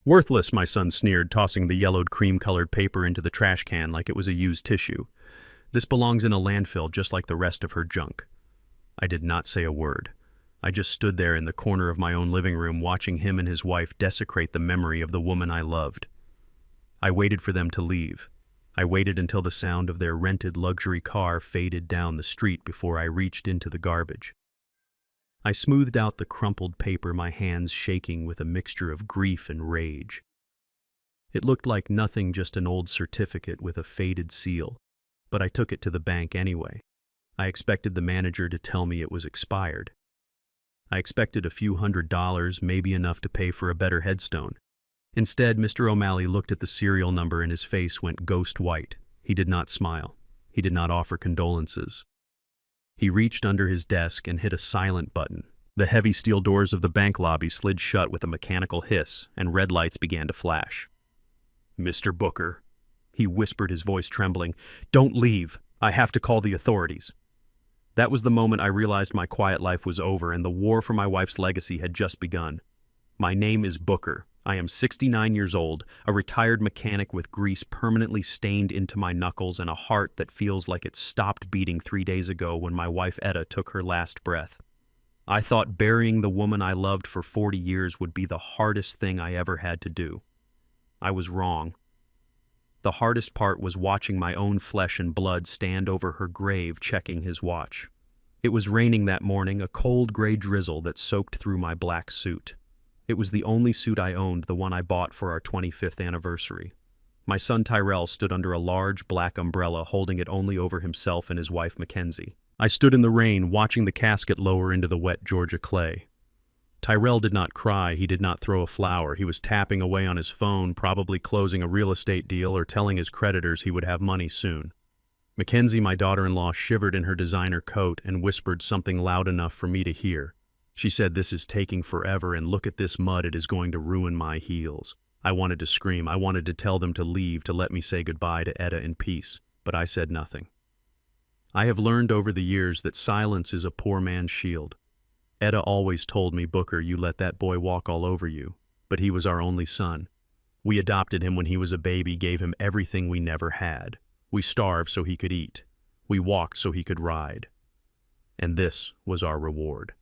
Worthless, my son sneered, tossing the yellowed cream-colored paper into the trash can like it was a used tissue. This belongs in a landfill just like the rest of her junk. I did not say a word. I just stood there in the corner of my own living room watching him and his wife desecrate the memory of the woman I loved. I waited for them to leave. I waited until the sound of their rented luxury car faded down the street before I reached into the garbage. I smoothed out the crumpled paper, my hands shaking with a mixture of grief and rage. It looked like nothing, just an old certificate with a faded seal, but I took it to the bank anyway. I expected the manager to tell me it was expired. I expected a few $100s, maybe enough to pay for a better headstone. Instead, Mr. O'Malley looked at the serial number and his face went ghost white. He did not smile. He did not offer condolences. He reached under his desk and hit a silent button. The heavy steel doors of the bank lobby slid shut with a mechanical hiss, and red lights began to flash. "Mr. Booker," he whispered, his voice trembling, "don't leave. I have to call the authorities." That was the moment I realized my quiet life was over and the war for my wife's legacy had just begun. My name is Booker. I am 69 years old, a retired mechanic with grease permanently stained into my knuckles and a heart that feels like it stopped beating 3 days ago when my wife Etta took her last breath. I thought burying the woman I loved for 40 years would be the hardest thing I ever had to do. I was wrong. The hardest part was watching my own flesh and blood stand over her grave, checking his watch. It was raining that morning, a cold gray drizzle that soaked through my black suit. It was the only suit I owned, the one I bought for our 25th anniversary. My son Tyrell stood under a large black umbrella, holding it only over himself and his wife Mackenzie. I stood in the rain, watching the casket lower into the wet Georgia clay. Tyrell did not cry, he did not throw a flower. He was tapping away on his phone, probably closing a real estate deal or telling his creditors he would have money soon. Mackenzie, my daughter-in-law, shivered in her designer coat and whispered something loud enough for me to hear. She said, "This is taking forever, and look at this mud, it is going to ruin my heels." I wanted to scream. I wanted to tell them to leave, to let me say goodbye to Etta in peace, but I said nothing. I have learned over the years that silence is a poor man's shield. Etta always told me, "Booker, you let that boy walk all over you," but he was our only son. We adopted him when he was a baby, gave him everything we never had. We starved so he could eat. We walked so he could ride. And this was our reward.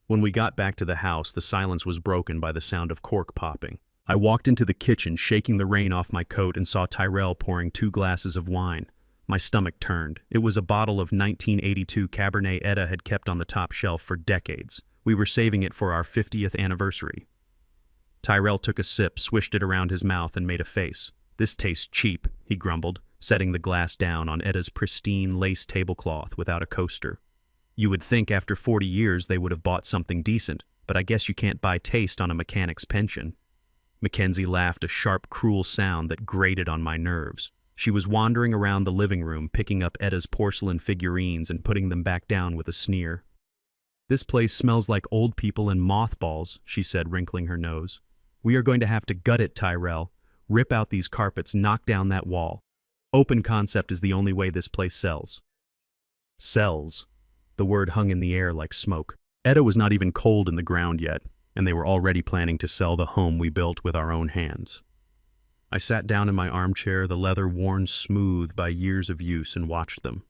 When we got back to the house, the silence was broken by the sound of cork popping. I walked into the kitchen, shaking the rain off my coat, and saw Tyrell pouring 2 glasses of wine. My stomach turned. It was a bottle of 1982 Cabernet Etta had kept on the top shelf for decades. We were saving it for our 50th anniversary. Tyrell took a sip, swished it around his mouth, and made a face. "This tastes cheap," he grumbled, setting the glass down on Etta's pristine lace tablecloth without a coaster. "You would think after 40 years they would have bought something decent, but I guess you can't buy taste on a mechanic's pension." Mackenzie laughed, a sharp, cruel sound that grated on my nerves. She was wandering around the living room, picking up Etta's porcelain figurines and putting them back down with a sneer. "This place smells like old people and mothballs," she said, wrinkling her nose. "We are going to have to gut it, Tyrell. Rip out these carpets, knock down that wall. Open concept is the only way this place sells." Sells. The word hung in the air like smoke. Etta was not even cold in the ground yet, and they were already planning to sell the home we built with our own hands. I sat down in my armchair, the leather worn smooth by years of use, and watched them.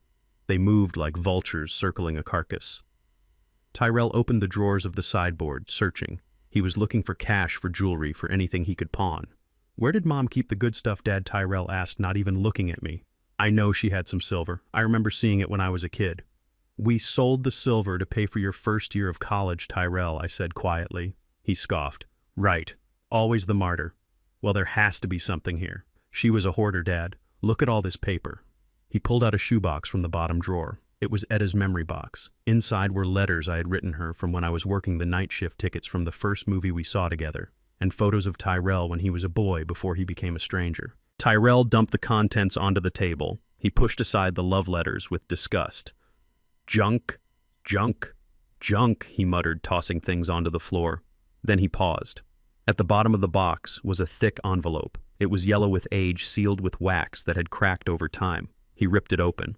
They moved like vultures circling a carcass. Tyrell opened the drawers of the sideboard, searching. He was looking for cash, for jewelry, for anything he could pawn. "Where did Mom keep the good stuff, Dad?" Tyrell asked, not even looking at me. "I know she had some silver. I remember seeing it when I was a kid." "We sold the silver to pay for your first year of college, Tyrell," I said quietly. He scoffed. "Right. Always the martyr. Well, there has to be something here. She was a hoarder, Dad. Look at all this paper." He pulled out a shoebox from the bottom drawer. It was Etta's memory box. Inside were letters I had written her from when I was working the night shift, tickets from the first movie we saw together, and photos of Tyrell when he was a boy before he became a stranger. Tyrell dumped the contents onto the table. He pushed aside the love letters with disgust. "Junk, junk, junk," he muttered, tossing things onto the floor. Then he paused. At the bottom of the box was a thick envelope. It was yellow with age, sealed with wax that had cracked over time. He ripped it open.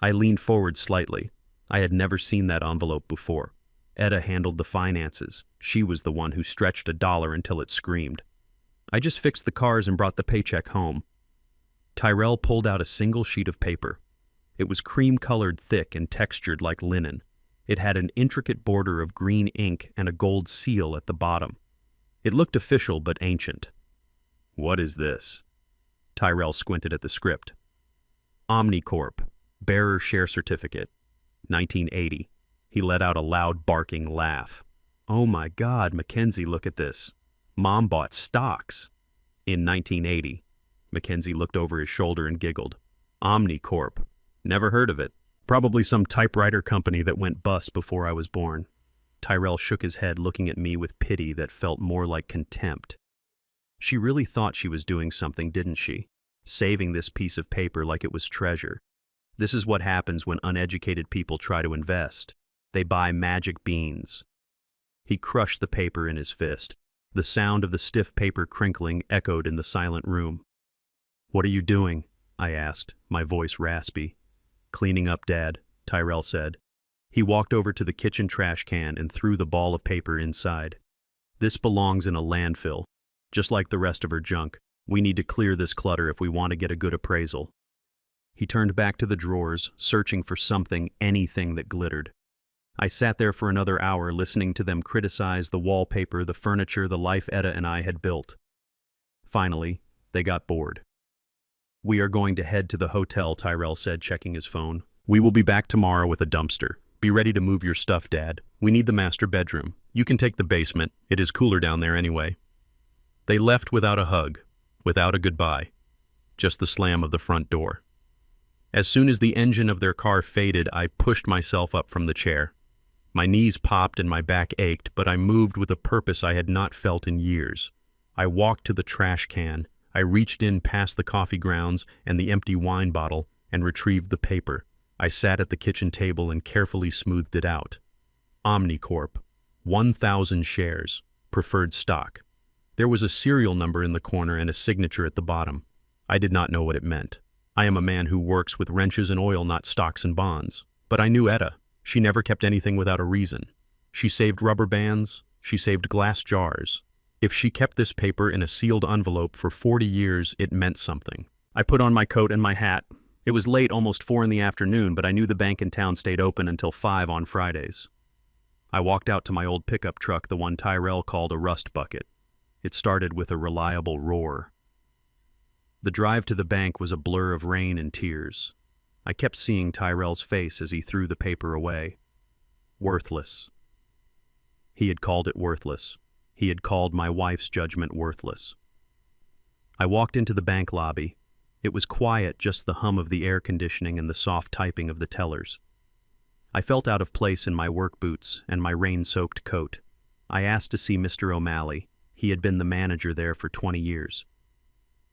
I leaned forward slightly. I had never seen that envelope before. Etta handled the finances. She was the one who stretched $1 until it screamed. I just fixed the cars and brought the paycheck home. Tyrell pulled out a single sheet of paper. It was cream-colored, thick, and textured like linen. It had an intricate border of green ink and a gold seal at the bottom. It looked official but ancient. "What is this?" Tyrell squinted at the script. Omnicorp, bearer share certificate, 1980. He let out a loud barking laugh. "Oh my God, Mackenzie, look at this. Mom bought stocks." In 1980. Mackenzie looked over his shoulder and giggled. Omnicorp. Never heard of it. Probably some typewriter company that went bust before I was born. Tyrell shook his head, looking at me with pity that felt more like contempt. She really thought she was doing something, didn't she? Saving this piece of paper like it was treasure. This is what happens when uneducated people try to invest. They buy magic beans. He crushed the paper in his fist. The sound of the stiff paper crinkling echoed in the silent room. "What are you doing?" I asked, my voice raspy. "Cleaning up, Dad," Tyrell said. He walked over to the kitchen trash can and threw the ball of paper inside. "This belongs in a landfill. Just like the rest of her junk. We need to clear this clutter if we want to get a good appraisal." He turned back to the drawers, searching for something, anything that glittered. I sat there for another hour listening to them criticize the wallpaper, the furniture, the life Etta and I had built. Finally, they got bored. "We are going to head to the hotel," Tyrell said, checking his phone. "We will be back tomorrow with a dumpster. Be ready to move your stuff, Dad. We need the master bedroom. You can take the basement. It is cooler down there anyway." They left without a hug, without a goodbye, just the slam of the front door. As soon as the engine of their car faded, I pushed myself up from the chair. My knees popped and my back ached, but I moved with a purpose I had not felt in years. I walked to the trash can. I reached in past the coffee grounds and the empty wine bottle and retrieved the paper. I sat at the kitchen table and carefully smoothed it out. Omnicorp, 1,000 shares, preferred stock. There was a serial number in the corner and a signature at the bottom. I did not know what it meant. I am a man who works with wrenches and oil, not stocks and bonds. But I knew Etta. She never kept anything without a reason. She saved rubber bands. She saved glass jars. If she kept this paper in a sealed envelope for 40 years, it meant something. I put on my coat and my hat. It was late, almost 4 in the afternoon, but I knew the bank in town stayed open until 5 on Fridays. I walked out to my old pickup truck, the one Tyrell called a rust bucket. It started with a reliable roar. The drive to the bank was a blur of rain and tears. I kept seeing Tyrell's face as he threw the paper away. Worthless. He had called it worthless. He had called my wife's judgment worthless. I walked into the bank lobby. It was quiet, just the hum of the air conditioning and the soft typing of the tellers. I felt out of place in my work boots and my rain-soaked coat. I asked to see Mr. O'Malley. He had been the manager there for 20 years.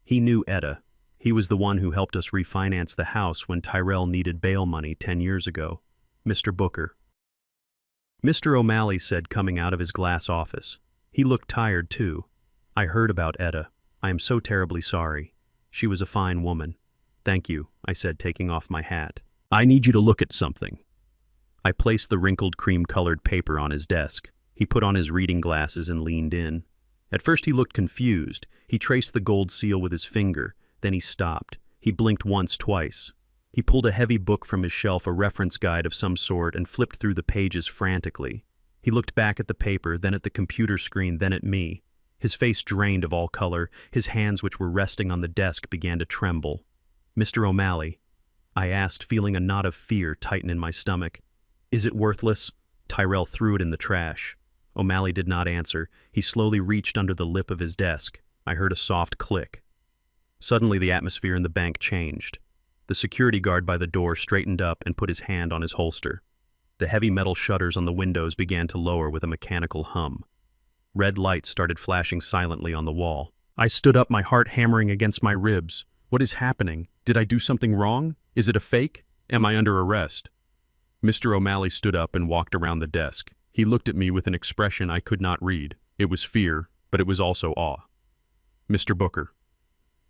He knew Etta. He was the one who helped us refinance the house when Tyrell needed bail money 10 years ago. Mr. Booker. Mr. O'Malley said, coming out of his glass office. He looked tired, too. "I heard about Etta. I am so terribly sorry. She was a fine woman." "Thank you," I said, taking off my hat. "I need you to look at something." I placed the wrinkled cream-colored paper on his desk. He put on his reading glasses and leaned in. At first he looked confused. He traced the gold seal with his finger. Then he stopped. He blinked once, twice. He pulled a heavy book from his shelf, a reference guide of some sort, and flipped through the pages frantically. He looked back at the paper, then at the computer screen, then at me. His face drained of all color. His hands, which were resting on the desk, began to tremble. "Mr. O'Malley," I asked, feeling a knot of fear tighten in my stomach. "Is it worthless?" Tyrell threw it in the trash. O'Malley did not answer. He slowly reached under the lip of his desk. I heard a soft click. Suddenly the atmosphere in the bank changed. The security guard by the door straightened up and put his hand on his holster. The heavy metal shutters on the windows began to lower with a mechanical hum. Red lights started flashing silently on the wall. I stood up, my heart hammering against my ribs. What is happening? Did I do something wrong? Is it a fake? Am I under arrest? Mr. O'Malley stood up and walked around the desk. He looked at me with an expression I could not read. It was fear, but it was also awe. "Mr. Booker,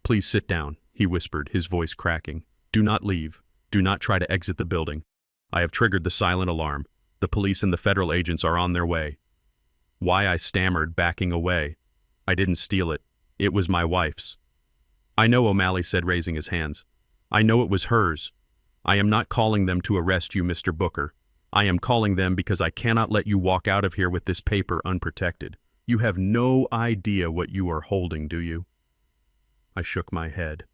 please sit down," he whispered, his voice cracking. "Do not leave. Do not try to exit the building. I have triggered the silent alarm. The police and the federal agents are on their way." Why, I stammered, backing away. "I didn't steal it. It was my wife's. I know, O'Malley said, raising his hands. I know it was hers. I am not calling them to arrest you, Mr. Booker. I am calling them because I cannot let you walk out of here with this paper unprotected. You have no idea what you are holding, do you? I shook my head.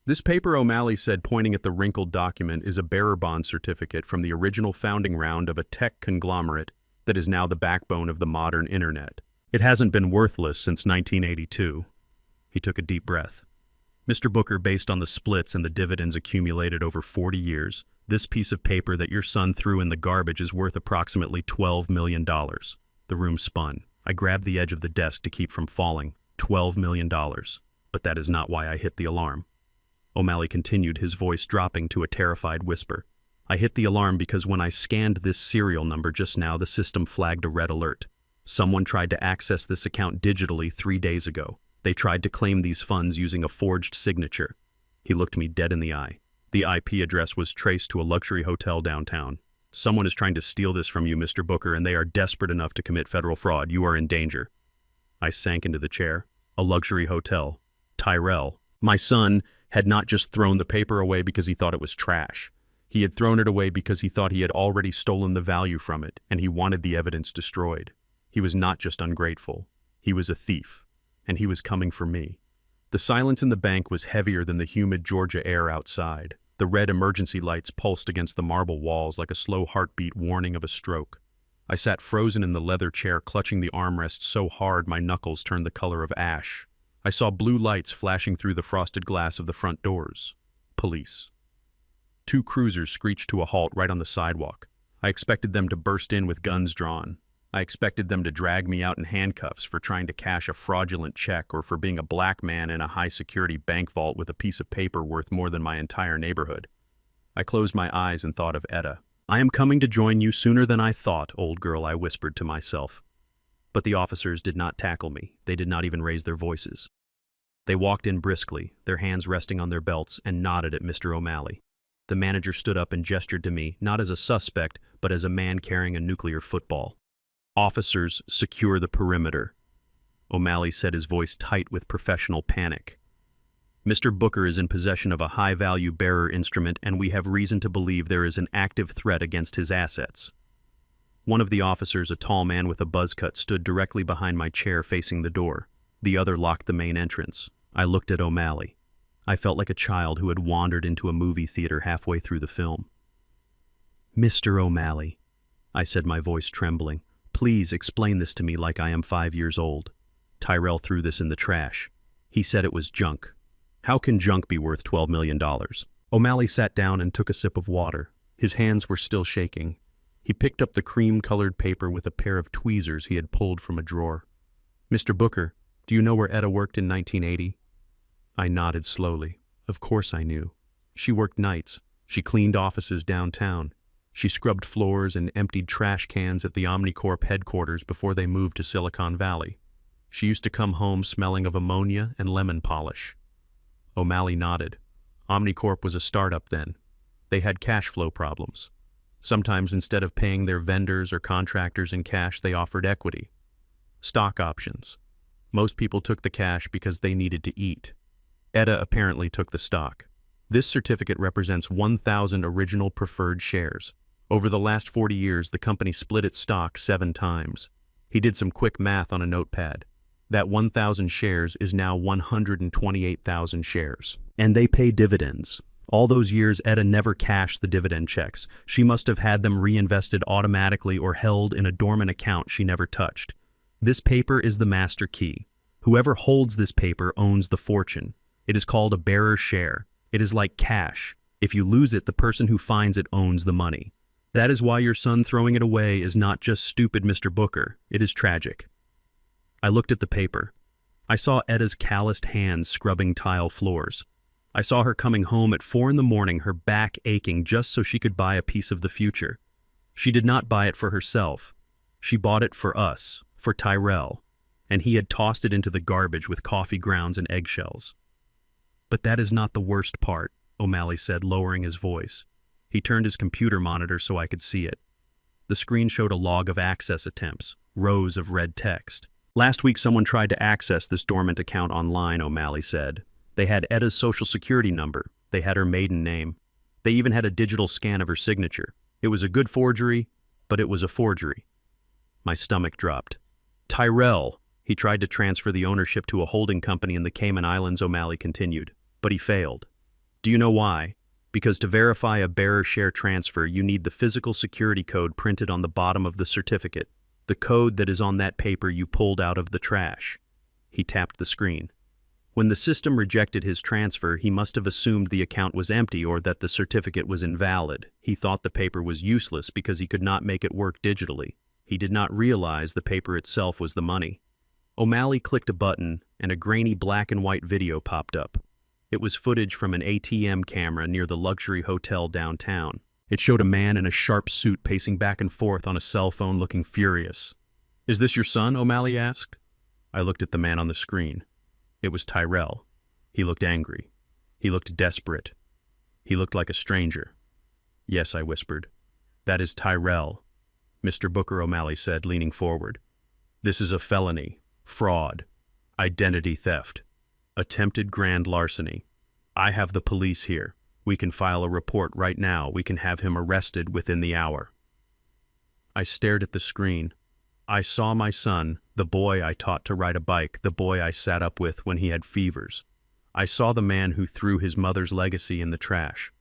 This paper, O'Malley said, pointing at the wrinkled document, is a bearer bond certificate from the original founding round of a tech conglomerate that is now the backbone of the modern internet. It hasn't been worthless since 1982. He took a deep breath. Mr. Booker, based on the splits and the dividends accumulated over 40 years, this piece of paper that your son threw in the garbage is worth approximately $12 million. The room spun. I grabbed the edge of the desk to keep from falling. $12 million. But that is not why I hit the alarm. O'Malley continued, his voice dropping to a terrified whisper. I hit the alarm because when I scanned this serial number just now, the system flagged a red alert. Someone tried to access this account digitally 3 days ago. They tried to claim these funds using a forged signature. He looked me dead in the eye. The IP address was traced to a luxury hotel downtown. Someone is trying to steal this from you, Mr. Booker, and they are desperate enough to commit federal fraud. You are in danger. I sank into the chair. A luxury hotel. Tyrell. My son had not just thrown the paper away because he thought it was trash. He had thrown it away because he thought he had already stolen the value from it, and he wanted the evidence destroyed. He was not just ungrateful. He was a thief. And he was coming for me. The silence in the bank was heavier than the humid Georgia air outside. The red emergency lights pulsed against the marble walls like a slow heartbeat warning of a stroke. I sat frozen in the leather chair, clutching the armrest so hard my knuckles turned the color of ash. I saw blue lights flashing through the frosted glass of the front doors. Police. 2 cruisers screeched to a halt right on the sidewalk. I expected them to burst in with guns drawn. I expected them to drag me out in handcuffs for trying to cash a fraudulent check or for being a black man in a high-security bank vault with a piece of paper worth more than my entire neighborhood. I closed my eyes and thought of Etta. I am coming to join you sooner than I thought, old girl, I whispered to myself. But the officers did not tackle me. They did not even raise their voices. They walked in briskly, their hands resting on their belts, and nodded at Mr. O'Malley. The manager stood up and gestured to me, not as a suspect, but as a man carrying a nuclear football. Officers, secure the perimeter. O'Malley said, his voice tight with professional panic. Mr. Booker is in possession of a high-value bearer instrument, and we have reason to believe there is an active threat against his assets. One of the officers, a tall man with a buzz cut, stood directly behind my chair facing the door. The other locked the main entrance. I looked at O'Malley. I felt like a child who had wandered into a movie theater halfway through the film. Mr. O'Malley, I said, my voice trembling. Please explain this to me like I am 5 years old. Tyrell threw this in the trash. He said it was junk. How can junk be worth $12 million? O'Malley sat down and took a sip of water. His hands were still shaking. He picked up the cream-colored paper with a pair of tweezers he had pulled from a drawer. Mr. Booker, do you know where Etta worked in 1980? I nodded slowly. Of course I knew. She worked nights. She cleaned offices downtown. She scrubbed floors and emptied trash cans at the Omnicorp headquarters before they moved to Silicon Valley. She used to come home smelling of ammonia and lemon polish. O'Malley nodded. Omnicorp was a startup then. They had cash flow problems. Sometimes instead of paying their vendors or contractors in cash, they offered equity. Stock options. Most people took the cash because they needed to eat. Etta apparently took the stock. This certificate represents 1,000 original preferred shares. Over the last 40 years, the company split its stock 7 times. He did some quick math on a notepad. That 1,000 shares is now 128,000 shares. And they pay dividends. All those years, Etta never cashed the dividend checks. She must have had them reinvested automatically or held in a dormant account she never touched. This paper is the master key. Whoever holds this paper owns the fortune. It is called a bearer share. It is like cash. If you lose it, the person who finds it owns the money. That is why your son throwing it away is not just stupid, Mr. Booker. It is tragic. I looked at the paper. I saw Etta's calloused hands scrubbing tile floors. I saw her coming home at 4 a.m, her back aching just so she could buy a piece of the future. She did not buy it for herself. She bought it for us, for Tyrell, and he had tossed it into the garbage with coffee grounds and eggshells. But that is not the worst part, O'Malley said, lowering his voice. He turned his computer monitor so I could see it. The screen showed a log of access attempts, rows of red text. Last week someone tried to access this dormant account online, O'Malley said. They had Eda's social security number. They had her maiden name. They even had a digital scan of her signature. It was a good forgery, but it was a forgery. My stomach dropped. Tyrell. He tried to transfer the ownership to a holding company in the Cayman Islands, O'Malley continued, but he failed. Do you know why? Because to verify a bearer share transfer, you need the physical security code printed on the bottom of the certificate, the code that is on that paper you pulled out of the trash. He tapped the screen. When the system rejected his transfer, he must have assumed the account was empty or that the certificate was invalid. He thought the paper was useless because he could not make it work digitally. He did not realize the paper itself was the money. O'Malley clicked a button, and a grainy black and white video popped up. It was footage from an ATM camera near the luxury hotel downtown. It showed a man in a sharp suit pacing back and forth on a cell phone looking furious. "Is this your son?" O'Malley asked. I looked at the man on the screen. It was Tyrell. He looked angry. He looked desperate. He looked like a stranger. "Yes," I whispered. "That is Tyrell," Mr. Booker, O'Malley said, leaning forward. "This is a felony, fraud, identity theft, attempted grand larceny. I have the police here. We can file a report right now. We can have him arrested within the hour." I stared at the screen. I saw my son, the boy I taught to ride a bike, the boy I sat up with when he had fevers. I saw the man who threw his mother's legacy in the trash.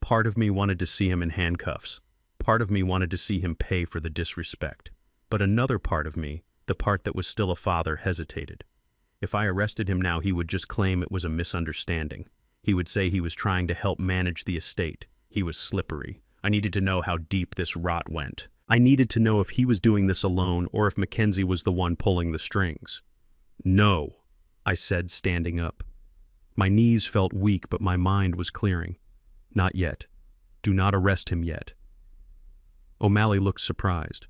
Part of me wanted to see him in handcuffs. Part of me wanted to see him pay for the disrespect. But another part of me, the part that was still a father, hesitated. If I arrested him now, he would just claim it was a misunderstanding. He would say he was trying to help manage the estate. He was slippery. I needed to know how deep this rot went. I needed to know if he was doing this alone or if Mackenzie was the one pulling the strings. "No," I said, standing up. My knees felt weak, but my mind was clearing. "Not yet. Do not arrest him yet." O'Malley looked surprised.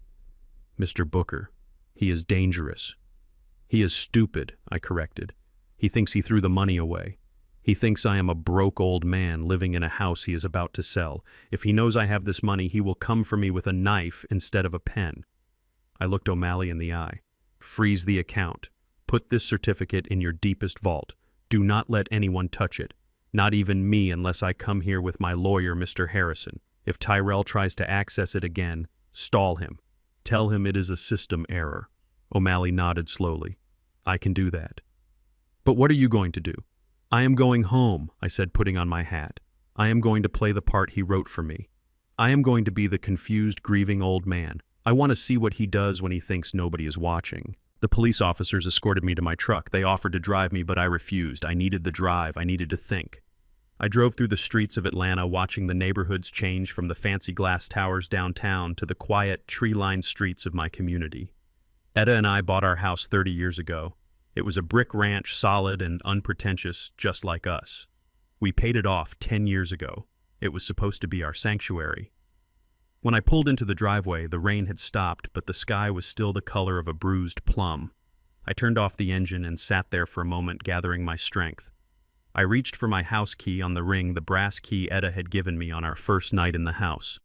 "Mr. Booker, he is dangerous." "He is stupid," I corrected. "He thinks he threw the money away. He thinks I am a broke old man living in a house he is about to sell. If he knows I have this money, he will come for me with a knife instead of a pen." I looked O'Malley in the eye. "Freeze the account. Put this certificate in your deepest vault. Do not let anyone touch it. Not even me unless I come here with my lawyer, Mr. Harrison. If Tyrell tries to access it again, stall him. Tell him it is a system error." O'Malley nodded slowly. "I can do that." "But what are you going to do?" "I am going home," I said, putting on my hat. "I am going to play the part he wrote for me. I am going to be the confused, grieving old man. I want to see what he does when he thinks nobody is watching." The police officers escorted me to my truck. They offered to drive me, but I refused. I needed the drive. I needed to think. I drove through the streets of Atlanta, watching the neighborhoods change from the fancy glass towers downtown to the quiet, tree-lined streets of my community. Eda and I bought our house 30 years ago. It was a brick ranch, solid and unpretentious, just like us. We paid it off 10 years ago. It was supposed to be our sanctuary. When I pulled into the driveway, the rain had stopped, but the sky was still the color of a bruised plum. I turned off the engine and sat there for a moment, gathering my strength. I reached for my house key on the ring, the brass key Eda had given me on our first night in the house.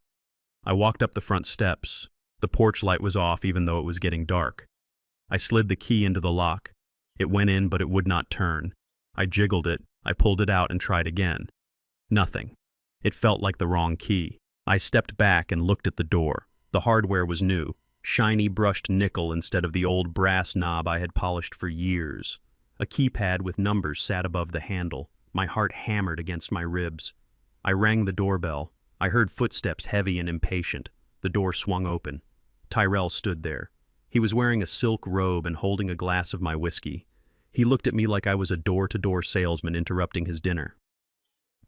I walked up the front steps. The porch light was off, even though it was getting dark. I slid the key into the lock. It went in, but it would not turn. I jiggled it. I pulled it out and tried again. Nothing. It felt like the wrong key. I stepped back and looked at the door. The hardware was new, shiny brushed nickel instead of the old brass knob I had polished for years. A keypad with numbers sat above the handle. My heart hammered against my ribs. I rang the doorbell. I heard footsteps, heavy and impatient. The door swung open. Tyrell stood there. He was wearing a silk robe and holding a glass of my whiskey. He looked at me like I was a door-to-door salesman interrupting his dinner.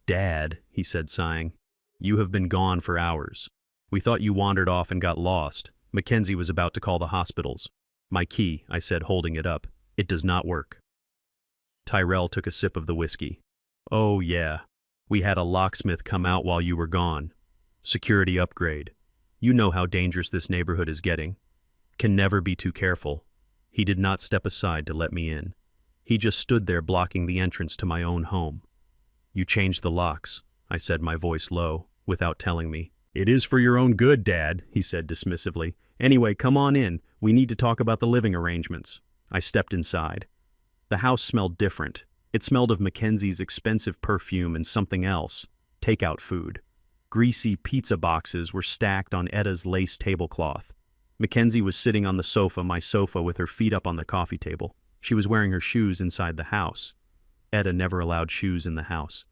"Dad," he said, sighing, "you have been gone for hours. We thought you wandered off and got lost. Mackenzie was about to call the hospitals." "My key," I said, holding it up. "It does not work." Tyrell took a sip of the whiskey. "Oh, yeah. We had a locksmith come out while you were gone. Security upgrade. You know how dangerous this neighborhood is getting. Can never be too careful." He did not step aside to let me in. He just stood there blocking the entrance to my own home. "You changed the locks," I said, my voice low, without telling me. "It is for your own good, Dad," he said dismissively. "Anyway, come on in. We need to talk about the living arrangements. I stepped inside. The house smelled different. It smelled of Mackenzie's expensive perfume and something else, takeout food. Greasy pizza boxes were stacked on Eda's lace tablecloth. Mackenzie was sitting on my sofa with her feet up on the coffee table. She was wearing her shoes inside the house. Eda never allowed shoes in the house.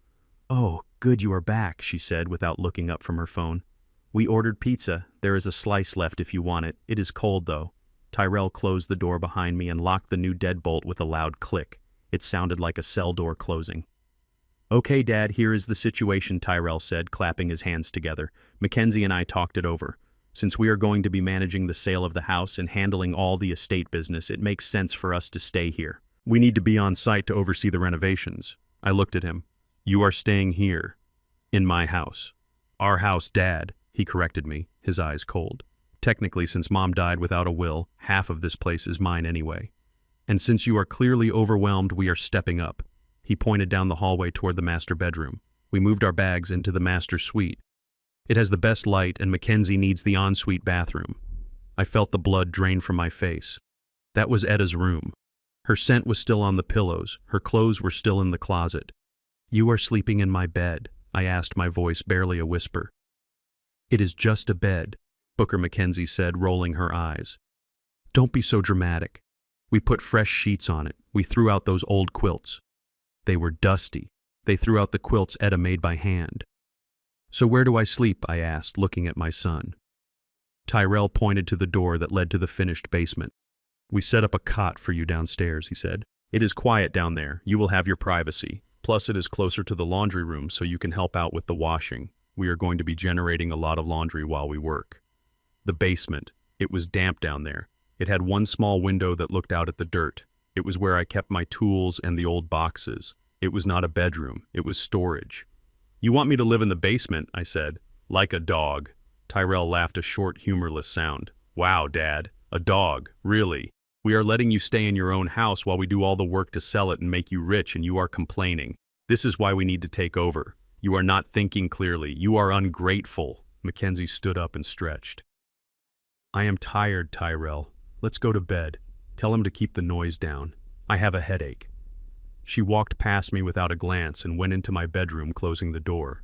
"Oh, good you are back," she said without looking up from her phone. "We ordered pizza. There is a slice left if you want it. It is cold, though." Tyrell closed the door behind me and locked the new deadbolt with a loud click. It sounded like a cell door closing. "Okay, Dad, here is the situation," Tyrell said, clapping his hands together. "Mackenzie and I talked it over. Since we are going to be managing the sale of the house and handling all the estate business, it makes sense for us to stay here. We need to be on site to oversee the renovations." I looked at him. "You are staying here, in my house." "Our house, Dad," he corrected me, his eyes cold. "Technically, since Mom died without a will, half of this place is mine anyway. And since you are clearly overwhelmed, we are stepping up." He pointed down the hallway toward the master bedroom. We moved our bags into the master suite. It has the best light, and Mackenzie needs the ensuite bathroom. I felt the blood drain from my face. That was Eda's room. Her scent was still on the pillows. Her clothes were still in the closet. "You are sleeping in my bed," I asked, my voice barely a whisper. "It is just a bed," Booker Mackenzie said, rolling her eyes. "Don't be so dramatic. We put fresh sheets on it. We threw out those old quilts. They were dusty. They threw out the quilts Eda made by hand." "So where do I sleep?" I asked, looking at my son. Tyrell pointed to the door that led to the finished basement. "We set up a cot for you downstairs," he said. "It is quiet down there. You will have your privacy. Plus it is closer to the laundry room so you can help out with the washing. We are going to be generating a lot of laundry while we work." The basement. It was damp down there. It had one small window that looked out at the dirt. It was where I kept my tools and the old boxes. It was not a bedroom. It was storage. "You want me to live in the basement?" I said. "Like a dog." Tyrell laughed a short, humorless sound. "Wow, Dad. A dog. Really? We are letting you stay in your own house while we do all the work to sell it and make you rich, and you are complaining. This is why we need to take over. You are not thinking clearly. You are ungrateful." Mackenzie stood up and stretched. "I am tired, Tyrell. Let's go to bed. Tell him to keep the noise down. I have a headache." She walked past me without a glance and went into my bedroom, closing the door.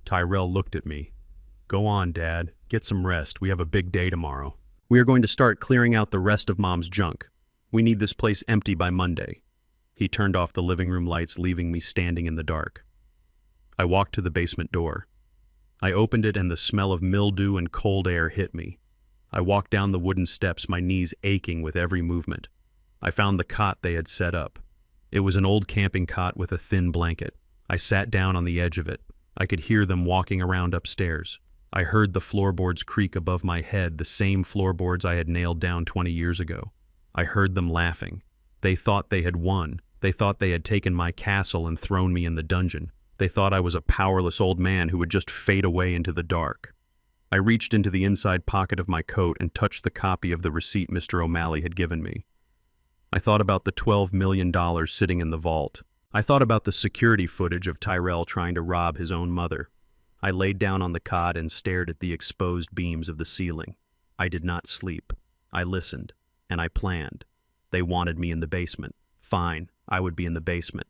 Tyrell looked at me. "Go on, Dad. Get some rest. We have a big day tomorrow. We are going to start clearing out the rest of Mom's junk. We need this place empty by Monday." He turned off the living room lights, leaving me standing in the dark. I walked to the basement door. I opened it and the smell of mildew and cold air hit me. I walked down the wooden steps, my knees aching with every movement. I found the cot they had set up. It was an old camping cot with a thin blanket. I sat down on the edge of it. I could hear them walking around upstairs. I heard the floorboards creak above my head, the same floorboards I had nailed down 20 years ago. I heard them laughing. They thought they had won. They thought they had taken my castle and thrown me in the dungeon. They thought I was a powerless old man who would just fade away into the dark. I reached into the inside pocket of my coat and touched the copy of the receipt Mr. O'Malley had given me. I thought about the $12 million sitting in the vault. I thought about the security footage of Tyrell trying to rob his own mother. I laid down on the cot and stared at the exposed beams of the ceiling. I did not sleep. I listened, and I planned. They wanted me in the basement. Fine, I would be in the basement.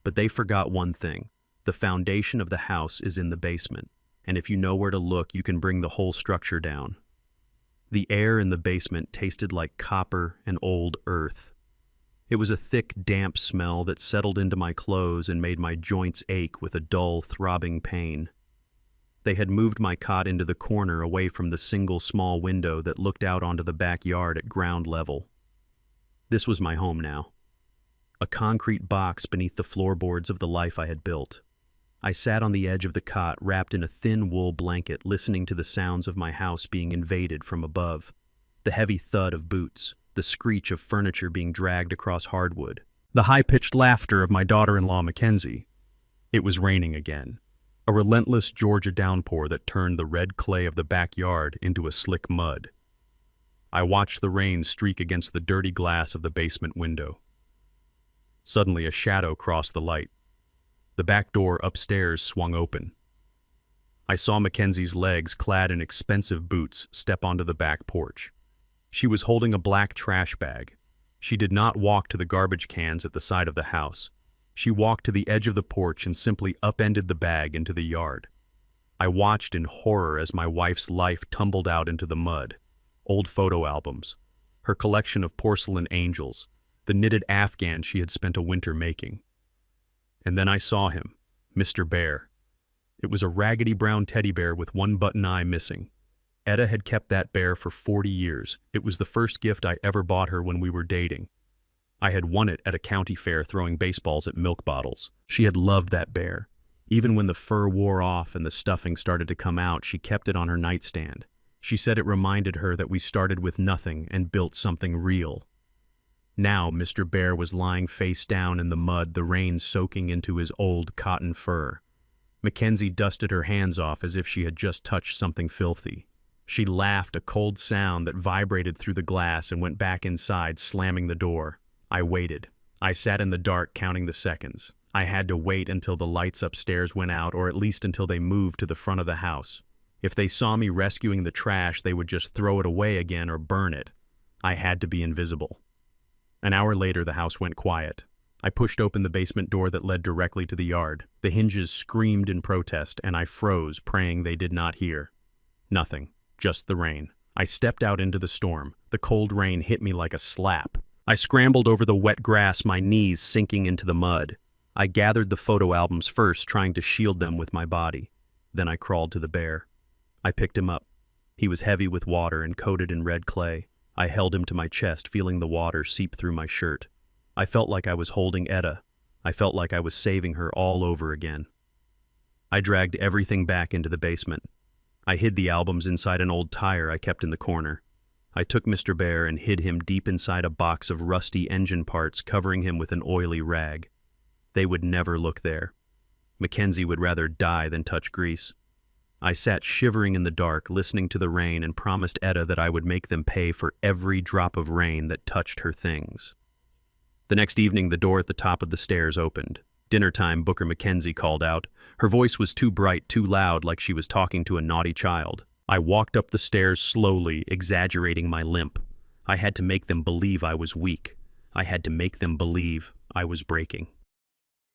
But they forgot one thing. The foundation of the house is in the basement, and if you know where to look, you can bring the whole structure down. The air in the basement tasted like copper and old earth. It was a thick, damp smell that settled into my clothes and made my joints ache with a dull, throbbing pain. They had moved my cot into the corner away from the single small window that looked out onto the backyard at ground level. This was my home now. A concrete box beneath the floorboards of the life I had built. I sat on the edge of the cot, wrapped in a thin wool blanket, listening to the sounds of my house being invaded from above. The heavy thud of boots, the screech of furniture being dragged across hardwood, the high-pitched laughter of my daughter-in-law Mackenzie. It was raining again. A relentless Georgia downpour that turned the red clay of the backyard into a slick mud. I watched the rain streak against the dirty glass of the basement window. Suddenly, a shadow crossed the light. The back door upstairs swung open. I saw Mackenzie's legs, clad in expensive boots, step onto the back porch. She was holding a black trash bag. She did not walk to the garbage cans at the side of the house. She walked to the edge of the porch and simply upended the bag into the yard. I watched in horror as my wife's life tumbled out into the mud. Old photo albums, her collection of porcelain angels, the knitted afghan she had spent a winter making. And then I saw him, Mr. Bear. It was a raggedy brown teddy bear with one button eye missing. Etta had kept that bear for 40 years. It was the first gift I ever bought her when we were dating. I had won it at a county fair throwing baseballs at milk bottles. She had loved that bear. Even when the fur wore off and the stuffing started to come out, she kept it on her nightstand. She said it reminded her that we started with nothing and built something real. Now Mr. Bear was lying face down in the mud, the rain soaking into his old cotton fur. Mackenzie dusted her hands off as if she had just touched something filthy. She laughed, a cold sound that vibrated through the glass, and went back inside, slamming the door. I waited. I sat in the dark, counting the seconds. I had to wait until the lights upstairs went out, or at least until they moved to the front of the house. If they saw me rescuing the trash, they would just throw it away again or burn it. I had to be invisible. An hour later, the house went quiet. I pushed open the basement door that led directly to the yard. The hinges screamed in protest, and I froze, praying they did not hear. Nothing. Just the rain. I stepped out into the storm. The cold rain hit me like a slap. I scrambled over the wet grass, my knees sinking into the mud. I gathered the photo albums first, trying to shield them with my body. Then I crawled to the bear. I picked him up. He was heavy with water and coated in red clay. I held him to my chest, feeling the water seep through my shirt. I felt like I was holding Etta. I felt like I was saving her all over again. I dragged everything back into the basement. I hid the albums inside an old tire I kept in the corner. I took Mr. Bear and hid him deep inside a box of rusty engine parts, covering him with an oily rag. They would never look there. Mackenzie would rather die than touch grease. I sat shivering in the dark, listening to the rain, and promised Etta that I would make them pay for every drop of rain that touched her things. The next evening, the door at the top of the stairs opened. "Dinner time," Booker Mackenzie called out. Her voice was too bright, too loud, like she was talking to a naughty child. I walked up the stairs slowly, exaggerating my limp. I had to make them believe I was weak. I had to make them believe I was breaking.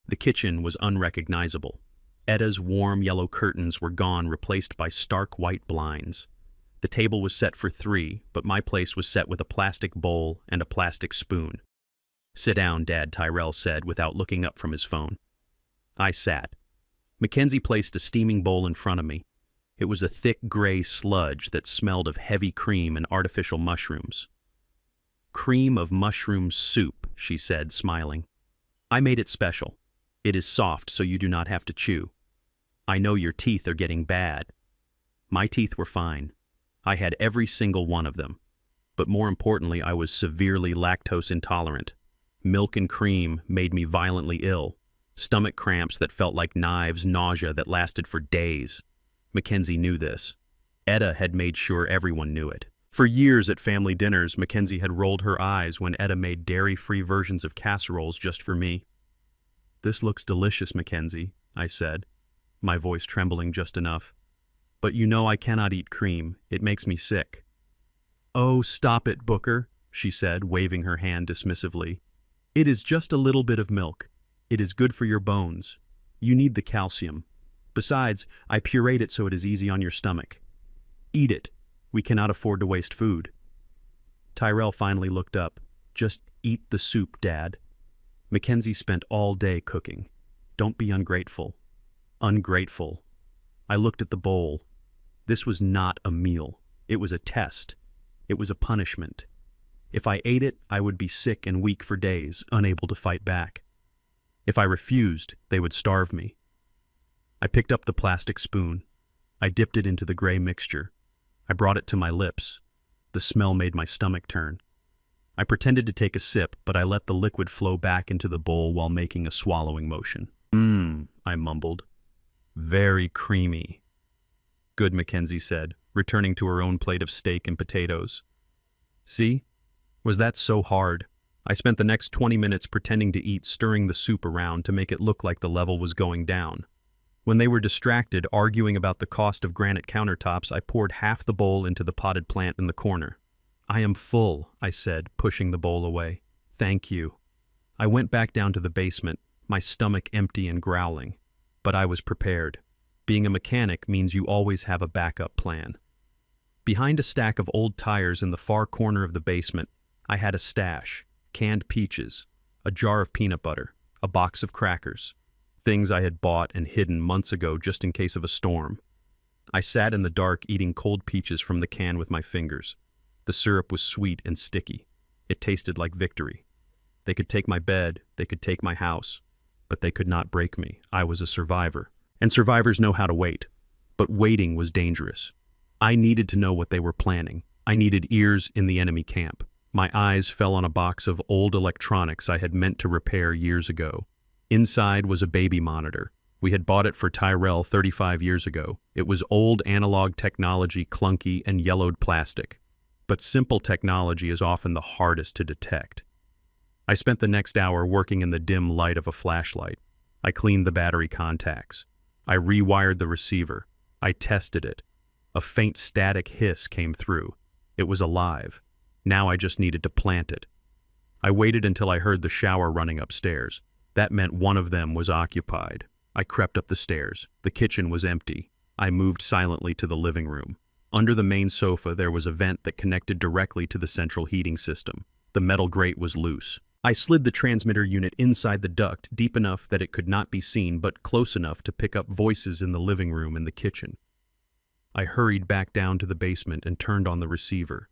The kitchen was unrecognizable. Etta's warm yellow curtains were gone, replaced by stark white blinds. The table was set for 3, but my place was set with a plastic bowl and a plastic spoon. "Sit down, Dad," Tyrell said without looking up from his phone. I sat. Mackenzie placed a steaming bowl in front of me. It was a thick gray sludge that smelled of heavy cream and artificial mushrooms. "Cream of mushroom soup," she said, smiling. "I made it special. It is soft so you do not have to chew. I know your teeth are getting bad." My teeth were fine. I had every single one of them. But more importantly, I was severely lactose intolerant. Milk and cream made me violently ill. Stomach cramps that felt like knives, nausea that lasted for days. Mackenzie knew this. Etta had made sure everyone knew it. For years at family dinners, Mackenzie had rolled her eyes when Etta made dairy-free versions of casseroles just for me. "This looks delicious, Mackenzie," I said, my voice trembling just enough. "But you know I cannot eat cream. It makes me sick." "Oh, stop it, Booker," she said, waving her hand dismissively. "It is just a little bit of milk. It is good for your bones. You need the calcium. Besides, I pureed it so it is easy on your stomach. Eat it. We cannot afford to waste food." Tyrell finally looked up. "Just eat the soup, Dad." Mackenzie spent all day cooking. Don't be ungrateful. Ungrateful. I looked at the bowl. This was not a meal. It was a test. It was a punishment. If I ate it, I would be sick and weak for days, unable to fight back. If I refused, they would starve me. I picked up the plastic spoon. I dipped it into the gray mixture. I brought it to my lips. The smell made my stomach turn. I pretended to take a sip, but I let the liquid flow back into the bowl while making a swallowing motion. I mumbled. "Very creamy." "Good," Mackenzie said, returning to her own plate of steak and potatoes. "See? Was that so hard?" I spent the next 20 minutes pretending to eat, stirring the soup around to make it look like the level was going down. When they were distracted, arguing about the cost of granite countertops, I poured half the bowl into the potted plant in the corner. I am full, I said, pushing the bowl away. Thank you. I went back down to the basement, my stomach empty and growling. But I was prepared. Being a mechanic means you always have a backup plan. Behind a stack of old tires in the far corner of the basement, I had a stash, canned peaches, a jar of peanut butter, a box of crackers, things I had bought and hidden months ago just in case of a storm. I sat in the dark eating cold peaches from the can with my fingers. The syrup was sweet and sticky. It tasted like victory. They could take my bed, they could take my house, but they could not break me. I was a survivor. And survivors know how to wait. But waiting was dangerous. I needed to know what they were planning. I needed ears in the enemy camp. My eyes fell on a box of old electronics I had meant to repair years ago. Inside was a baby monitor. We had bought it for Tyrell 35 years ago. It was old analog technology, clunky and yellowed plastic. But simple technology is often the hardest to detect. I spent the next hour working in the dim light of a flashlight. I cleaned the battery contacts. I rewired the receiver. I tested it. A faint static hiss came through. It was alive. Now I just needed to plant it. I waited until I heard the shower running upstairs. That meant one of them was occupied. I crept up the stairs. The kitchen was empty. I moved silently to the living room. Under the main sofa there was a vent that connected directly to the central heating system. The metal grate was loose. I slid the transmitter unit inside the duct deep enough that it could not be seen, but close enough to pick up voices in the living room and the kitchen. I hurried back down to the basement and turned on the receiver.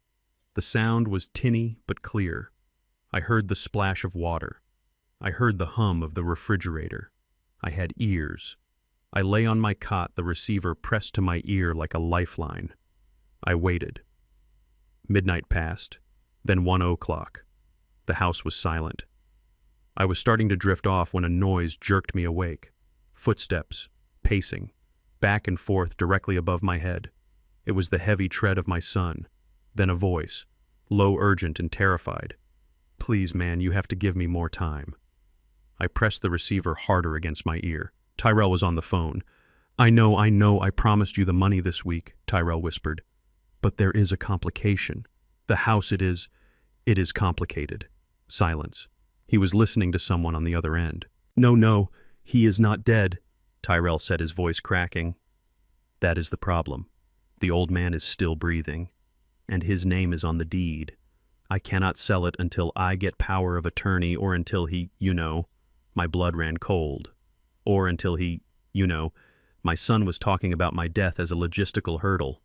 The sound was tinny but clear. I heard the splash of water. I heard the hum of the refrigerator. I had ears. I lay on my cot, the receiver pressed to my ear like a lifeline. I waited. Midnight passed, then 1 o'clock. The house was silent. I was starting to drift off when a noise jerked me awake. Footsteps, pacing, back and forth directly above my head. It was the heavy tread of my son. Then a voice, low, urgent, and terrified. Please, man, you have to give me more time. I pressed the receiver harder against my ear. Tyrell was on the phone. I know, I promised you the money this week, Tyrell whispered. But there is a complication. The house, it is complicated. Silence. He was listening to someone on the other end. No, he is not dead, Tyrell said, his voice cracking. That is the problem. The old man is still breathing, and his name is on the deed. I cannot sell it until I get power of attorney, or until he, my blood ran cold. Or until he, my son was talking about my death as a logistical hurdle.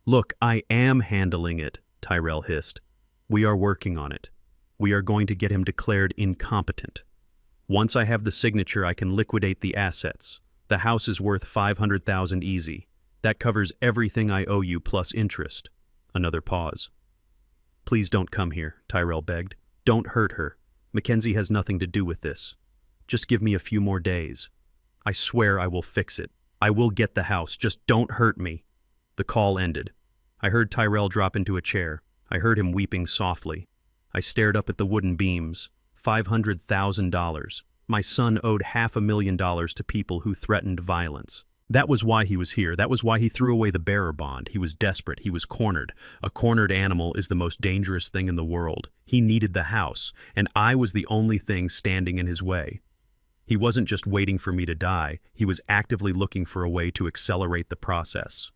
Look, I am handling it, Tyrell hissed. We are working on it. We are going to get him declared incompetent. Once I have the signature, I can liquidate the assets. The house is worth $500,000 easy. That covers everything I owe you plus interest. Another pause. Please don't come here, Tyrell begged. Don't hurt her. Mackenzie has nothing to do with this. Just give me a few more days. I swear I will fix it. I will get the house. Just don't hurt me. The call ended. I heard Tyrell drop into a chair. I heard him weeping softly. I stared up at the wooden beams. $500,000. My son owed $500,000 to people who threatened violence. That was why he was here. That was why he threw away the bearer bond. He was desperate. He was cornered. A cornered animal is the most dangerous thing in the world. He needed the house, and I was the only thing standing in his way. He wasn't just waiting for me to die. He was actively looking for a way to accelerate the process.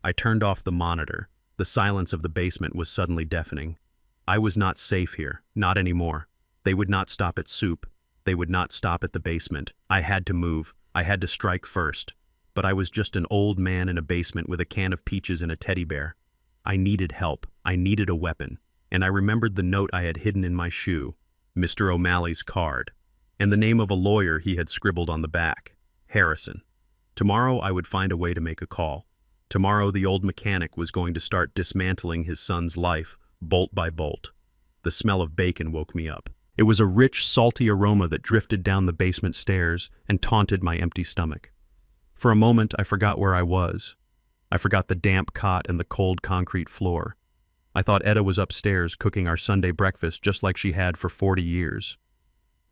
I turned off the monitor. The silence of the basement was suddenly deafening. I was not safe here. Not anymore. They would not stop at soup. They would not stop at the basement. I had to move. I had to strike first. But I was just an old man in a basement with a can of peaches and a teddy bear. I needed help. I needed a weapon. And I remembered the note I had hidden in my shoe. Mr. O'Malley's card. And the name of a lawyer he had scribbled on the back. Harrison. Tomorrow I would find a way to make a call. Tomorrow the old mechanic was going to start dismantling his son's life, bolt by bolt. The smell of bacon woke me up. It was a rich, salty aroma that drifted down the basement stairs and taunted my empty stomach. For a moment, I forgot where I was. I forgot the damp cot and the cold concrete floor. I thought Etta was upstairs cooking our Sunday breakfast just like she had for 40 years.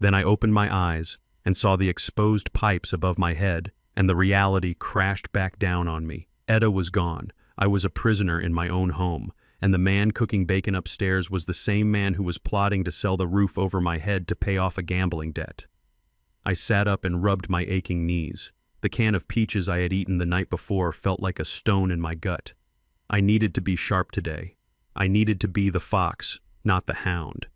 Then I opened my eyes and saw the exposed pipes above my head, and the reality crashed back down on me. Etta was gone. I was a prisoner in my own home, and the man cooking bacon upstairs was the same man who was plotting to sell the roof over my head to pay off a gambling debt. I sat up and rubbed my aching knees. The can of peaches I had eaten the night before felt like a stone in my gut. I needed to be sharp today. I needed to be the fox, not the hound.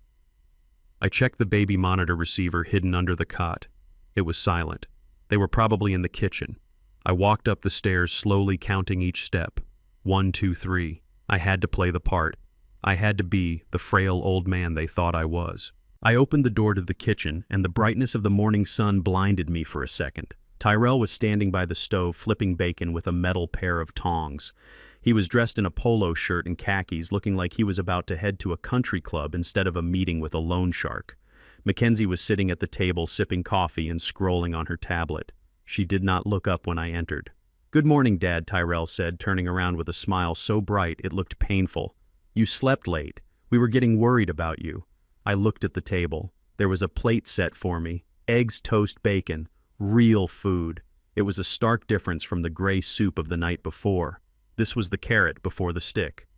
I checked the baby monitor receiver hidden under the cot. It was silent. They were probably in the kitchen. I walked up the stairs, slowly counting each step. 1, 2, 3. I had to play the part. I had to be the frail old man they thought I was. I opened the door to the kitchen, and the brightness of the morning sun blinded me for a second. Tyrell was standing by the stove, flipping bacon with a metal pair of tongs. He was dressed in a polo shirt and khakis, looking like he was about to head to a country club instead of a meeting with a loan shark. Mackenzie was sitting at the table, sipping coffee and scrolling on her tablet. She did not look up when I entered. "Good morning, Dad," Tyrell said, turning around with a smile so bright it looked painful. "You slept late. We were getting worried about you." I looked at the table. There was a plate set for me. Eggs, toast, bacon. Real food. It was a stark difference from the gray soup of the night before. This was the carrot before the stick.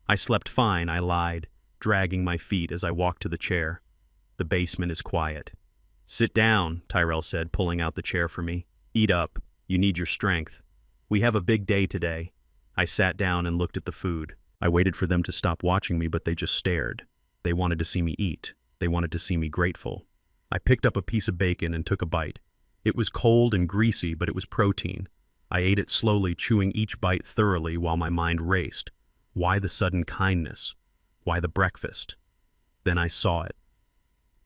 "I slept fine," I lied, dragging my feet as I walked to the chair. "The basement is quiet." "Sit down," Tyrell said, pulling out the chair for me. "Eat up. You need your strength. We have a big day today." I sat down and looked at the food. I waited for them to stop watching me, but they just stared. They wanted to see me eat. They wanted to see me grateful. I picked up a piece of bacon and took a bite. It was cold and greasy, but it was protein. I ate it slowly, chewing each bite thoroughly while my mind raced. Why the sudden kindness? Why the breakfast? Then I saw it.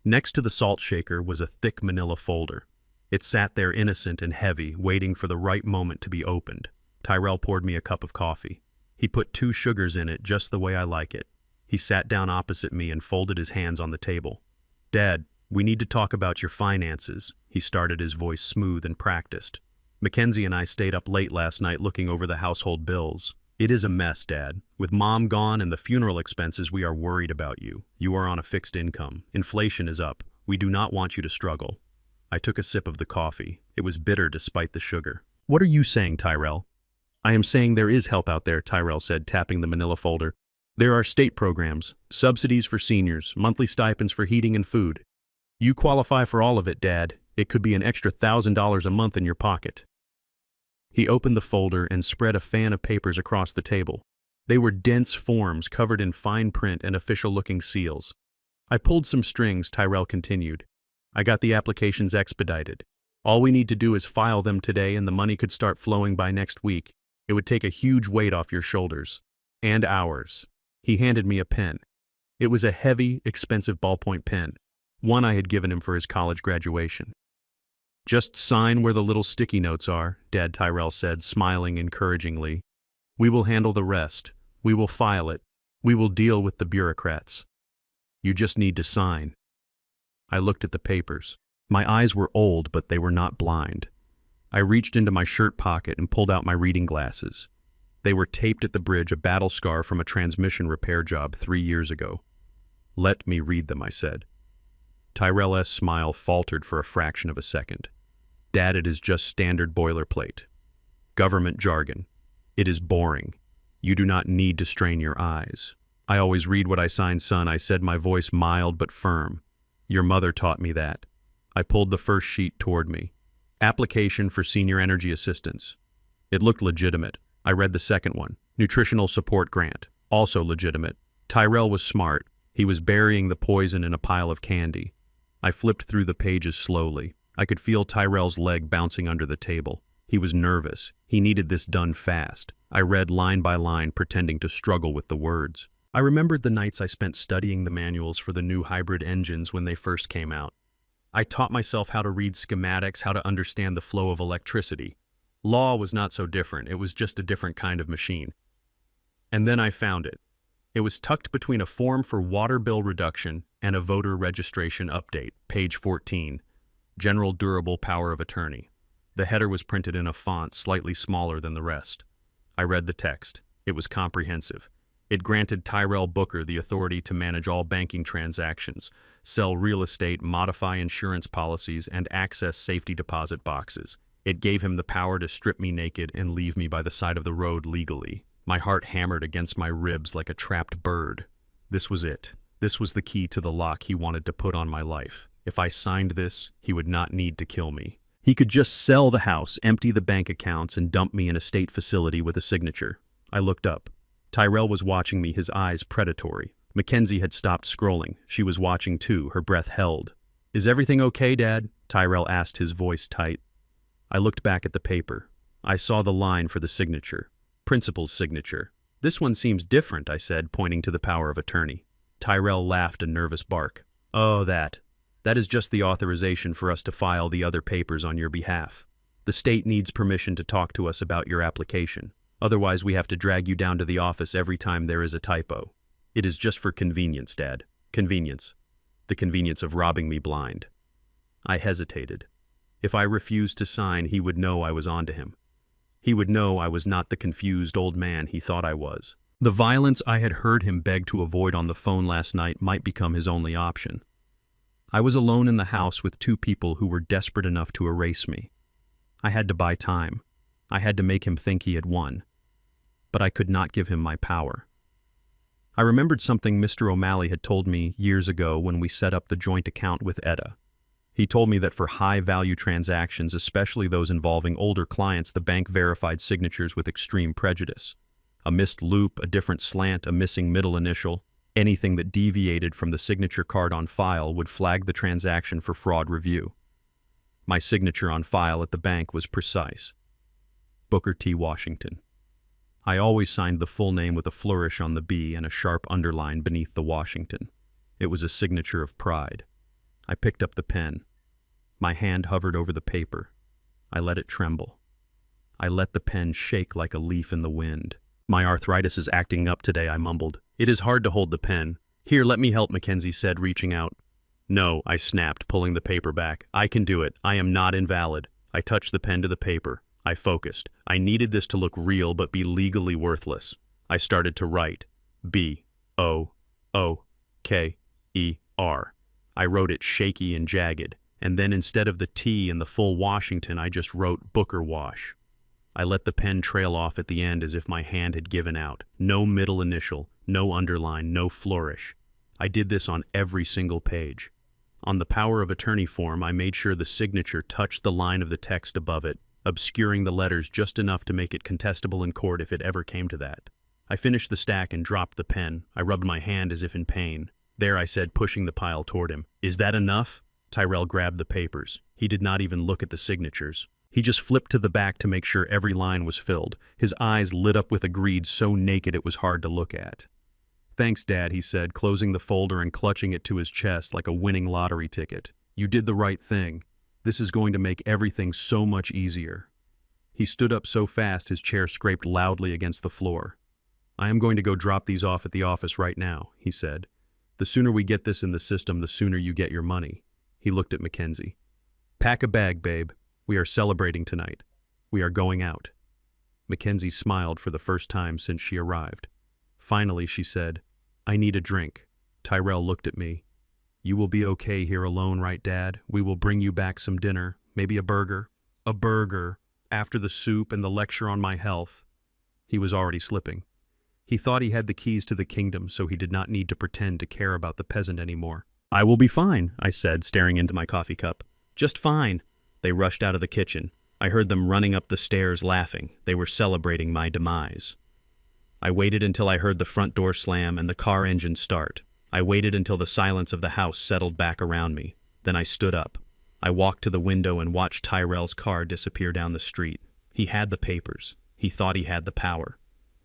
Next to the salt shaker was a thick manila folder. It sat there innocent and heavy, waiting for the right moment to be opened. Tyrell poured me a cup of coffee. He put 2 sugars in it, just the way I like it. He sat down opposite me and folded his hands on the table. "Dad, we need to talk about your finances," he started, his voice smooth and practiced. "Mackenzie and I stayed up late last night looking over the household bills. It is a mess, Dad. With Mom gone and the funeral expenses, we are worried about you. You are on a fixed income. Inflation is up. We do not want you to struggle." I took a sip of the coffee. It was bitter despite the sugar. "What are you saying, Tyrell?" "I am saying there is help out there," Tyrell said, tapping the manila folder. "There are state programs, subsidies for seniors, monthly stipends for heating and food. You qualify for all of it, Dad. It could be an extra $1,000 a month in your pocket." He opened the folder and spread a fan of papers across the table. They were dense forms covered in fine print and official-looking seals. "I pulled some strings," Tyrell continued. "I got the applications expedited. All we need to do is file them today and the money could start flowing by next week. It would take a huge weight off your shoulders. And ours." He handed me a pen. It was a heavy, expensive ballpoint pen, one I had given him for his college graduation. "Just sign where the little sticky notes are," Dad Tyrell said, smiling encouragingly. "We will handle the rest. We will file it. We will deal with the bureaucrats. You just need to sign." I looked at the papers. My eyes were old, but they were not blind. I reached into my shirt pocket and pulled out my reading glasses. They were taped at the bridge, a battle scar from a transmission repair job 3 years ago. "Let me read them," I said. Tyrell's smile faltered for a fraction of a second. "Dad, it is just standard boilerplate. Government jargon. It is boring. You do not need to strain your eyes. I always read what I sign, son," I said, my voice mild but firm. "Your mother taught me that." I pulled the first sheet toward me. "Application for senior energy assistance." It looked legitimate. I read the second one. "Nutritional support grant." Also legitimate. Tyrell was smart. He was burying the poison in a pile of candy. I flipped through the pages slowly. I could feel Tyrell's leg bouncing under the table. He was nervous. He needed this done fast. I read line by line, pretending to struggle with the words. I remembered the nights I spent studying the manuals for the new hybrid engines when they first came out. I taught myself how to read schematics, how to understand the flow of electricity. Law was not so different. It was just a different kind of machine. And then I found it. It was tucked between a form for water bill reduction and a voter registration update, page 14, General Durable Power of Attorney. The header was printed in a font slightly smaller than the rest. I read the text. It was comprehensive. It granted Tyrell Booker the authority to manage all banking transactions, sell real estate, modify insurance policies, and access safety deposit boxes. It gave him the power to strip me naked and leave me by the side of the road legally. My heart hammered against my ribs like a trapped bird. This was it. This was the key to the lock he wanted to put on my life. If I signed this, he would not need to kill me. He could just sell the house, empty the bank accounts, and dump me in a state facility with a signature. I looked up. Tyrell was watching me, his eyes predatory. Mackenzie had stopped scrolling. She was watching too, her breath held. "Is everything okay, Dad?" Tyrell asked, his voice tight. I looked back at the paper. I saw the line for the signature. Principal's signature. "This one seems different," I said, pointing to the power of attorney. Tyrell laughed a nervous bark. "Oh, that is just the authorization for us to file the other papers on your behalf. The state needs permission to talk to us about your application. Otherwise, we have to drag you down to the office every time there is a typo. It is just for convenience, Dad. Convenience. The convenience of robbing me blind." I hesitated. If I refused to sign, he would know I was onto him. He would know I was not the confused old man he thought I was. The violence I had heard him beg to avoid on the phone last night might become his only option. I was alone in the house with two people who were desperate enough to erase me. I had to buy time. I had to make him think he had won. But I could not give him my power. I remembered something Mr. O'Malley had told me years ago when we set up the joint account with Etta. He told me that for high-value transactions, especially those involving older clients, the bank verified signatures with extreme prejudice. A missed loop, a different slant, a missing middle initial, anything that deviated from the signature card on file would flag the transaction for fraud review. My signature on file at the bank was precise. Booker T. Washington. I always signed the full name with a flourish on the B and a sharp underline beneath the Washington. It was a signature of pride. I picked up the pen. My hand hovered over the paper. I let it tremble. I let the pen shake like a leaf in the wind. "My arthritis is acting up today," I mumbled. "It is hard to hold the pen." "Here, let me help," Mackenzie said, reaching out. "No," I snapped, pulling the paper back. "I can do it. I am not invalid." I touched the pen to the paper. I focused. I needed this to look real but be legally worthless. I started to write. B-O-O-K-E-R. I wrote it shaky and jagged, and then instead of the T in the full Washington, I just wrote Booker Wash. I let the pen trail off at the end as if my hand had given out. No middle initial, no underline, no flourish. I did this on every single page. On the power of attorney form, I made sure the signature touched the line of the text above it, obscuring the letters just enough to make it contestable in court if it ever came to that. I finished the stack and dropped the pen. I rubbed my hand as if in pain. "There," I said, pushing the pile toward him. "Is that enough?" Tyrell grabbed the papers. He did not even look at the signatures. He just flipped to the back to make sure every line was filled. His eyes lit up with a greed so naked it was hard to look at. "Thanks, Dad," he said, closing the folder and clutching it to his chest like a winning lottery ticket. "You did the right thing. This is going to make everything so much easier." He stood up so fast his chair scraped loudly against the floor. "I am going to go drop these off at the office right now," he said. "The sooner we get this in the system, the sooner you get your money." He looked at Mackenzie. "Pack a bag, babe. We are celebrating tonight. We are going out." Mackenzie smiled for the first time since she arrived. Finally, she said, "I need a drink." Tyrell looked at me. "You will be okay here alone, right, Dad? We will bring you back some dinner, maybe a burger." A burger, after the soup and the lecture on my health. He was already slipping. He thought he had the keys to the kingdom, so he did not need to pretend to care about the peasant anymore. "I will be fine," I said, staring into my coffee cup. "Just fine." They rushed out of the kitchen. I heard them running up the stairs laughing. They were celebrating my demise. I waited until I heard the front door slam and the car engine start. I waited until the silence of the house settled back around me. Then I stood up. I walked to the window and watched Tyrell's car disappear down the street. He had the papers. He thought he had the power.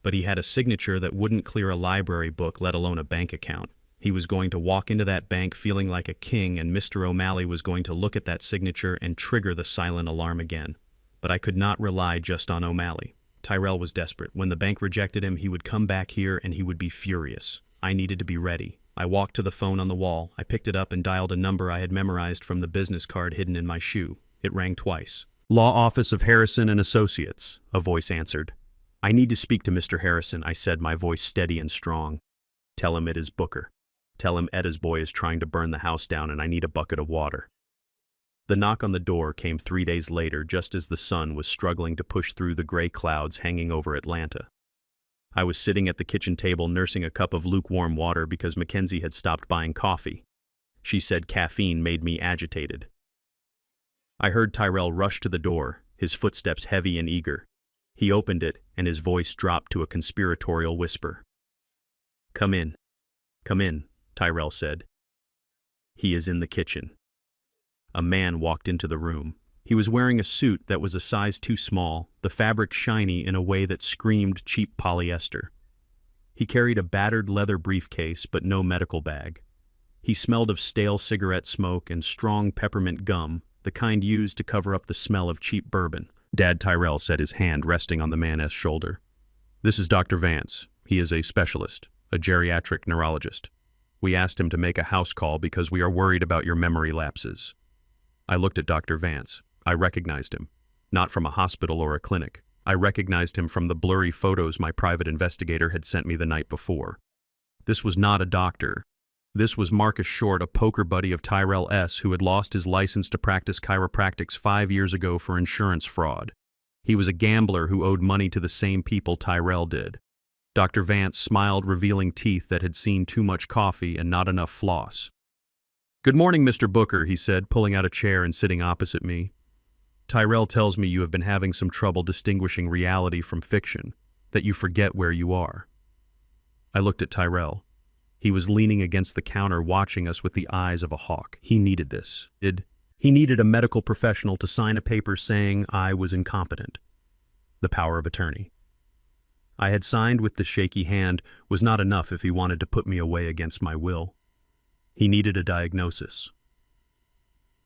But he had a signature that wouldn't clear a library book, let alone a bank account. He was going to walk into that bank feeling like a king, and Mr. O'Malley was going to look at that signature and trigger the silent alarm again. But I could not rely just on O'Malley. Tyrell was desperate. When the bank rejected him, he would come back here and he would be furious. I needed to be ready. I walked to the phone on the wall. I picked it up and dialed a number I had memorized from the business card hidden in my shoe. It rang twice. "Law Office of Harrison and Associates," a voice answered. "I need to speak to Mr. Harrison," I said, my voice steady and strong. "Tell him it is Booker. Tell him Etta's boy is trying to burn the house down and I need a bucket of water." The knock on the door came 3 days later, just as the sun was struggling to push through the gray clouds hanging over Atlanta. I was sitting at the kitchen table nursing a cup of lukewarm water because Mackenzie had stopped buying coffee. She said caffeine made me agitated. I heard Tyrell rush to the door, his footsteps heavy and eager. He opened it, and his voice dropped to a conspiratorial whisper. "Come in. Come in," Tyrell said. "He is in the kitchen." A man walked into the room. He was wearing a suit that was a size too small, the fabric shiny in a way that screamed cheap polyester. He carried a battered leather briefcase but no medical bag. He smelled of stale cigarette smoke and strong peppermint gum, the kind used to cover up the smell of cheap bourbon. Dad Tyrell said, his hand resting on the man's shoulder. "This is Dr. Vance. He is a specialist, a geriatric neurologist. We asked him to make a house call because we are worried about your memory lapses." I looked at Dr. Vance. I recognized him. Not from a hospital or a clinic. I recognized him from the blurry photos my private investigator had sent me the night before. This was not a doctor. This was Marcus Short, a poker buddy of Tyrell S., who had lost his license to practice chiropractics 5 years ago for insurance fraud. He was a gambler who owed money to the same people Tyrell did. Dr. Vance smiled, revealing teeth that had seen too much coffee and not enough floss. "Good morning, Mr. Booker," he said, pulling out a chair and sitting opposite me. "Tyrell tells me you have been having some trouble distinguishing reality from fiction, that you forget where you are." I looked at Tyrell. He was leaning against the counter, watching us with the eyes of a hawk. He needed this. He needed a medical professional to sign a paper saying I was incompetent. The power of attorney. I had signed with the shaky hand was not enough if he wanted to put me away against my will. He needed a diagnosis.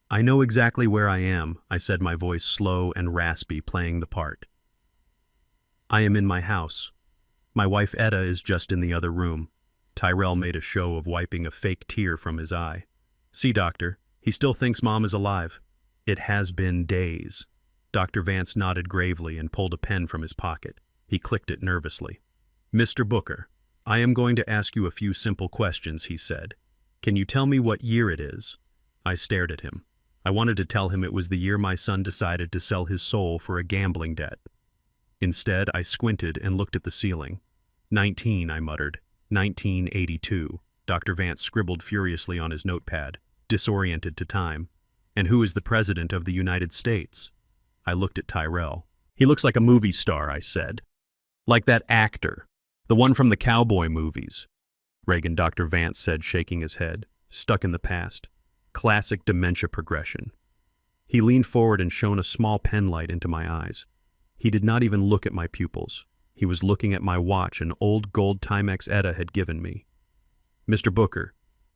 "I know exactly where I am," I said, my voice slow and raspy, playing the part. "I am in my house. My wife Etta is just in the other room." Tyrell made a show of wiping a fake tear from his eye. "See, doctor, he still thinks Mom is alive." "It has been days." Dr. Vance nodded gravely and pulled a pen from his pocket. He clicked it nervously. "Mr. Booker, I am going to ask you a few simple questions," he said. "Can you tell me what year it is?" I stared at him. I wanted to tell him it was the year my son decided to sell his soul for a gambling debt. Instead, I squinted and looked at the ceiling. 19, I muttered. 1982. Dr. Vance scribbled furiously on his notepad, disoriented to time. "And who is the President of the United States?" I looked at Tyrell. "He looks like a movie star," I said. "Like that actor, the one from the cowboy movies." "Reagan," Dr. Vance said, shaking his head. "Stuck in the past. Classic dementia progression." He leaned forward and shone a small penlight into my eyes. He did not even look at my pupils. He was looking at my watch, an old gold Timex Etta had given me. "Mr. Booker,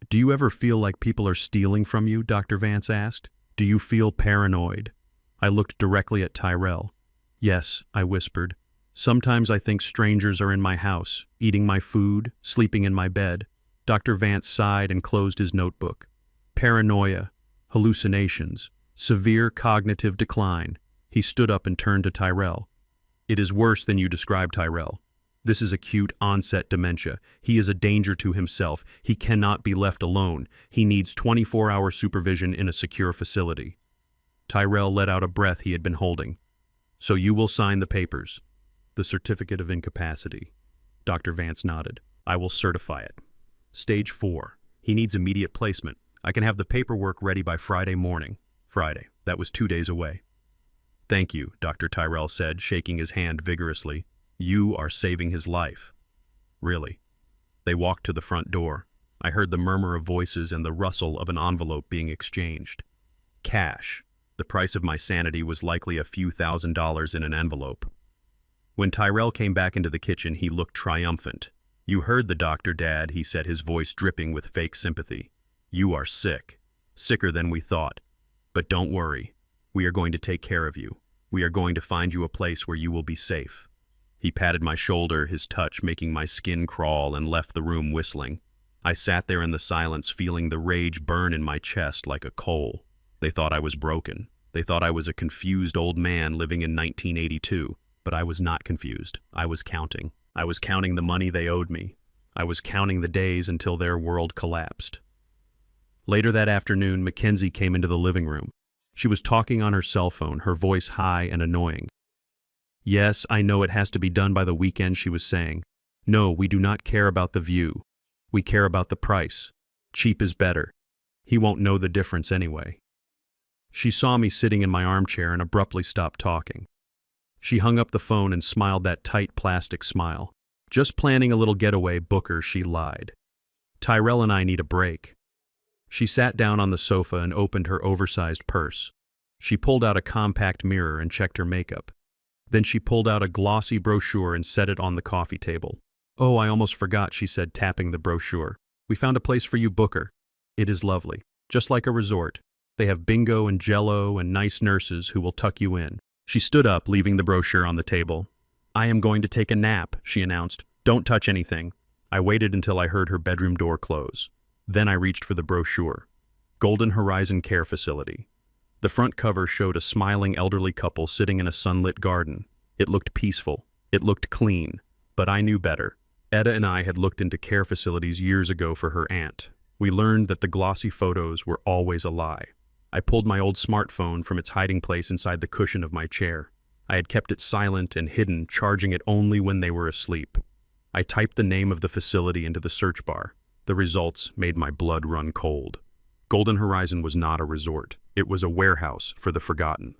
do you ever feel like people are stealing from you?" Dr. Vance asked. "Do you feel paranoid?" I looked directly at Tyrell. "Yes," I whispered. "Sometimes I think strangers are in my house, eating my food, sleeping in my bed." Dr. Vance sighed and closed his notebook. "Paranoia, hallucinations, severe cognitive decline." He stood up and turned to Tyrell. "It is worse than you described, Tyrell. This is acute onset dementia. He is a danger to himself. He cannot be left alone. He needs 24-hour supervision in a secure facility." Tyrell let out a breath he had been holding. "So you will sign the papers." "The certificate of incapacity." Dr. Vance nodded. "I will certify it. Stage 4. He needs immediate placement. I can have the paperwork ready by Friday morning." Friday. That was 2 days away. "Thank you," Dr. Tyrell said, shaking his hand vigorously. "You are saving his life." "Really?" They walked to the front door. I heard the murmur of voices and the rustle of an envelope being exchanged. Cash. The price of my sanity was likely a few $1,000s in an envelope. When Tyrell came back into the kitchen, he looked triumphant. "You heard the doctor, Dad," he said, his voice dripping with fake sympathy. "You are sick. Sicker than we thought. But don't worry. We are going to take care of you. We are going to find you a place where you will be safe." He patted my shoulder, his touch making my skin crawl, and left the room whistling. I sat there in the silence, feeling the rage burn in my chest like a coal. They thought I was broken. They thought I was a confused old man living in 1982. But I was not confused. I was counting. I was counting the money they owed me. I was counting the days until their world collapsed. Later that afternoon, Mackenzie came into the living room. She was talking on her cell phone, her voice high and annoying. "Yes, I know it has to be done by the weekend," she was saying. No, we do not care about the view. We care about the price. Cheap is better. He won't know the difference anyway. She saw me sitting in my armchair and abruptly stopped talking. She hung up the phone and smiled that tight plastic smile. Just planning a little getaway, Booker, she lied. Tyrell and I need a break. She sat down on the sofa and opened her oversized purse. She pulled out a compact mirror and checked her makeup. Then she pulled out a glossy brochure and set it on the coffee table. Oh, I almost forgot, she said, tapping the brochure. We found a place for you, Booker. It is lovely. Just like a resort. They have bingo and jello and nice nurses who will tuck you in. She stood up, leaving the brochure on the table. I am going to take a nap, she announced. Don't touch anything. I waited until I heard her bedroom door close. Then I reached for the brochure. Golden Horizon Care Facility. The front cover showed a smiling elderly couple sitting in a sunlit garden. It looked peaceful. It looked clean. But I knew better. Etta and I had looked into care facilities years ago for her aunt. We learned that the glossy photos were always a lie. I pulled my old smartphone from its hiding place inside the cushion of my chair. I had kept it silent and hidden, charging it only when they were asleep. I typed the name of the facility into the search bar. The results made my blood run cold. Golden Horizon was not a resort. It was a warehouse for the forgotten.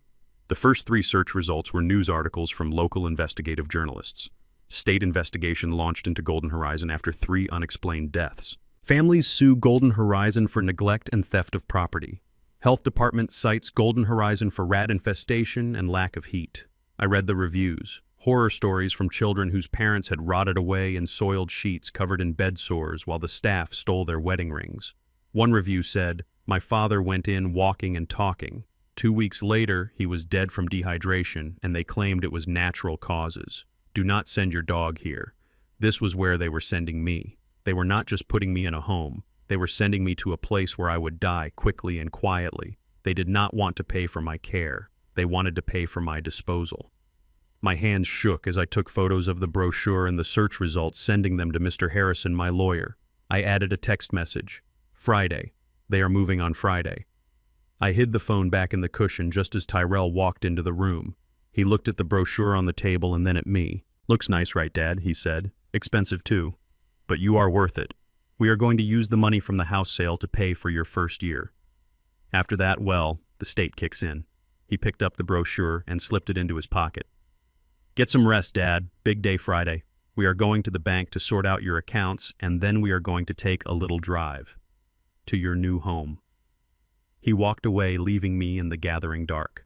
The first 3 search results were news articles from local investigative journalists. State investigation launched into Golden Horizon after 3 unexplained deaths. Families sue Golden Horizon for neglect and theft of property. Health Department cites Golden Horizon for rat infestation and lack of heat. I read the reviews. Horror stories from children whose parents had rotted away in soiled sheets covered in bed sores while the staff stole their wedding rings. One review said, "My father went in walking and talking. 2 weeks later, he was dead from dehydration, and they claimed it was natural causes. Do not send your dog here." This was where they were sending me. They were not just putting me in a home. They were sending me to a place where I would die quickly and quietly. They did not want to pay for my care. They wanted to pay for my disposal. My hands shook as I took photos of the brochure and the search results, sending them to Mr. Harrison, my lawyer. I added a text message. Friday. They are moving on Friday. I hid the phone back in the cushion just as Tyrell walked into the room. He looked at the brochure on the table and then at me. Looks nice, right, Dad? He said. Expensive too. But you are worth it. We are going to use the money from the house sale to pay for your first year. After that, well, the state kicks in. He picked up the brochure and slipped it into his pocket. Get some rest, Dad. Big day Friday. We are going to the bank to sort out your accounts, and then we are going to take a little drive to your new home. He walked away, leaving me in the gathering dark.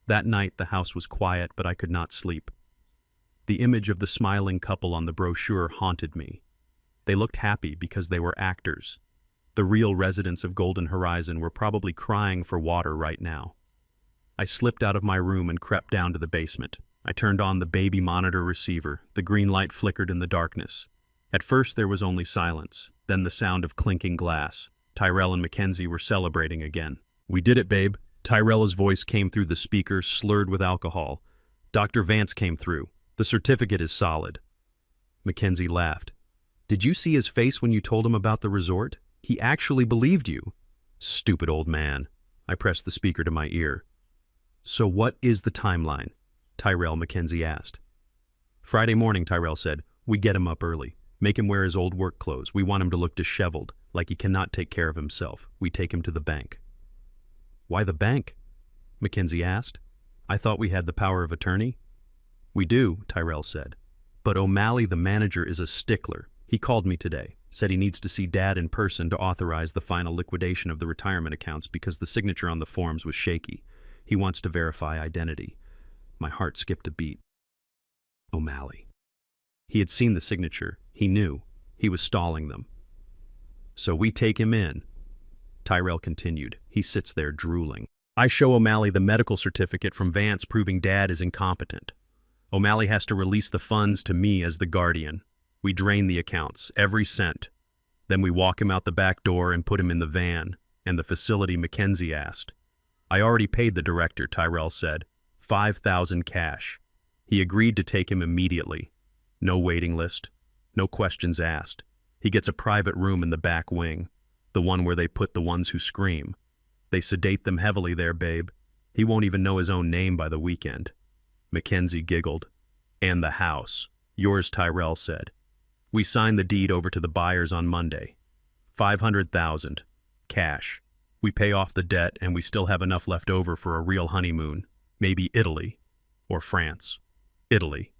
That night, the house was quiet, but I could not sleep. The image of the smiling couple on the brochure haunted me. They looked happy because they were actors. The real residents of Golden Horizon were probably crying for water right now. I slipped out of my room and crept down to the basement. I turned on the baby monitor receiver. The green light flickered in the darkness. At first there was only silence, then the sound of clinking glass. Tyrell and Mackenzie were celebrating again. "We did it, babe." Tyrell's voice came through the speaker, slurred with alcohol. "Dr. Vance came through. The certificate is solid." Mackenzie laughed. "Did you see his face when you told him about the resort? He actually believed you." "Stupid old man." I pressed the speaker to my ear. "So what is the timeline?" Tyrell Mackenzie asked. "Friday morning," Tyrell said. "We get him up early. Make him wear his old work clothes. We want him to look disheveled, like he cannot take care of himself. We take him to the bank." "Why the bank?" Mackenzie asked. "I thought we had the power of attorney." "We do," Tyrell said. "But O'Malley, the manager, is a stickler. He called me today, said he needs to see Dad in person to authorize the final liquidation of the retirement accounts because the signature on the forms was shaky. He wants to verify identity." My heart skipped a beat. O'Malley. He had seen the signature. He knew. He was stalling them. "So we take him in." Tyrell continued. He sits there drooling. "I show O'Malley the medical certificate from Vance proving Dad is incompetent. O'Malley has to release the funds to me as the guardian. We drain the accounts, every cent. Then we walk him out the back door and put him in the van, and the facility Mackenzie asked. I already paid the director," Tyrell said. $5,000 cash. He agreed to take him immediately. No waiting list. No questions asked. He gets a private room in the back wing, the one where they put the ones who scream. They sedate them heavily there, babe. He won't even know his own name by the weekend." Mackenzie giggled. "And the house. Yours," Tyrell said. We signed the deed over to the buyers on Monday. 500,000. Cash. We pay off the debt and we still have enough left over for a real honeymoon. Maybe Italy. Or France. Italy.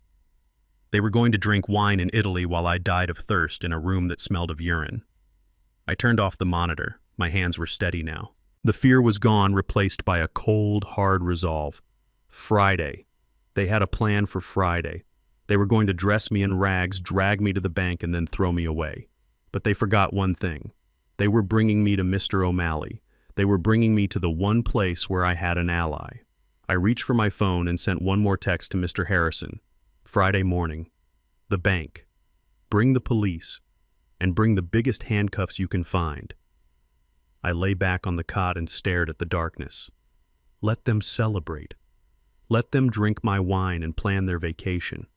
They were going to drink wine in Italy while I died of thirst in a room that smelled of urine. I turned off the monitor. My hands were steady now. The fear was gone, replaced by a cold, hard resolve. Friday. They had a plan for Friday. They were going to dress me in rags, drag me to the bank, and then throw me away. But they forgot one thing. They were bringing me to Mr. O'Malley. They were bringing me to the one place where I had an ally. I reached for my phone and sent one more text to Mr. Harrison. Friday morning. The bank. Bring the police. And bring the biggest handcuffs you can find. I lay back on the cot and stared at the darkness. Let them celebrate. Let them drink my wine and plan their vacation.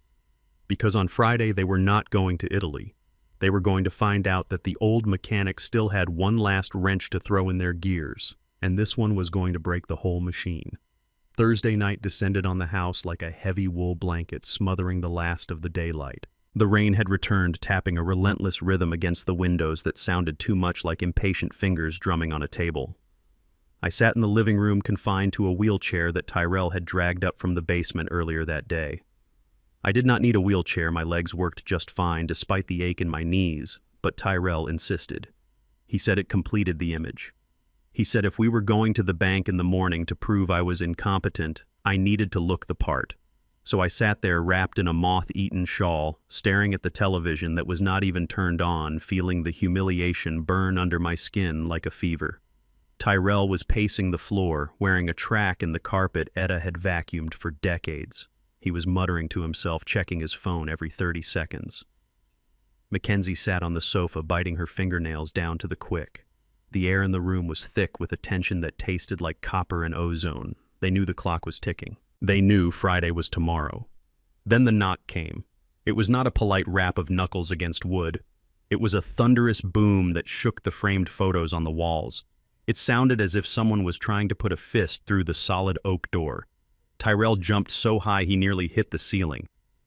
Because on Friday they were not going to Italy. They were going to find out that the old mechanic still had one last wrench to throw in their gears, and this one was going to break the whole machine. Thursday night descended on the house like a heavy wool blanket, smothering the last of the daylight. The rain had returned, tapping a relentless rhythm against the windows that sounded too much like impatient fingers drumming on a table. I sat in the living room, confined to a wheelchair that Tyrell had dragged up from the basement earlier that day. I did not need a wheelchair, my legs worked just fine despite the ache in my knees, but Tyrell insisted. He said it completed the image. He said if we were going to the bank in the morning to prove I was incompetent, I needed to look the part. So I sat there wrapped in a moth-eaten shawl, staring at the television that was not even turned on, feeling the humiliation burn under my skin like a fever. Tyrell was pacing the floor, wearing a track in the carpet Etta had vacuumed for decades. He was muttering to himself, checking his phone every 30 seconds. Mackenzie sat on the sofa, biting her fingernails down to the quick. The air in the room was thick with a tension that tasted like copper and ozone. They knew the clock was ticking. They knew Friday was tomorrow. Then the knock came. It was not a polite rap of knuckles against wood. It was a thunderous boom that shook the framed photos on the walls. It sounded as if someone was trying to put a fist through the solid oak door. Tyrell jumped so high he nearly hit the ceiling.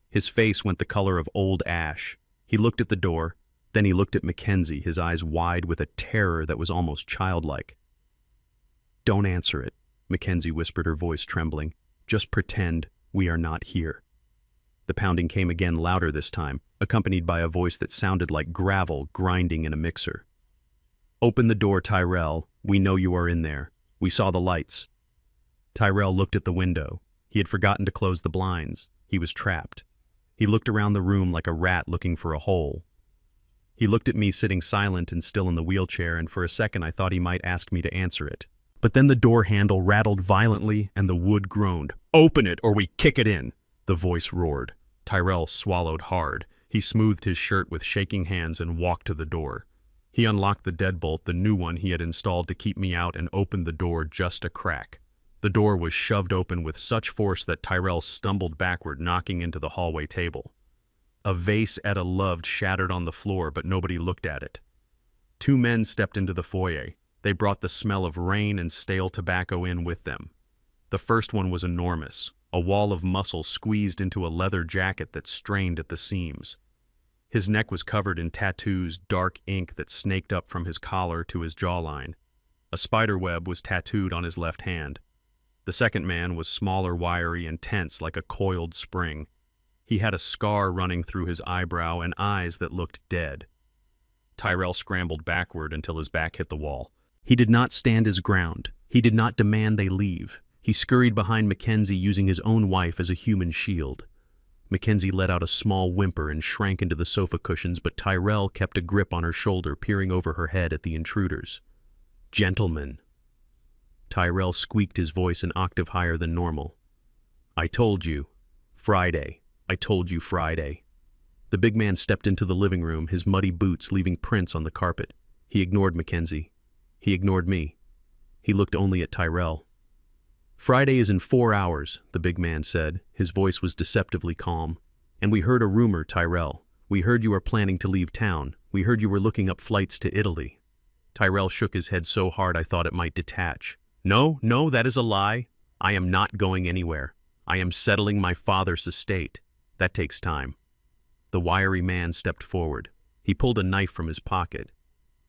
His face went the color of old ash. He looked at the door, then he looked at Mackenzie, his eyes wide with a terror that was almost childlike. "Don't answer it," Mackenzie whispered, her voice trembling. "Just pretend we are not here." The pounding came again, louder this time, accompanied by a voice that sounded like gravel grinding in a mixer. "Open the door, Tyrell. We know you are in there. We saw the lights." Tyrell looked at the window. He had forgotten to close the blinds. He was trapped. He looked around the room like a rat looking for a hole. He looked at me sitting silent and still in the wheelchair, and for a second I thought he might ask me to answer it. But then the door handle rattled violently and the wood groaned. "Open it or we kick it in," the voice roared. Tyrell swallowed hard. He smoothed his shirt with shaking hands and walked to the door. He unlocked the deadbolt, the new one he had installed to keep me out, and opened the door just a crack. The door was shoved open with such force that Tyrell stumbled backward, knocking into the hallway table. A vase Etta loved shattered on the floor, but nobody looked at it. Two men stepped into the foyer. They brought the smell of rain and stale tobacco in with them. The first one was enormous, a wall of muscle squeezed into a leather jacket that strained at the seams. His neck was covered in tattoos, dark ink that snaked up from his collar to his jawline. A spider web was tattooed on his left hand. The second man was smaller, wiry, and tense like a coiled spring. He had a scar running through his eyebrow and eyes that looked dead. Tyrell scrambled backward until his back hit the wall. He did not stand his ground. He did not demand they leave. He scurried behind Mackenzie, using his own wife as a human shield. Mackenzie let out a small whimper and shrank into the sofa cushions, but Tyrell kept a grip on her shoulder, peering over her head at the intruders. "Gentlemen." Tyrell squeaked, his voice an octave higher than normal. "I told you. Friday. I told you Friday." The big man stepped into the living room, his muddy boots leaving prints on the carpet. He ignored Mackenzie. He ignored me. He looked only at Tyrell. "Friday is in 4 hours, the big man said. His voice was deceptively calm. "And we heard a rumor, Tyrell. We heard you are planning to leave town. We heard you were looking up flights to Italy." Tyrell shook his head so hard I thought it might detach. No, that is a lie. I am not going anywhere. I am settling my father's estate. That takes time." The wiry man stepped forward. He pulled a knife from his pocket.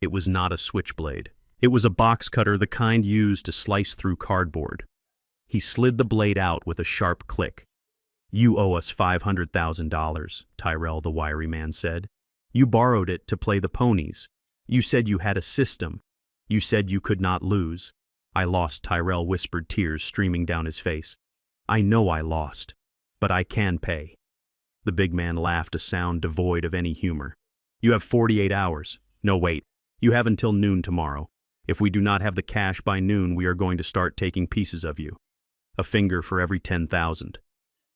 It was not a switchblade. It was a box cutter, the kind used to slice through cardboard. He slid the blade out with a sharp click. "You owe us $500,000, Tyrell," the wiry man said. "You borrowed it to play the ponies. You said you had a system. You said you could not lose." "I lost," Tyrell whispered, tears streaming down his face. "I know I lost, but I can pay." The big man laughed, a sound devoid of any humor. "You have 48 hours. No, wait. You have until noon tomorrow. If we do not have the cash by noon, we are going to start taking pieces of you. A finger for every 10,000.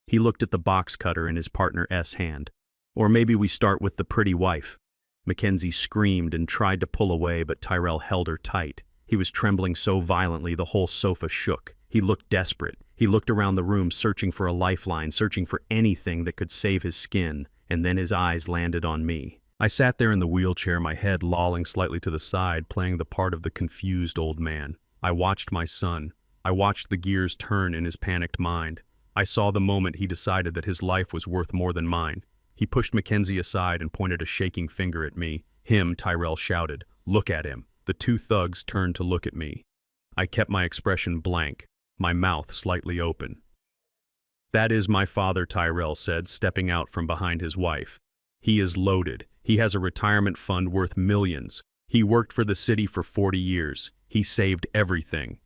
He looked at the box cutter in his partner S. hand. "Or maybe we start with the pretty wife." Mackenzie screamed and tried to pull away, but Tyrell held her tight. He was trembling so violently the whole sofa shook. He looked desperate. He looked around the room, searching for a lifeline, searching for anything that could save his skin, and then his eyes landed on me. I sat there in the wheelchair, my head lolling slightly to the side, playing the part of the confused old man. I watched my son. I watched the gears turn in his panicked mind. I saw the moment he decided that his life was worth more than mine. He pushed Mackenzie aside and pointed a shaking finger at me. "Him," Tyrell shouted. "Look at him." The two thugs turned to look at me. I kept my expression blank, my mouth slightly open. "That is my father," Tyrell said, stepping out from behind his wife. "He is loaded. He has a retirement fund worth millions. He worked for the city for 40 years. He saved everything."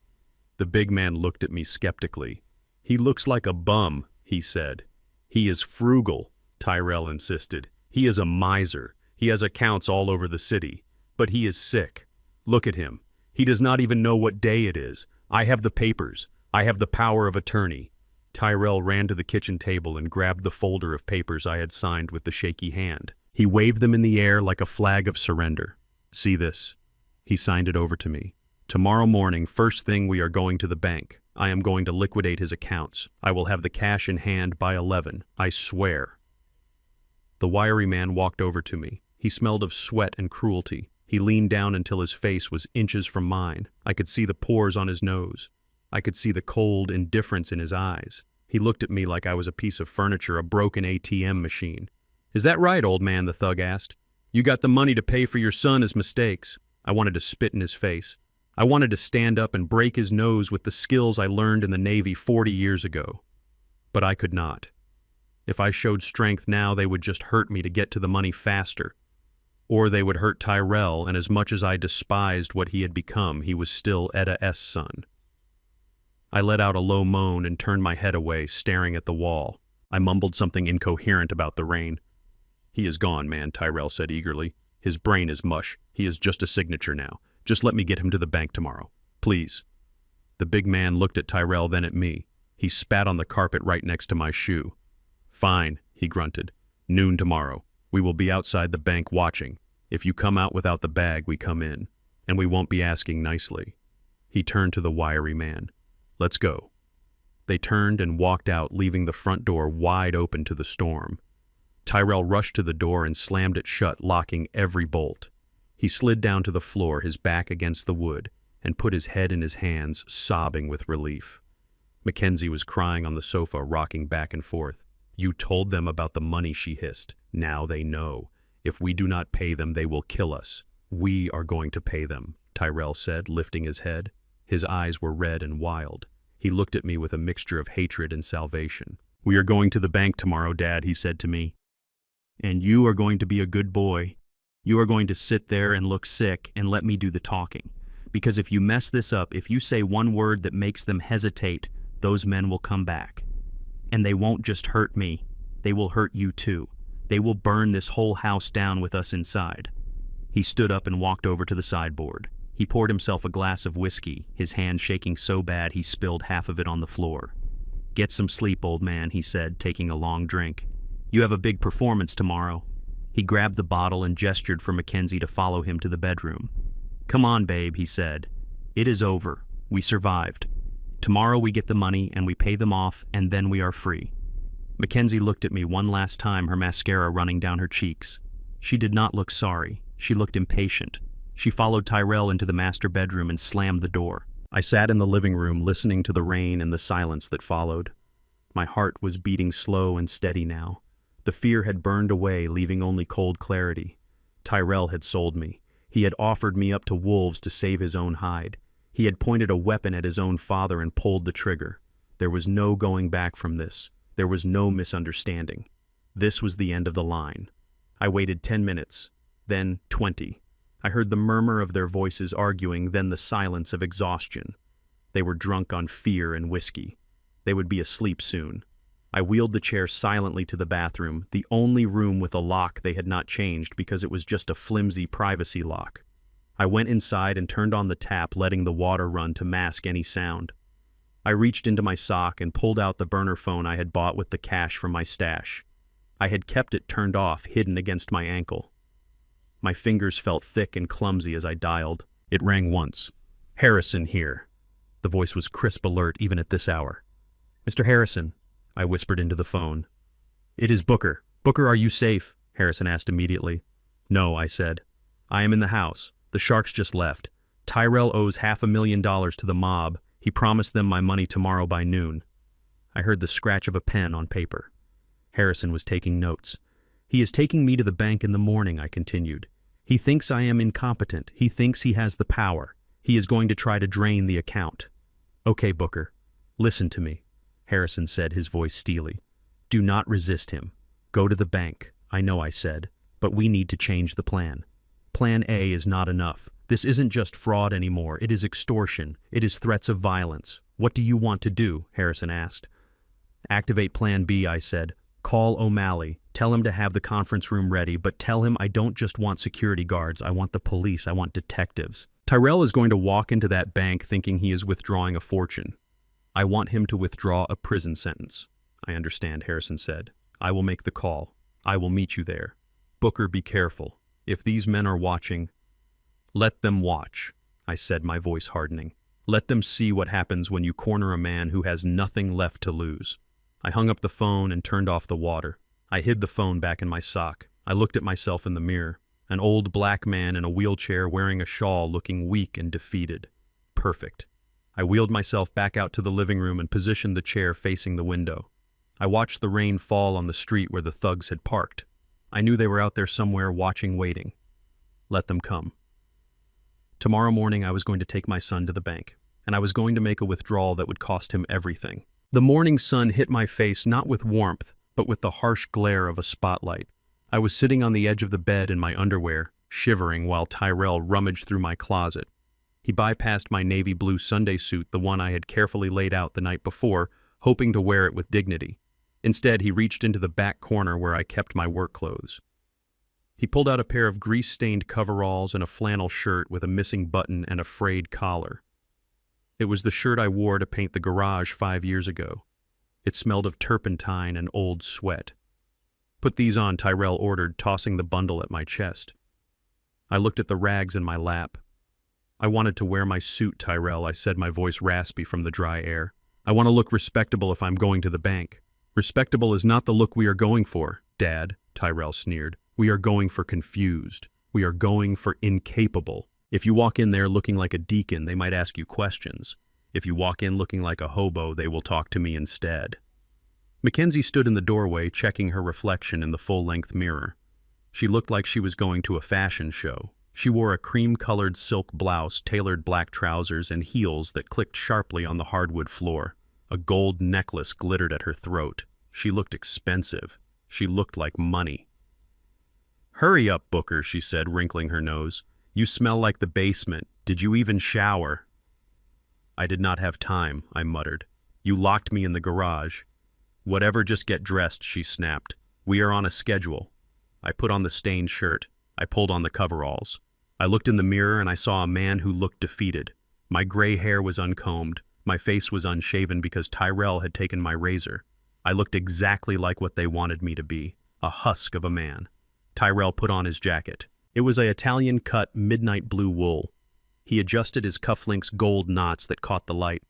The big man looked at me skeptically. "He looks like a bum," he said. "He is frugal," Tyrell insisted. "He is a miser. He has accounts all over the city. But he is sick. Look at him. He does not even know what day it is. I have the papers. I have the power of attorney." Tyrell ran to the kitchen table and grabbed the folder of papers I had signed with the shaky hand. He waved them in the air like a flag of surrender. "See this?" He signed it over to me. "Tomorrow morning, first thing, we are going to the bank. I am going to liquidate his accounts. I will have the cash in hand by 11. I swear." The wiry man walked over to me. He smelled of sweat and cruelty. He leaned down until his face was inches from mine. I could see the pores on his nose. I could see the cold indifference in his eyes. He looked at me like I was a piece of furniture, a broken ATM machine. "Is that right, old man?" the thug asked. "You got the money to pay for your son's mistakes." I wanted to spit in his face. I wanted to stand up and break his nose with the skills I learned in the Navy 40 years ago. But I could not. If I showed strength now, they would just hurt me to get to the money faster. Or they would hurt Tyrell, and as much as I despised what he had become, he was still Etta S.'s son. I let out a low moan and turned my head away, staring at the wall. I mumbled something incoherent about the rain. "He is gone, man," Tyrell said eagerly. "His brain is mush. He is just a signature now. Just let me get him to the bank tomorrow. Please." The big man looked at Tyrell, then at me. He spat on the carpet right next to my shoe. "Fine," he grunted. "Noon tomorrow. We will be outside the bank watching. If you come out without the bag, we come in. And we won't be asking nicely." He turned to the wiry man. "Let's go." They turned and walked out, leaving the front door wide open to the storm. Tyrell rushed to the door and slammed it shut, locking every bolt. He slid down to the floor, his back against the wood, and put his head in his hands, sobbing with relief. Mackenzie was crying on the sofa, rocking back and forth. "You told them about the money," she hissed. "Now they know. If we do not pay them, they will kill us." "We are going to pay them," Tyrell said, lifting his head. His eyes were red and wild. He looked at me with a mixture of hatred and salvation. "We are going to the bank tomorrow, Dad," he said to me. "And you are going to be a good boy. You are going to sit there and look sick and let me do the talking. Because if you mess this up, if you say one word that makes them hesitate, those men will come back. And they won't just hurt me. They will hurt you too. They will burn this whole house down with us inside." He stood up and walked over to the sideboard. He poured himself a glass of whiskey, his hand shaking so bad he spilled half of it on the floor. "Get some sleep, old man," he said, taking a long drink. "You have a big performance tomorrow." He grabbed the bottle and gestured for Mackenzie to follow him to the bedroom. "Come on, babe," he said. "It is over. We survived. Tomorrow we get the money and we pay them off, and then we are free." Mackenzie looked at me one last time, her mascara running down her cheeks. She did not look sorry. She looked impatient. She followed Tyrell into the master bedroom and slammed the door. I sat in the living room, listening to the rain and the silence that followed. My heart was beating slow and steady now. The fear had burned away, leaving only cold clarity. Tyrell had sold me. He had offered me up to wolves to save his own hide. He had pointed a weapon at his own father and pulled the trigger. There was no going back from this. There was no misunderstanding. This was the end of the line. I waited 10 minutes, then 20. I heard the murmur of their voices arguing, then the silence of exhaustion. They were drunk on fear and whiskey. They would be asleep soon. I wheeled the chair silently to the bathroom, the only room with a lock they had not changed because it was just a flimsy privacy lock. I went inside and turned on the tap, letting the water run to mask any sound. I reached into my sock and pulled out the burner phone I had bought with the cash from my stash. I had kept it turned off, hidden against my ankle. My fingers felt thick and clumsy as I dialed. It rang once. "Harrison here." The voice was crisp alert even at this hour. "Mr. Harrison," I whispered into the phone. "It is Booker. Booker, are you safe?" Harrison asked immediately. "No," I said. "I am in the house. The Sharks just left. Tyrell owes $500,000 to the mob. He promised them my money tomorrow by noon." I heard the scratch of a pen on paper. Harrison was taking notes. "He is taking me to the bank in the morning," I continued. "He thinks I am incompetent. He thinks he has the power. He is going to try to drain the account." "Okay, Booker. Listen to me," Harrison said, his voice steely. "Do not resist him. Go to the bank." "I know," I said, "but we need to change the plan. Plan A is not enough. This isn't just fraud anymore. It is extortion. It is threats of violence. What do you want to do?" Harrison asked. "Activate Plan B," I said. "Call O'Malley. Tell him to have the conference room ready, but tell him I don't just want security guards. I want the police. I want detectives. Tyrell is going to walk into that bank thinking he is withdrawing a fortune. I want him to withdraw a prison sentence." "I understand," Harrison said. "I will make the call. I will meet you there. Booker, be careful. If these men are watching—" "Let them watch," I said, my voice hardening. "Let them see what happens when you corner a man who has nothing left to lose." I hung up the phone and turned off the water. I hid the phone back in my sock. I looked at myself in the mirror. An old black man in a wheelchair wearing a shawl, looking weak and defeated. Perfect. I wheeled myself back out to the living room and positioned the chair facing the window. I watched the rain fall on the street where the thugs had parked. I knew they were out there somewhere watching, waiting. Let them come. Tomorrow morning I was going to take my son to the bank, and I was going to make a withdrawal that would cost him everything. The morning sun hit my face not with warmth, but with the harsh glare of a spotlight. I was sitting on the edge of the bed in my underwear, shivering while Tyrell rummaged through my closet. He bypassed my navy blue Sunday suit, the one I had carefully laid out the night before, hoping to wear it with dignity. Instead, he reached into the back corner where I kept my work clothes. He pulled out a pair of grease-stained coveralls and a flannel shirt with a missing button and a frayed collar. It was the shirt I wore to paint the garage 5 years ago. It smelled of turpentine and old sweat. "Put these on," Tyrell ordered, tossing the bundle at my chest. I looked at the rags in my lap. "I wanted to wear my suit, Tyrell," I said, my voice raspy from the dry air. "I want to look respectable if I'm going to the bank." "Respectable is not the look we are going for, Dad," Tyrell sneered. "We are going for confused. We are going for incapable. If you walk in there looking like a deacon, they might ask you questions. If you walk in looking like a hobo, they will talk to me instead." Mackenzie stood in the doorway, checking her reflection in the full-length mirror. She looked like she was going to a fashion show. She wore a cream-colored silk blouse, tailored black trousers, and heels that clicked sharply on the hardwood floor. A gold necklace glittered at her throat. She looked expensive. She looked like money. "Hurry up, Booker," she said, wrinkling her nose. "You smell like the basement. Did you even shower?" "I did not have time," I muttered. "You locked me in the garage." "Whatever, just get dressed," she snapped. "We are on a schedule." I put on the stained shirt. I pulled on the coveralls. I looked in the mirror and I saw a man who looked defeated. My gray hair was uncombed. My face was unshaven because Tyrell had taken my razor. I looked exactly like what they wanted me to be, a husk of a man. Tyrell put on his jacket. It was a Italian-cut midnight blue wool. He adjusted his cufflinks' gold knots that caught the light.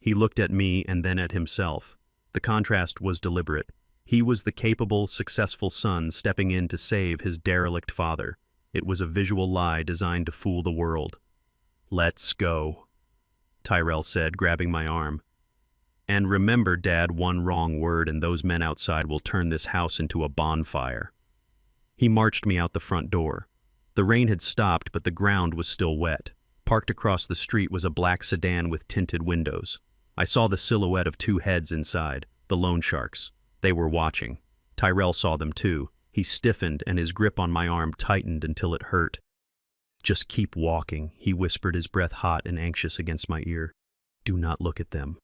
He looked at me and then at himself. The contrast was deliberate. He was the capable, successful son stepping in to save his derelict father. It was a visual lie designed to fool the world. "Let's go," Tyrell said, grabbing my arm. And remember, Dad, one wrong word and those men outside will turn this house into a bonfire. He marched me out the front door. The rain had stopped, but the ground was still wet. Parked across the street was a black sedan with tinted windows. I saw the silhouette of two heads inside, the loan sharks. They were watching. Tyrell saw them too. He stiffened and his grip on my arm tightened until it hurt. "Just keep walking," he whispered, his breath hot and anxious against my ear. "Do not look at them."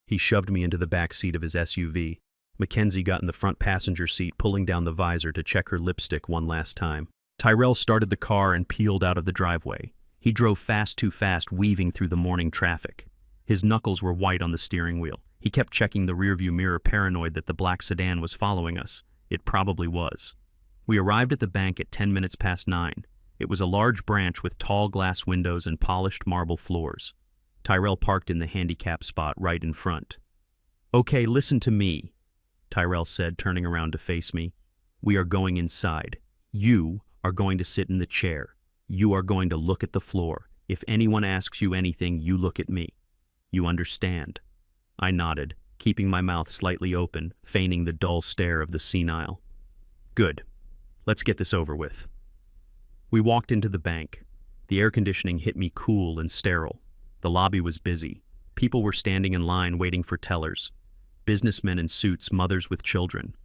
He shoved me into the back seat of his SUV. Mackenzie got in the front passenger seat, pulling down the visor to check her lipstick one last time. Tyrell started the car and peeled out of the driveway. He drove fast, too fast, weaving through the morning traffic. His knuckles were white on the steering wheel. He kept checking the rearview mirror, paranoid that the black sedan was following us. It probably was. We arrived at the bank at 10 minutes past 9. It was a large branch with tall glass windows and polished marble floors. Tyrell parked in the handicap spot right in front. "Okay, listen to me," Tyrell said, turning around to face me. "We are going inside. You are going to sit in the chair. You are going to look at the floor. If anyone asks you anything, you look at me. You understand?" I nodded, keeping my mouth slightly open, feigning the dull stare of the senile. "Good. Let's get this over with." We walked into the bank. The air conditioning hit me cool and sterile. The lobby was busy. People were standing in line waiting for tellers. Businessmen in suits, mothers with children.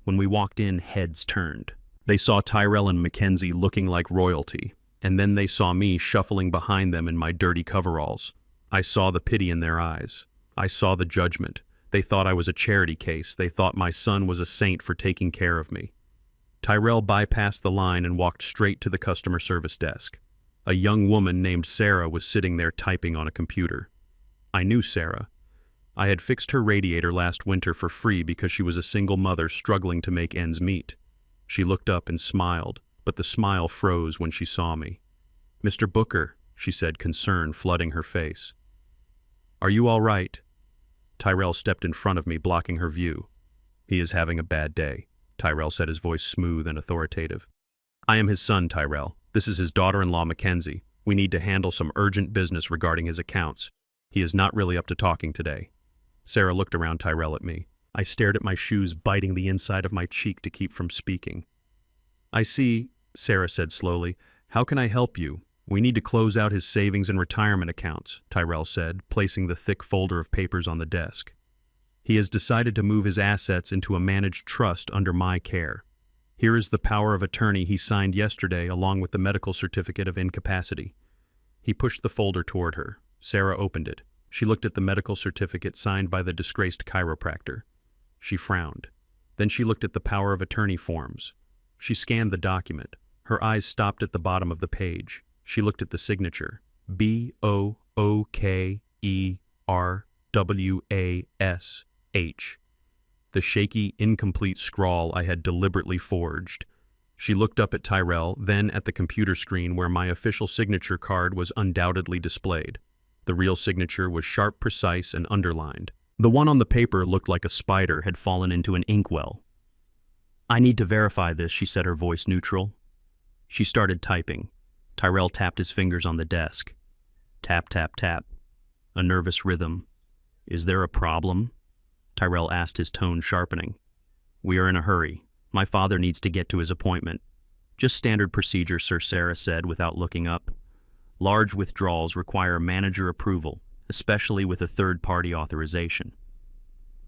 When we walked in, heads turned. They saw Tyrell and Mackenzie looking like royalty, and then they saw me shuffling behind them in my dirty coveralls. I saw the pity in their eyes. I saw the judgment. They thought I was a charity case. They thought my son was a saint for taking care of me. Tyrell bypassed the line and walked straight to the customer service desk. A young woman named Sarah was sitting there typing on a computer. I knew Sarah. I had fixed her radiator last winter for free because she was a single mother struggling to make ends meet. She looked up and smiled, but the smile froze when she saw me. "Mr. Booker," she said, concern flooding her face. "Are you all right?" Tyrell stepped in front of me, blocking her view. "He is having a bad day," Tyrell said, his voice smooth and authoritative. "I am his son, Tyrell. This is his daughter-in-law, Mackenzie. We need to handle some urgent business regarding his accounts. He is not really up to talking today." Sarah looked around Tyrell at me. I stared at my shoes, biting the inside of my cheek to keep from speaking. "I see," Sarah said slowly. "How can I help you?" "We need to close out his savings and retirement accounts," Tyrell said, placing the thick folder of papers on the desk. "He has decided to move his assets into a managed trust under my care. Here is the power of attorney he signed yesterday along with the medical certificate of incapacity." He pushed the folder toward her. Sarah opened it. She looked at the medical certificate signed by the disgraced chiropractor. She frowned. Then she looked at the power of attorney forms. She scanned the document. Her eyes stopped at the bottom of the page. She looked at the signature. BOOKERWASH. The shaky, incomplete scrawl I had deliberately forged. She looked up at Tyrell, then at the computer screen where my official signature card was undoubtedly displayed. The real signature was sharp, precise, and underlined. The one on the paper looked like a spider had fallen into an inkwell. "I need to verify this," she said, her voice neutral. She started typing. Tyrell tapped his fingers on the desk. Tap, tap, tap. A nervous rhythm. "Is there a problem?" Tyrell asked, his tone sharpening. "We are in a hurry. My father needs to get to his appointment." "Just standard procedure, sir," Sarah said without looking up. "Large withdrawals require manager approval, especially with a third-party authorization."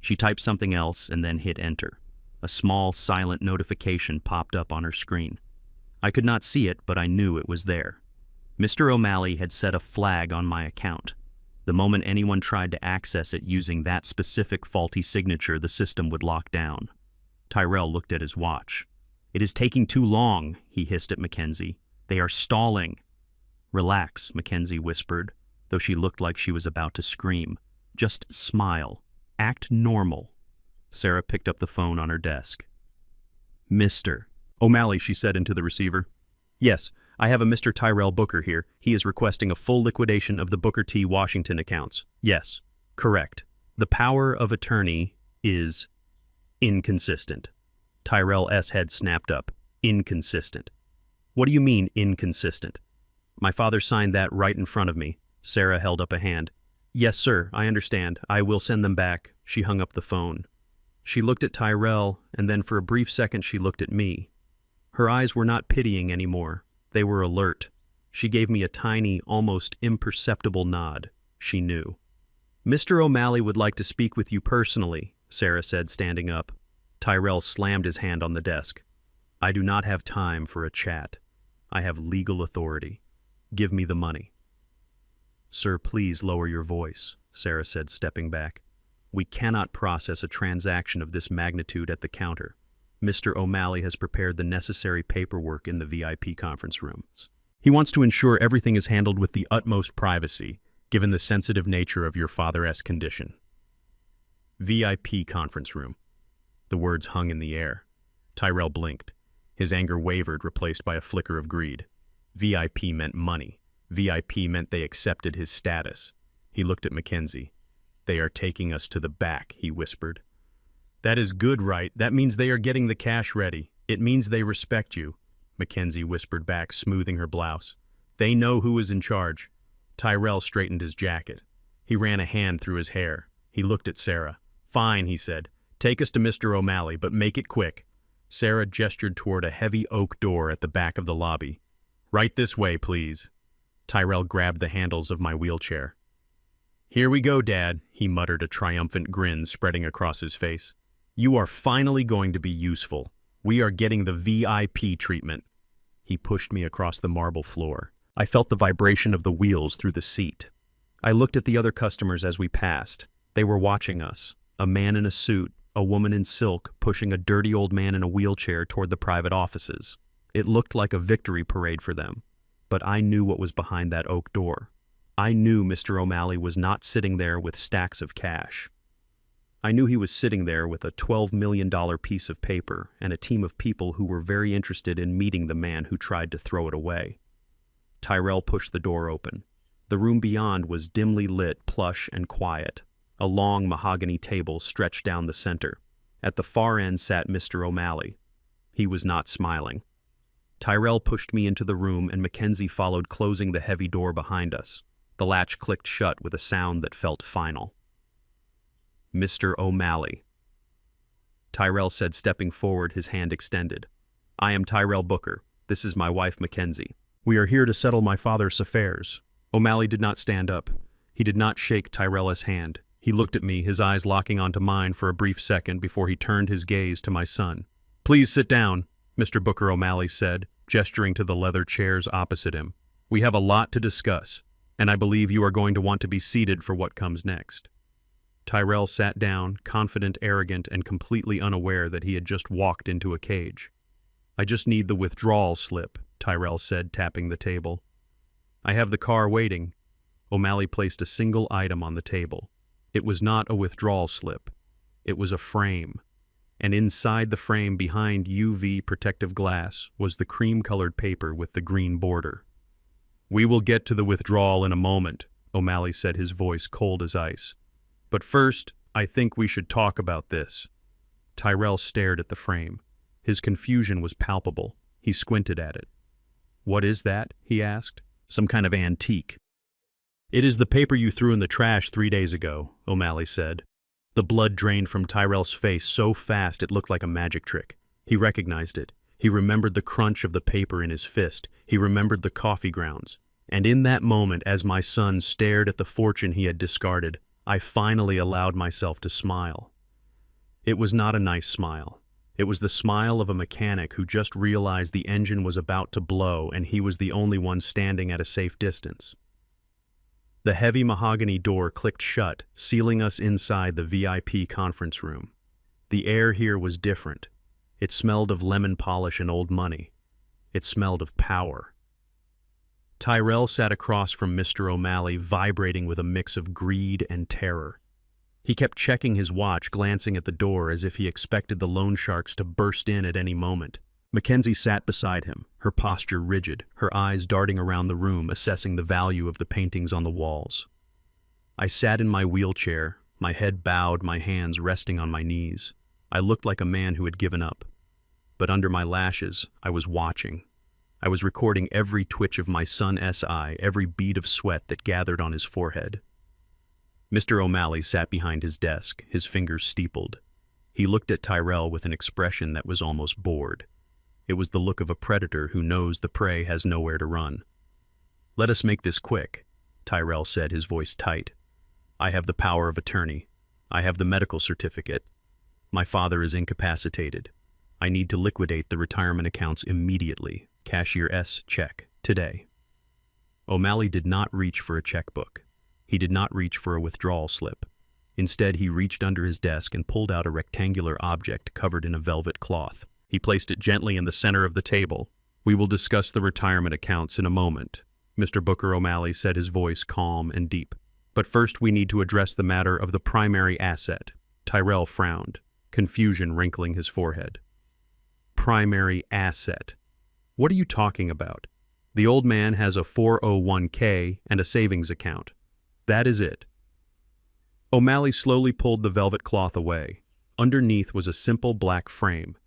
She typed something else and then hit enter. A small, silent notification popped up on her screen. I could not see it, but I knew it was there. Mr. O'Malley had set a flag on my account. The moment anyone tried to access it using that specific faulty signature, the system would lock down. Tyrell looked at his watch. "It is taking too long," he hissed at Mackenzie. "They are stalling." "Relax," Mackenzie whispered, though she looked like she was about to scream. "Just smile. Act normal." Sarah picked up the phone on her desk. "Mr. O'Malley," she said into the receiver. "Yes, I have a Mr. Tyrell Booker here. He is requesting a full liquidation of the Booker T. Washington accounts." "Yes, correct. The power of attorney is inconsistent." Tyrell S. head snapped up. "Inconsistent. What do you mean, inconsistent?" "My father signed that right in front of me." Sarah held up a hand. Yes, sir, I understand. I will send them back. She hung up the phone. She looked at Tyrell, and then for a brief second she looked at me. Her eyes were not pitying anymore. They were alert. She gave me a tiny, almost imperceptible nod. She knew. Mr. O'Malley would like to speak with you personally, Sarah said, standing up. Tyrell slammed his hand on the desk. I do not have time for a chat. I have legal authority. Give me the money. Sir, please lower your voice, Sarah said, stepping back. We cannot process a transaction of this magnitude at the counter. Mr. O'Malley has prepared the necessary paperwork in the VIP conference rooms. He wants to ensure everything is handled with the utmost privacy, given the sensitive nature of your father's condition. VIP conference room. The words hung in the air. Tyrell blinked. His anger wavered, replaced by a flicker of greed. VIP meant money. VIP meant they accepted his status. He looked at Mackenzie. They are taking us to the back, he whispered. That is good, right? That means they are getting the cash ready. It means they respect you, Mackenzie whispered back, smoothing her blouse. They know who is in charge. Tyrell straightened his jacket. He ran a hand through his hair. He looked at Sarah. Fine, he said. Take us to Mr. O'Malley, but make it quick. Sarah gestured toward a heavy oak door at the back of the lobby. Right this way, please. Tyrell grabbed the handles of my wheelchair. Here we go, Dad, he muttered, a triumphant grin spreading across his face. You are finally going to be useful. We are getting the VIP treatment. He pushed me across the marble floor. I felt the vibration of the wheels through the seat. I looked at the other customers as we passed. They were watching us. A man in a suit, a woman in silk, pushing a dirty old man in a wheelchair toward the private offices. It looked like a victory parade for them. But I knew what was behind that oak door. I knew Mr. O'Malley was not sitting there with stacks of cash. I knew he was sitting there with a $12 million piece of paper and a team of people who were very interested in meeting the man who tried to throw it away. Tyrell pushed the door open. The room beyond was dimly lit, plush, and quiet. A long mahogany table stretched down the center. At the far end sat Mr. O'Malley. He was not smiling. Tyrell pushed me into the room and Mackenzie followed, closing the heavy door behind us. The latch clicked shut with a sound that felt final. Mr. O'Malley. Tyrell said, stepping forward, his hand extended. I am Tyrell Booker. This is my wife, Mackenzie. We are here to settle my father's affairs. O'Malley did not stand up. He did not shake Tyrella's hand. He looked at me, his eyes locking onto mine for a brief second before he turned his gaze to my son. Please sit down, Mr. Booker O'Malley said, gesturing to the leather chairs opposite him. We have a lot to discuss, and I believe you are going to want to be seated for what comes next. Tyrell sat down, confident, arrogant, and completely unaware that he had just walked into a cage. I just need the withdrawal slip, Tyrell said, tapping the table. I have the car waiting. O'Malley placed a single item on the table. It was not a withdrawal slip. It was a frame. And inside the frame, behind UV protective glass, was the cream-colored paper with the green border. We will get to the withdrawal in a moment, O'Malley said, his voice cold as ice. But first, I think we should talk about this. Tyrell stared at the frame. His confusion was palpable. He squinted at it. What is that? He asked. Some kind of antique. It is the paper you threw in the trash 3 days ago, O'Malley said. The blood drained from Tyrell's face so fast it looked like a magic trick. He recognized it. He remembered the crunch of the paper in his fist. He remembered the coffee grounds. And in that moment, as my son stared at the fortune he had discarded, I finally allowed myself to smile. It was not a nice smile. It was the smile of a mechanic who just realized the engine was about to blow and he was the only one standing at a safe distance. The heavy mahogany door clicked shut, sealing us inside the VIP conference room. The air here was different. It smelled of lemon polish and old money. It smelled of power. Tyrell sat across from Mr. O'Malley, vibrating with a mix of greed and terror. He kept checking his watch, glancing at the door as if he expected the loan sharks to burst in at any moment. Mackenzie sat beside him, her posture rigid, her eyes darting around the room, assessing the value of the paintings on the walls. I sat in my wheelchair, my head bowed, my hands resting on my knees. I looked like a man who had given up. But under my lashes, I was watching. I was recording every twitch of my son's eye, every bead of sweat that gathered on his forehead. Mr. O'Malley sat behind his desk, his fingers steepled. He looked at Tyrell with an expression that was almost bored. It was the look of a predator who knows the prey has nowhere to run. "Let us make this quick," Tyrell said, his voice tight. "I have the power of attorney. I have the medical certificate. My father is incapacitated. I need to liquidate the retirement accounts immediately. Cashier S. Check. Today." O'Malley did not reach for a checkbook. He did not reach for a withdrawal slip. Instead, he reached under his desk and pulled out a rectangular object covered in a velvet cloth. He placed it gently in the center of the table. "We will discuss the retirement accounts in a moment," Mr. Booker O'Malley said, his voice calm and deep. "But first we need to address the matter of the primary asset." Tyrell frowned, confusion wrinkling his forehead. "Primary asset? What are you talking about? The old man has a 401k and a savings account. That is it." O'Malley slowly pulled the velvet cloth away. Underneath was a simple black frame,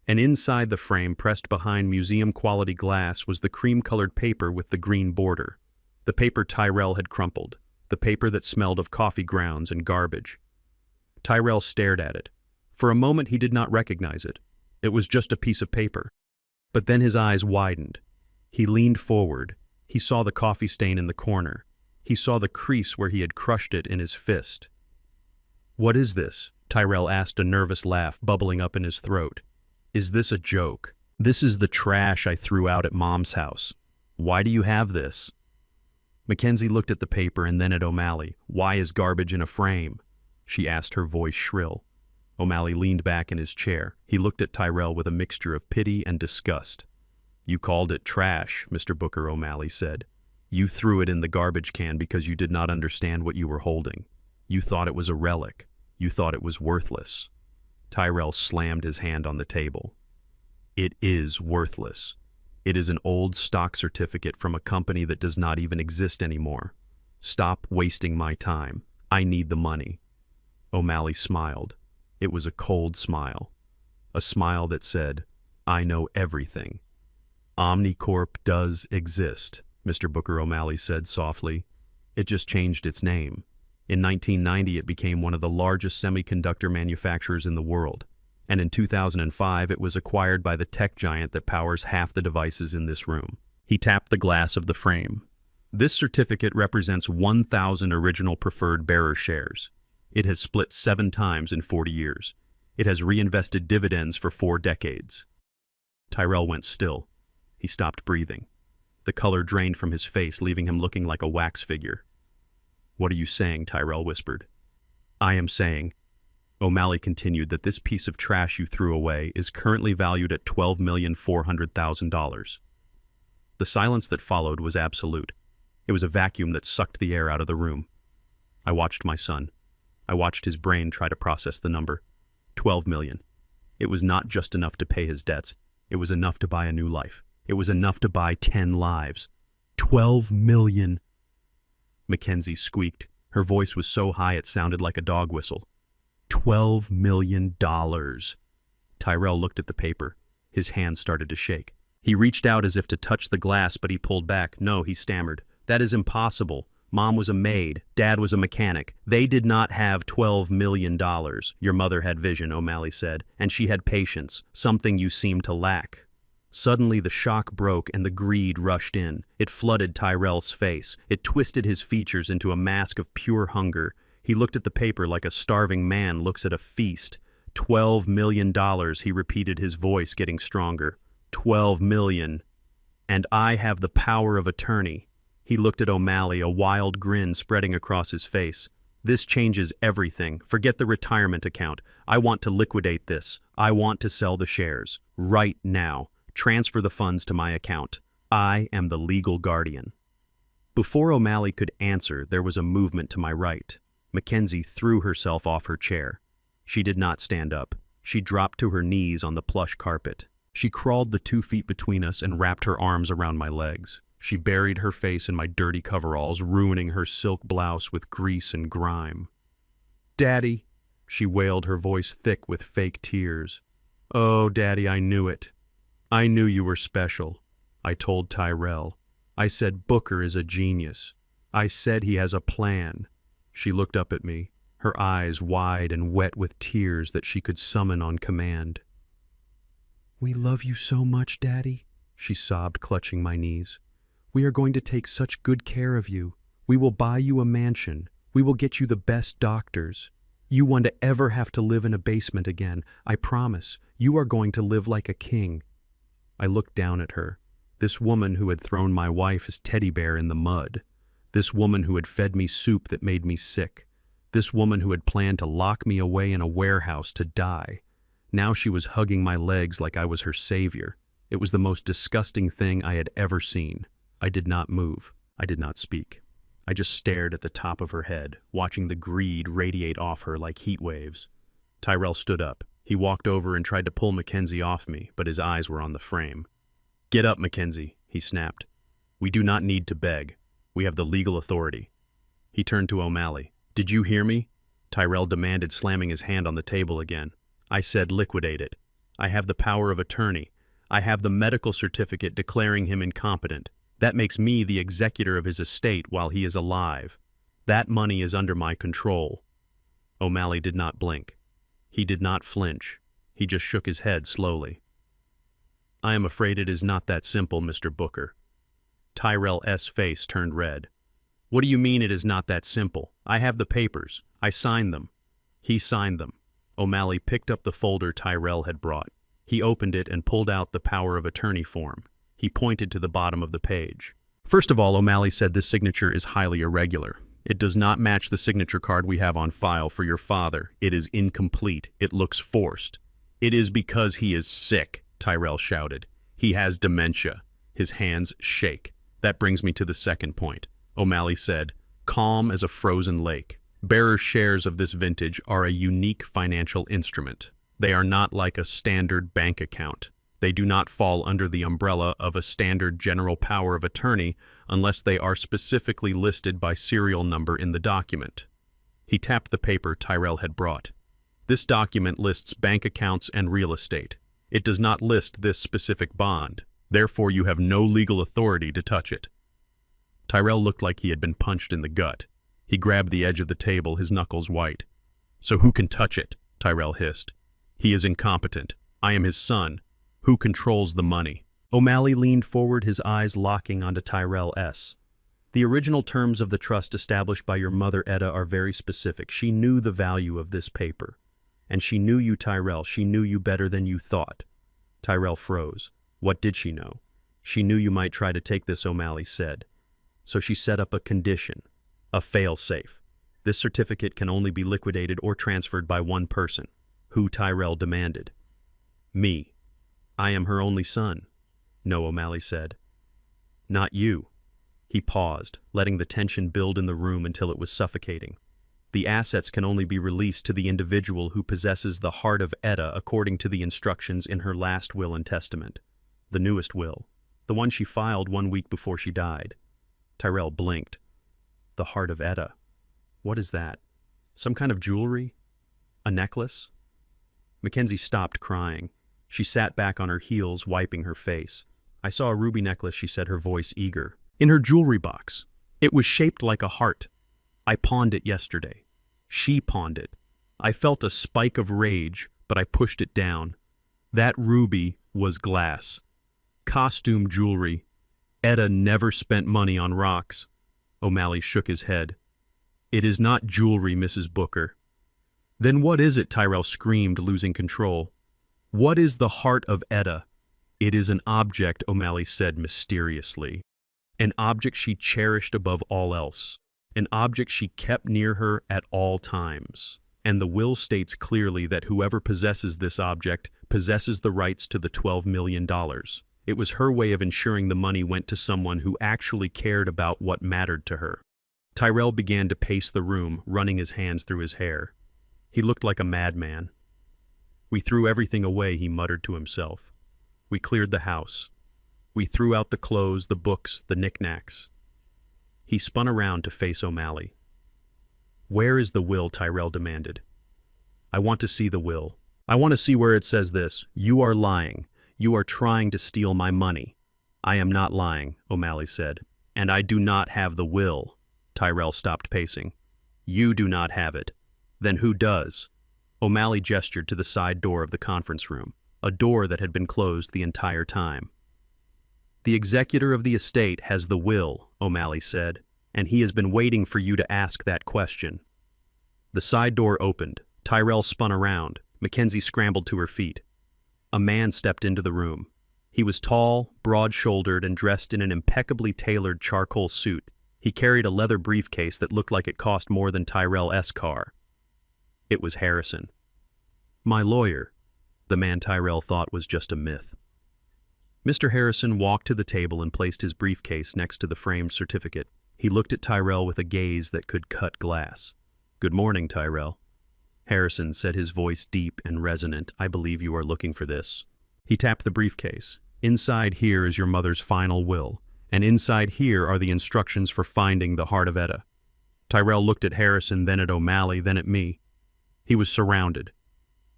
and inside the frame, pressed behind museum-quality glass, was the cream-colored paper with the green border. The paper Tyrell had crumpled, the paper that smelled of coffee grounds and garbage. Tyrell stared at it. For a moment he did not recognize it. It was just a piece of paper. But then his eyes widened. He leaned forward. He saw the coffee stain in the corner. He saw the crease where he had crushed it in his fist. "What is this?" Tyrell asked, a nervous laugh bubbling up in his throat. "Is this a joke? This is the trash I threw out at Mom's house. Why do you have this?" Mackenzie looked at the paper and then at O'Malley. "Why is garbage in a frame?" she asked, her voice shrill. O'Malley leaned back in his chair. He looked at Tyrell with a mixture of pity and disgust. "You called it trash," Mr. Booker O'Malley said. "You threw it in the garbage can because you did not understand what you were holding. You thought it was a relic. You thought it was worthless." Tyrell slammed his hand on the table. "It is worthless. It is an old stock certificate from a company that does not even exist anymore. Stop wasting my time. I need the money." O'Malley smiled. It was a cold smile. A smile that said, "I know everything." "Omnicorp does exist," Mr. Booker O'Malley said softly. "It just changed its name. In 1990, it became one of the largest semiconductor manufacturers in the world, and in 2005, it was acquired by the tech giant that powers half the devices in this room." He tapped the glass of the frame. "This certificate represents 1,000 original preferred bearer shares. It has split 7 times in 40 years. It has reinvested dividends for 4 decades. Tyrell went still. He stopped breathing. The color drained from his face, leaving him looking like a wax figure. "What are you saying?" Tyrell whispered. "I am saying," O'Malley continued, "that this piece of trash you threw away is currently valued at $12,400,000. The silence that followed was absolute. It was a vacuum that sucked the air out of the room. I watched my son. I watched his brain try to process the number. 12 million. It was not just enough to pay his debts. It was enough to buy a new life. It was enough to buy 10 lives. 12 million. Mackenzie squeaked. Her voice was so high it sounded like a dog whistle. $12 million. Tyrell looked at the paper. His hands started to shake. He reached out as if to touch the glass, but he pulled back. "No," he stammered. "That is impossible. Mom was a maid. Dad was a mechanic. They did not have $12 million. Your mother had vision," O'Malley said, "and she had patience, something you seem to lack." Suddenly the shock broke and the greed rushed in. It flooded Tyrell's face. It twisted his features into a mask of pure hunger. He looked at the paper like a starving man looks at a feast. $12 million, he repeated, his voice getting stronger. 12 million. "And I have the power of attorney." He looked at O'Malley, a wild grin spreading across his face. "This changes everything. Forget the retirement account. I want to liquidate this. I want to sell the shares. Right now. Transfer the funds to my account. I am the legal guardian." Before O'Malley could answer, there was a movement to my right. Mackenzie threw herself off her chair. She did not stand up. She dropped to her knees on the plush carpet. She crawled the 2 feet between us and wrapped her arms around my legs. She buried her face in my dirty coveralls, ruining her silk blouse with grease and grime. "Daddy," she wailed, her voice thick with fake tears. "Oh, Daddy, I knew it. I knew you were special. I told Tyrell. I said Booker is a genius. I said he has a plan. She looked up at me, her eyes wide and wet with tears that she could summon on command. "We love you so much, Daddy," she sobbed, clutching my knees. "We are going to take such good care of you. We will buy you a mansion. We will get you the best doctors. You won't ever have to live in a basement again. I promise. You are going to live like a king." I looked down at her. This woman who had thrown my wife's teddy bear in the mud. This woman who had fed me soup that made me sick. This woman who had planned to lock me away in a warehouse to die. Now she was hugging my legs like I was her savior. It was the most disgusting thing I had ever seen. I did not move. I did not speak. I just stared at the top of her head, watching the greed radiate off her like heat waves. Tyrell stood up. He walked over and tried to pull Mackenzie off me, but his eyes were on the frame. "Get up, Mackenzie," he snapped. "We do not need to beg. We have the legal authority." He turned to O'Malley. "Did you hear me?" Tyrell demanded, slamming his hand on the table again. "I said liquidate it. I have the power of attorney. I have the medical certificate declaring him incompetent. That makes me the executor of his estate while he is alive. That money is under my control." O'Malley did not blink. He did not flinch. He just shook his head slowly. "I am afraid it is not that simple, Mr. Booker." Tyrell's face turned red. "What do you mean it is not that simple? I have the papers. I signed them." He signed them. O'Malley picked up the folder Tyrell had brought. He opened it and pulled out the power of attorney form. He pointed to the bottom of the page. "First of all," O'Malley said, "this signature is highly irregular. It does not match the signature card we have on file for your father. It is incomplete. It looks forced." "It is because he is sick," Tyrell shouted. "He has dementia." His hands shake. "That brings me to the second point," O'Malley said, calm as a frozen lake. "Bearer shares of this vintage are a unique financial instrument. They are not like a standard bank account. They do not fall under the umbrella of a standard general power of attorney unless they are specifically listed by serial number in the document." He tapped the paper Tyrell had brought. "This document lists bank accounts and real estate. It does not list this specific bond. Therefore, you have no legal authority to touch it." Tyrell looked like he had been punched in the gut. He grabbed the edge of the table, his knuckles white. "So who can touch it?" Tyrell hissed. "He is incompetent. I am his son. Who controls the money?" O'Malley leaned forward, his eyes locking onto Tyrell's. "The original terms of the trust established by your mother, Etta, are very specific. She knew the value of this paper. And she knew you, Tyrell. She knew you better than you thought." Tyrell froze. What did she know? "She knew you might try to take this," O'Malley said. "So she set up a condition, a fail-safe. This certificate can only be liquidated or transferred by one person." Who? Tyrell demanded. "Me. I am her only son." "No," O'Malley said. "Not you." He paused, letting the tension build in the room until it was suffocating. "The assets can only be released to the individual who possesses the heart of Etta according to the instructions in her last will and testament. The newest will. The one she filed 1 week before she died." Tyrell blinked. "The heart of Etta. What is that? Some kind of jewelry? A necklace?" Mackenzie stopped crying. She sat back on her heels, wiping her face. "I saw a ruby necklace," she said, her voice eager. "In her jewelry box. It was shaped like a heart. I pawned it yesterday. She pawned it. I felt a spike of rage, but I pushed it down. That ruby was glass. Costume jewelry. Etta never spent money on rocks." O'Malley shook his head. "It is not jewelry, Mrs. Booker." "Then what is it?" Tyrell screamed, losing control. "What is the heart of Etta?" "It is an object," O'Malley said mysteriously. "An object she cherished above all else. An object she kept near her at all times. And the will states clearly that whoever possesses this object possesses the rights to the $12 million. It was her way of ensuring the money went to someone who actually cared about what mattered to her." Tyrell began to pace the room, running his hands through his hair. He looked like a madman. "We threw everything away," he muttered to himself. "We cleared the house. We threw out the clothes, the books, the knickknacks." He spun around to face O'Malley. "Where is the will?" Tyrell demanded. "I want to see the will. I want to see where it says this. You are lying. You are trying to steal my money." "I am not lying," O'Malley said. "And I do not have the will." Tyrell stopped pacing. You do not have it. Then who does? O'Malley gestured to the side door of the conference room, a door that had been closed the entire time. The executor of the estate has the will, O'Malley said, and he has been waiting for you to ask that question. The side door opened. Tyrell spun around. Mackenzie scrambled to her feet. A man stepped into the room. He was tall, broad-shouldered, and dressed in an impeccably tailored charcoal suit. He carried a leather briefcase that looked like it cost more than Tyrell's car. It was Harrison. My lawyer, the man Tyrell thought was just a myth. Mr. Harrison walked to the table and placed his briefcase next to the framed certificate. He looked at Tyrell with a gaze that could cut glass. Good morning, Tyrell. Harrison said, his voice deep and resonant. I believe you are looking for this. He tapped the briefcase. Inside here is your mother's final will, and inside here are the instructions for finding the heart of Etta. Tyrell looked at Harrison, then at O'Malley, then at me. He was surrounded,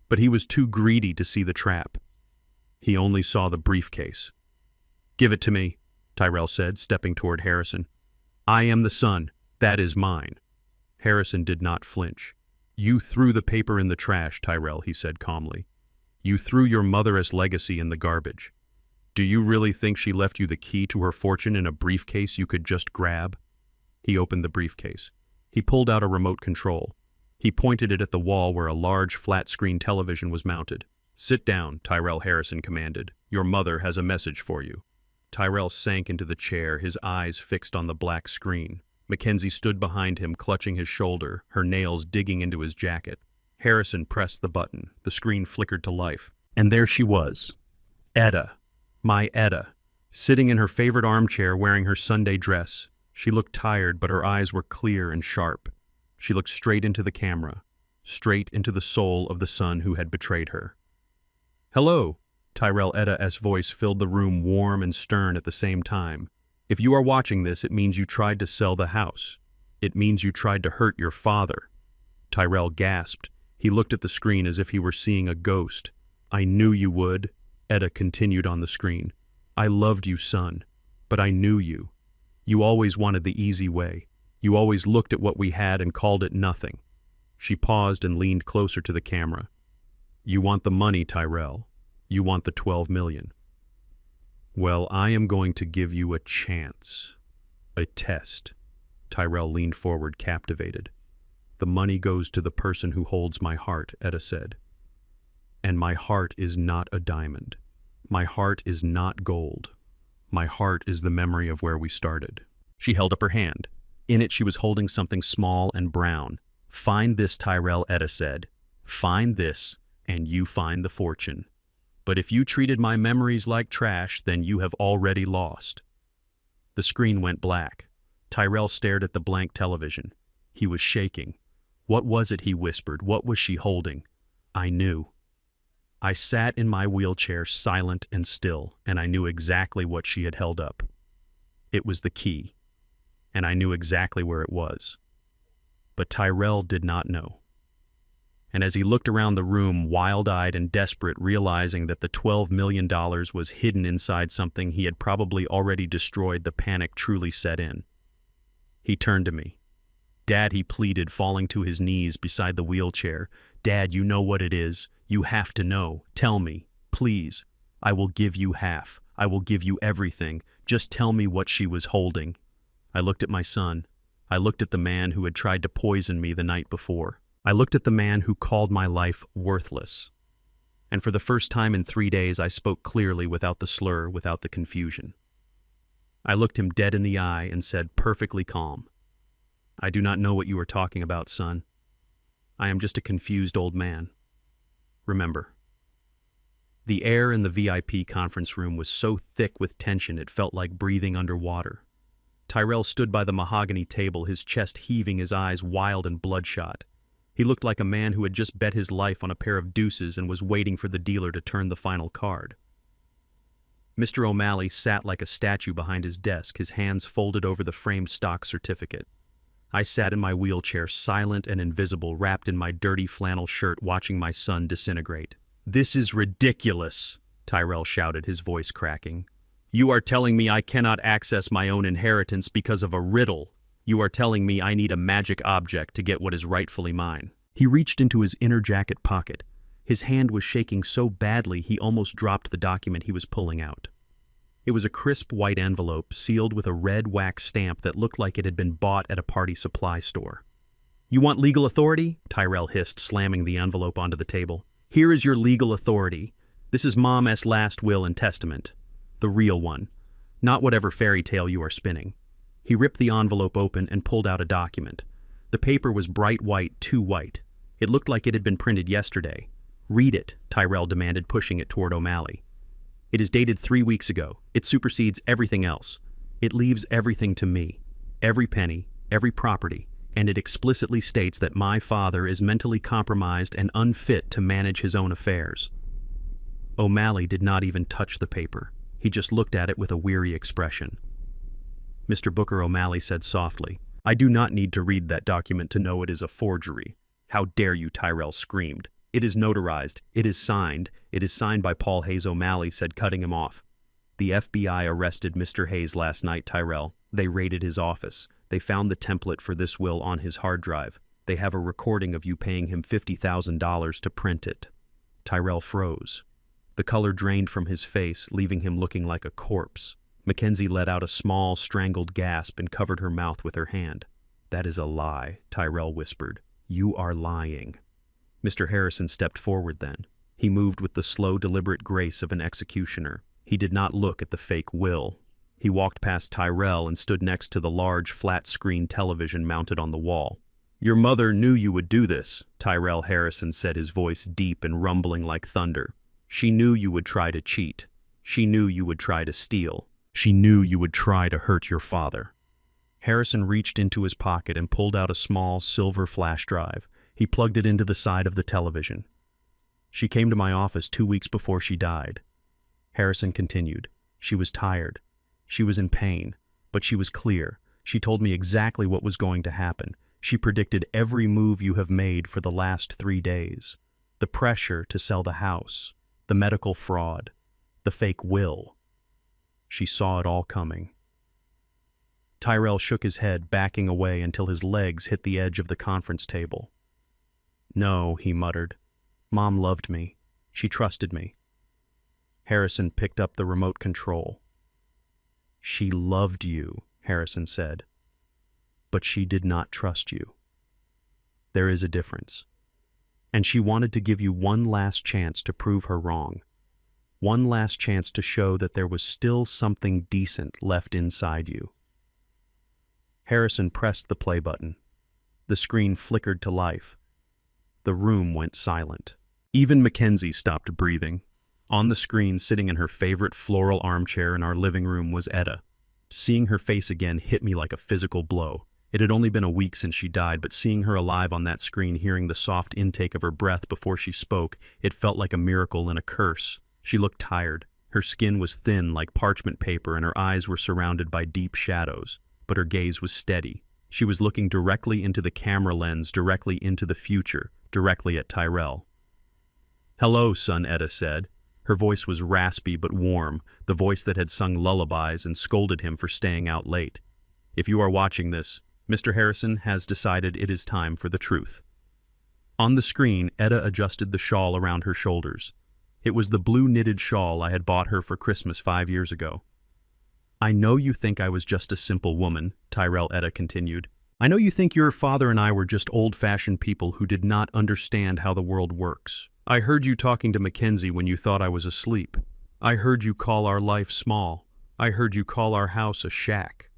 but he was too greedy to see the trap. He only saw the briefcase. Give it to me, Tyrell said, stepping toward Harrison. I am the son. That is mine. Harrison did not flinch. You threw the paper in the trash, Tyrell, he said calmly. You threw your mother's legacy in the garbage. Do you really think she left you the key to her fortune in a briefcase you could just grab? He opened the briefcase. He pulled out a remote control. He pointed it at the wall where a large flat-screen television was mounted. Sit down, Tyrell, Harrison commanded. Your mother has a message for you. Tyrell sank into the chair, his eyes fixed on the black screen. Mackenzie stood behind him, clutching his shoulder, her nails digging into his jacket. Harrison pressed the button. The screen flickered to life. And there she was. Etta. My Etta. Sitting in her favorite armchair wearing her Sunday dress. She looked tired, but her eyes were clear and sharp. She looked straight into the camera, straight into the soul of the son who had betrayed her. Hello, Tyrell Etta's voice filled the room, warm and stern at the same time. If you are watching this, it means you tried to sell the house. It means you tried to hurt your father. Tyrell gasped. He looked at the screen as if he were seeing a ghost. I knew you would, Etta continued on the screen. I loved you, son, but I knew you. You always wanted the easy way. You always looked at what we had and called it nothing. She paused and leaned closer to the camera. You want the money, Tyrell. You want the 12 million. Well, I am going to give you a chance. A test. Tyrell leaned forward, captivated. The money goes to the person who holds my heart, Etta said. And my heart is not a diamond. My heart is not gold. My heart is the memory of where we started. She held up her hand. In it she was holding something small and brown. Find this, Tyrell, Etta said. Find this, and you find the fortune. But if you treated my memories like trash, then you have already lost. The screen went black. Tyrell stared at the blank television. He was shaking. What was it, he whispered? What was she holding? I knew. I sat in my wheelchair, silent and still, and I knew exactly what she had held up. It was the key, and I knew exactly where it was. But Tyrell did not know. And as he looked around the room, wild-eyed and desperate, realizing that the $12 million was hidden inside something he had probably already destroyed, the panic truly set in. He turned to me. Dad, he pleaded, falling to his knees beside the wheelchair. Dad, you know what it is. You have to know. Tell me, please. I will give you half. I will give you everything. Just tell me what she was holding. I looked at my son. I looked at the man who had tried to poison me the night before. I looked at the man who called my life worthless. And for the first time in 3 days, I spoke clearly, without the slur, without the confusion. I looked him dead in the eye and said, perfectly calm, I do not know what you are talking about, son. I am just a confused old man. Remember. The air in the VIP conference room was so thick with tension it felt like breathing underwater. Tyrell stood by the mahogany table, his chest heaving, his eyes wild and bloodshot. He looked like a man who had just bet his life on a pair of deuces and was waiting for the dealer to turn the final card. Mr. O'Malley sat like a statue behind his desk, his hands folded over the framed stock certificate. I sat in my wheelchair, silent and invisible, wrapped in my dirty flannel shirt, watching my son disintegrate. This is ridiculous, Tyrell shouted, his voice cracking. You are telling me I cannot access my own inheritance because of a riddle. You are telling me I need a magic object to get what is rightfully mine. He reached into his inner jacket pocket. His hand was shaking so badly he almost dropped the document he was pulling out. It was a crisp white envelope sealed with a red wax stamp that looked like it had been bought at a party supply store. You want legal authority? Tyrell hissed, slamming the envelope onto the table. Here is your legal authority. This is Mom's last will and testament. The real one. Not whatever fairy tale you are spinning. He ripped the envelope open and pulled out a document. The paper was bright white, too white. It looked like it had been printed yesterday. Read it, Tyrell demanded, pushing it toward O'Malley. It is dated 3 weeks ago. It supersedes everything else. It leaves everything to me. Every penny, every property, and it explicitly states that my father is mentally compromised and unfit to manage his own affairs. O'Malley did not even touch the paper. He just looked at it with a weary expression. Mr. Booker, O'Malley said softly, I do not need to read that document to know it is a forgery. How dare you, Tyrell screamed. It is notarized. It is signed. It is signed by Paul Hayes, O'Malley said, cutting him off. The FBI arrested Mr. Hayes last night, Tyrell. They raided his office. They found the template for this will on his hard drive. They have a recording of you paying him $50,000 to print it. Tyrell froze. The color drained from his face, leaving him looking like a corpse. Mackenzie let out a small, strangled gasp and covered her mouth with her hand. That is a lie, Tyrell whispered. You are lying. Mr. Harrison stepped forward then. He moved with the slow, deliberate grace of an executioner. He did not look at the fake will. He walked past Tyrell and stood next to the large, flat-screen television mounted on the wall. Your mother knew you would do this, Tyrell Harrison said, his voice deep and rumbling like thunder. She knew you would try to cheat. She knew you would try to steal. She knew you would try to hurt your father. Harrison reached into his pocket and pulled out a small, silver flash drive. He plugged it into the side of the television. She came to my office 2 weeks before she died. Harrison continued. She was tired. She was in pain, but she was clear. She told me exactly what was going to happen. She predicted every move you have made for the last 3 days. The pressure to sell the house, the medical fraud, the fake will. She saw it all coming. Tyrell shook his head, backing away until his legs hit the edge of the conference table. No, he muttered. Mom loved me. She trusted me. Harrison picked up the remote control. She loved you, Harrison said, but she did not trust you. There is a difference. And she wanted to give you one last chance to prove her wrong. One last chance to show that there was still something decent left inside you. Harrison pressed the play button. The screen flickered to life. The room went silent. Even Mackenzie stopped breathing. On the screen, sitting in her favorite floral armchair in our living room, was Etta. Seeing her face again hit me like a physical blow. It had only been a week since she died, but seeing her alive on that screen, hearing the soft intake of her breath before she spoke, it felt like a miracle and a curse. She looked tired. Her skin was thin like parchment paper and her eyes were surrounded by deep shadows. But her gaze was steady. She was looking directly into the camera lens, directly into the future, directly at Tyrell. Hello, son, Etta said. Her voice was raspy but warm, the voice that had sung lullabies and scolded him for staying out late. If you are watching this, Mr. Harrison has decided it is time for the truth. On the screen, Etta adjusted the shawl around her shoulders. It was the blue knitted shawl I had bought her for Christmas 5 years ago. I know you think I was just a simple woman, Tyrell, Etta continued. I know you think your father and I were just old-fashioned people who did not understand how the world works. I heard you talking to Mackenzie when you thought I was asleep. I heard you call our life small. I heard you call our house a shack.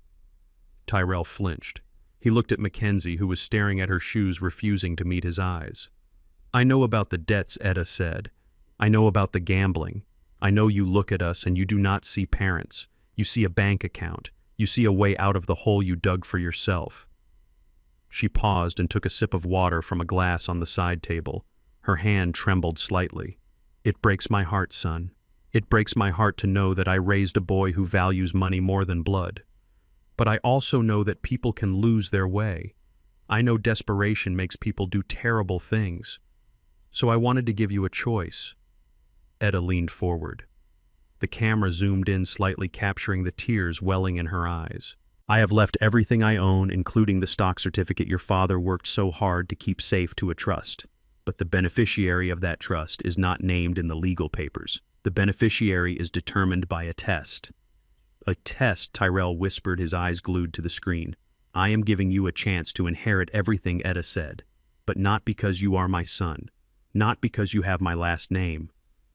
Tyrell flinched. He looked at Mackenzie, who was staring at her shoes, refusing to meet his eyes. I know about the debts, Etta said. I know about the gambling. I know you look at us and you do not see parents. You see a bank account. You see a way out of the hole you dug for yourself. She paused and took a sip of water from a glass on the side table. Her hand trembled slightly. It breaks my heart, son. It breaks my heart to know that I raised a boy who values money more than blood. But I also know that people can lose their way. I know desperation makes people do terrible things. So I wanted to give you a choice. Etta leaned forward. The camera zoomed in slightly, capturing the tears welling in her eyes. I have left everything I own, including the stock certificate your father worked so hard to keep safe, to a trust. But the beneficiary of that trust is not named in the legal papers. The beneficiary is determined by a test. A test, Tyrell whispered, his eyes glued to the screen. I am giving you a chance to inherit everything, Etta said. But not because you are my son. Not because you have my last name.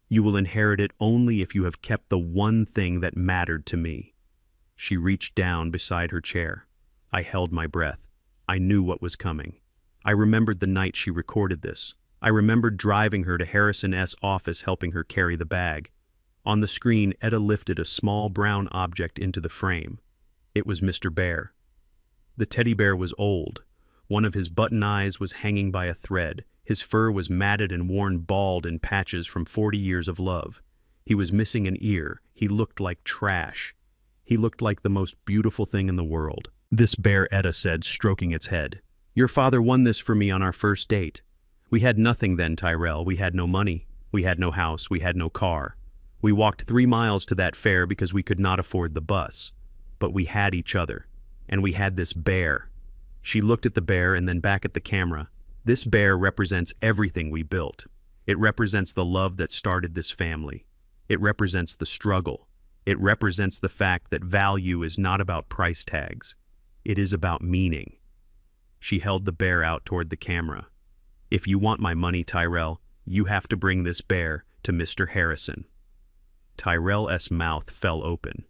You will inherit it only if you have kept the one thing that mattered to me. She reached down beside her chair. I held my breath. I knew what was coming. I remembered the night she recorded this. I remembered driving her to Harrison S. office, helping her carry the bag. On the screen, Etta lifted a small brown object into the frame. It was Mr. Bear. The teddy bear was old. One of his button eyes was hanging by a thread. His fur was matted and worn bald in patches from 40 years of love. He was missing an ear. He looked like trash. He looked like the most beautiful thing in the world. This bear, Etta said, stroking its head. Your father won this for me on our first date. We had nothing then, Tyrell. We had no money. We had no house. We had no car. We walked 3 miles to that fair because we could not afford the bus. But we had each other. And we had this bear. She looked at the bear and then back at the camera. This bear represents everything we built. It represents the love that started this family. It represents the struggle. It represents the fact that value is not about price tags. It is about meaning. She held the bear out toward the camera. If you want my money, Tyrell, you have to bring this bear to Mr. Harrison. Tyrell's mouth fell open.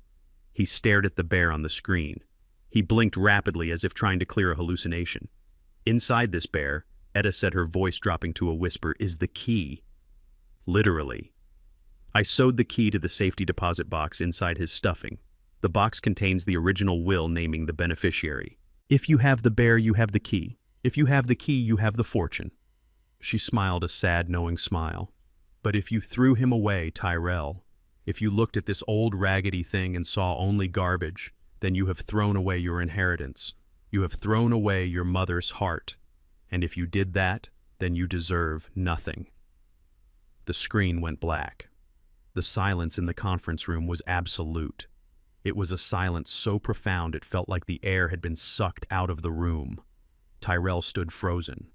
He stared at the bear on the screen. He blinked rapidly as if trying to clear a hallucination. Inside this bear, Etta said, her voice dropping to a whisper, is the key. Literally. I sewed the key to the safety deposit box inside his stuffing. The box contains the original will naming the beneficiary. If you have the bear, you have the key. If you have the key, you have the fortune. She smiled a sad, knowing smile. But if you threw him away, Tyrell, if you looked at this old raggedy thing and saw only garbage, then you have thrown away your inheritance. You have thrown away your mother's heart. And if you did that, then you deserve nothing. The screen went black. The silence in the conference room was absolute. It was a silence so profound it felt like the air had been sucked out of the room. Tyrell stood frozen.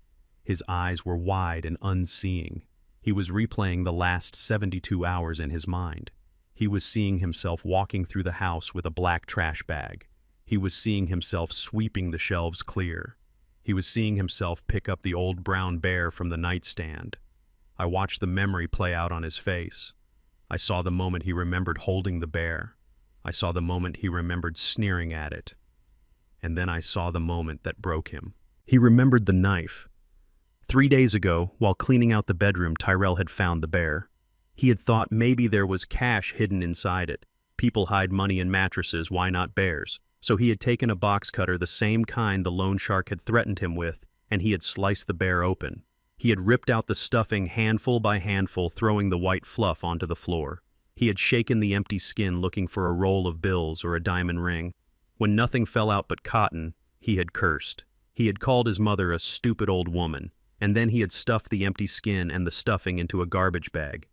His eyes were wide and unseeing. He was replaying the last 72 hours in his mind. He was seeing himself walking through the house with a black trash bag. He was seeing himself sweeping the shelves clear. He was seeing himself pick up the old brown bear from the nightstand. I watched the memory play out on his face. I saw the moment he remembered holding the bear. I saw the moment he remembered sneering at it. And then I saw the moment that broke him. He remembered the knife. 3 days ago, while cleaning out the bedroom, Tyrell had found the bear. He had thought maybe there was cash hidden inside it. People hide money in mattresses, why not bears? So he had taken a box cutter, the same kind the loan shark had threatened him with, and he had sliced the bear open. He had ripped out the stuffing handful by handful, throwing the white fluff onto the floor. He had shaken the empty skin looking for a roll of bills or a diamond ring. When nothing fell out but cotton, he had cursed. He had called his mother a stupid old woman, and then he had stuffed the empty skin and the stuffing into a garbage bag.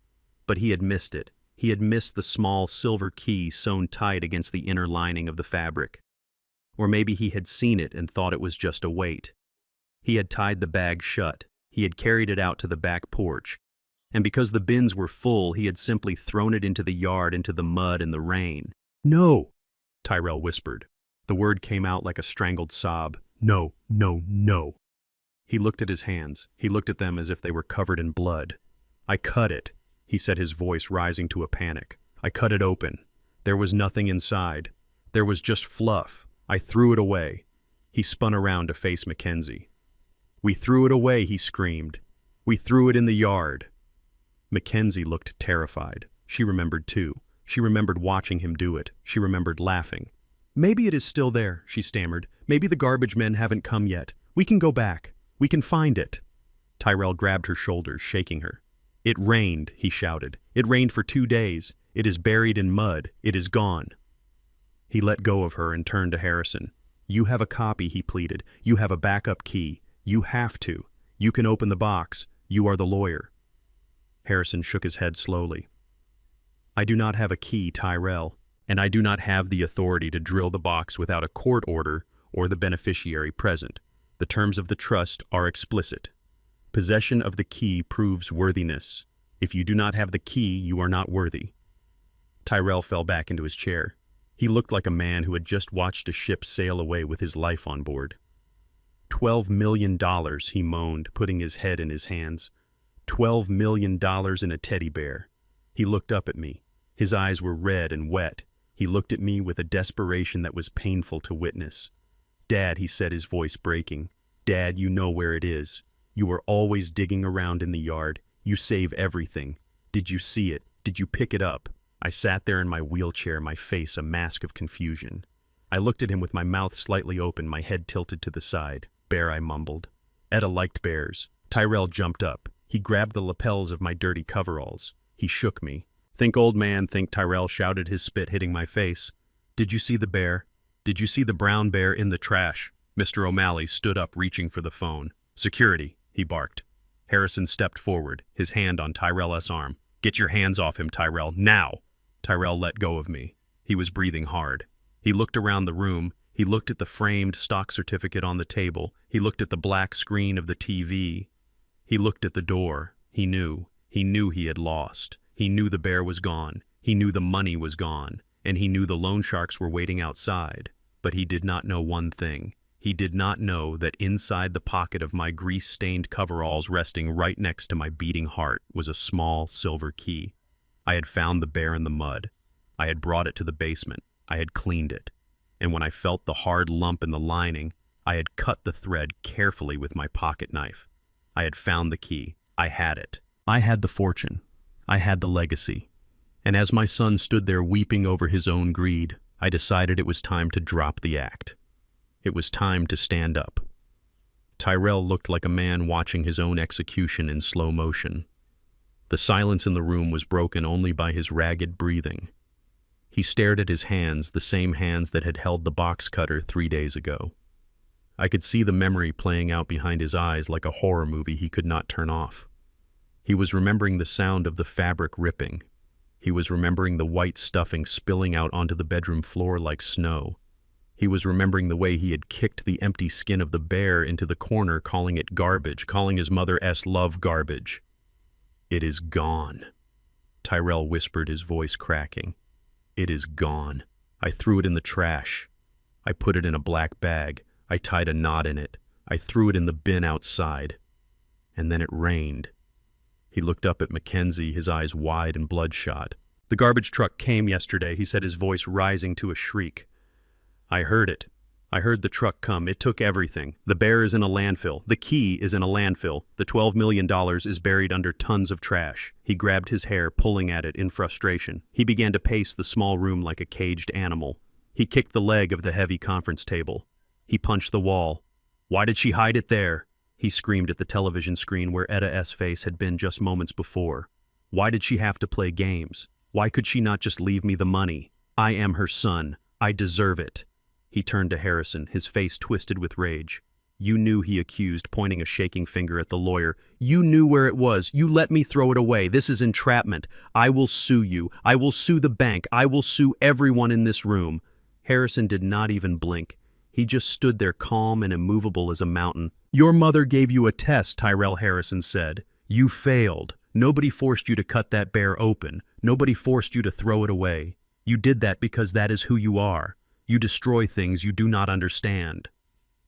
But he had missed it. He had missed the small silver key sewn tight against the inner lining of the fabric. Or maybe he had seen it and thought it was just a weight. He had tied the bag shut. He had carried it out to the back porch. And because the bins were full, he had simply thrown it into the yard, into the mud and the rain. No, Tyrell whispered. The word came out like a strangled sob. No, no, no. He looked at his hands. He looked at them as if they were covered in blood. I cut it, he said, his voice rising to a panic. I cut it open. There was nothing inside. There was just fluff. I threw it away. He spun around to face Mackenzie. We threw it away, he screamed. We threw it in the yard. Mackenzie looked terrified. She remembered too. She remembered watching him do it. She remembered laughing. Maybe it is still there, she stammered. Maybe the garbage men haven't come yet. We can go back. We can find it. Tyrell grabbed her shoulders, shaking her. It rained, he shouted. It rained for 2 days. It is buried in mud. It is gone. He let go of her and turned to Harrison. You have a copy, he pleaded. You have a backup key. You have to. You can open the box. You are the lawyer. Harrison shook his head slowly. I do not have a key, Tyrell. and I do not have the authority to drill the box without a court order or the beneficiary present. The terms of the trust are explicit. Possession of the key proves worthiness. If you do not have the key, you are not worthy." Tyrell fell back into his chair. He looked like a man who had just watched a ship sail away with his life on board. $12 million, he moaned, putting his head in his hands. $12 million in a teddy bear. He looked up at me. His eyes were red and wet. He looked at me with a desperation that was painful to witness. "Dad," he said, his voice breaking. "Dad, you know where it is. You are always digging around in the yard. You save everything. Did you see it? Did you pick it up?" I sat there in my wheelchair, my face a mask of confusion. I looked at him with my mouth slightly open, my head tilted to the side. "Bear," I mumbled. Etta liked bears. Tyrell jumped up. He grabbed the lapels of my dirty coveralls. He shook me. "Think, old man, think," Tyrell shouted, his spit hitting my face. "Did you see the bear? Did you see the brown bear in the trash?" Mr. O'Malley stood up, reaching for the phone. "Security," he barked. Harrison stepped forward, his hand on Tyrell's arm. "Get your hands off him, Tyrell, now!" Tyrell let go of me. He was breathing hard. He looked around the room. He looked at the framed stock certificate on the table. He looked at the black screen of the TV. He looked at the door. He knew. He knew he had lost. He knew the bear was gone. He knew the money was gone. And he knew the loan sharks were waiting outside. But he did not know one thing. He did not know that inside the pocket of my grease-stained coveralls, resting right next to my beating heart, was a small silver key. I had found the bear in the mud. I had brought it to the basement. I had cleaned it. And when I felt the hard lump in the lining, I had cut the thread carefully with my pocket knife. I had found the key. I had it. I had the fortune. I had the legacy. And as my son stood there weeping over his own greed, I decided it was time to drop the act. It was time to stand up. Tyrell looked like a man watching his own execution in slow motion. The silence in the room was broken only by his ragged breathing. He stared at his hands, the same hands that had held the box cutter 3 days ago. I could see the memory playing out behind his eyes like a horror movie he could not turn off. He was remembering the sound of the fabric ripping. He was remembering the white stuffing spilling out onto the bedroom floor like snow. He was remembering the way he had kicked the empty skin of the bear into the corner, calling it garbage, calling his mother's love garbage. "It is gone," Tyrell whispered, his voice cracking. "It is gone. I threw it in the trash. I put it in a black bag. I tied a knot in it. I threw it in the bin outside. And then it rained." He looked up at Mackenzie, his eyes wide and bloodshot. "The garbage truck came yesterday," he said, his voice rising to a shriek. "I heard it. I heard the truck come. It took everything. The bear is in a landfill. The key is in a landfill. The $12 million is buried under tons of trash." He grabbed his hair, pulling at it in frustration. He began to pace the small room like a caged animal. He kicked the leg of the heavy conference table. He punched the wall. "Why did she hide it there?" He screamed at the television screen where Etta's face had been just moments before. "Why did she have to play games? Why could she not just leave me the money? I am her son. I deserve it." He turned to Harrison, his face twisted with rage. "You knew," he accused, pointing a shaking finger at the lawyer. "You knew where it was. You let me throw it away. This is entrapment. I will sue you. I will sue the bank. I will sue everyone in this room." Harrison did not even blink. He just stood there calm and immovable as a mountain. "Your mother gave you a test," Tyrell Harrison said. "You failed. Nobody forced you to cut that bear open. Nobody forced you to throw it away. You did that because that is who you are. You destroy things you do not understand."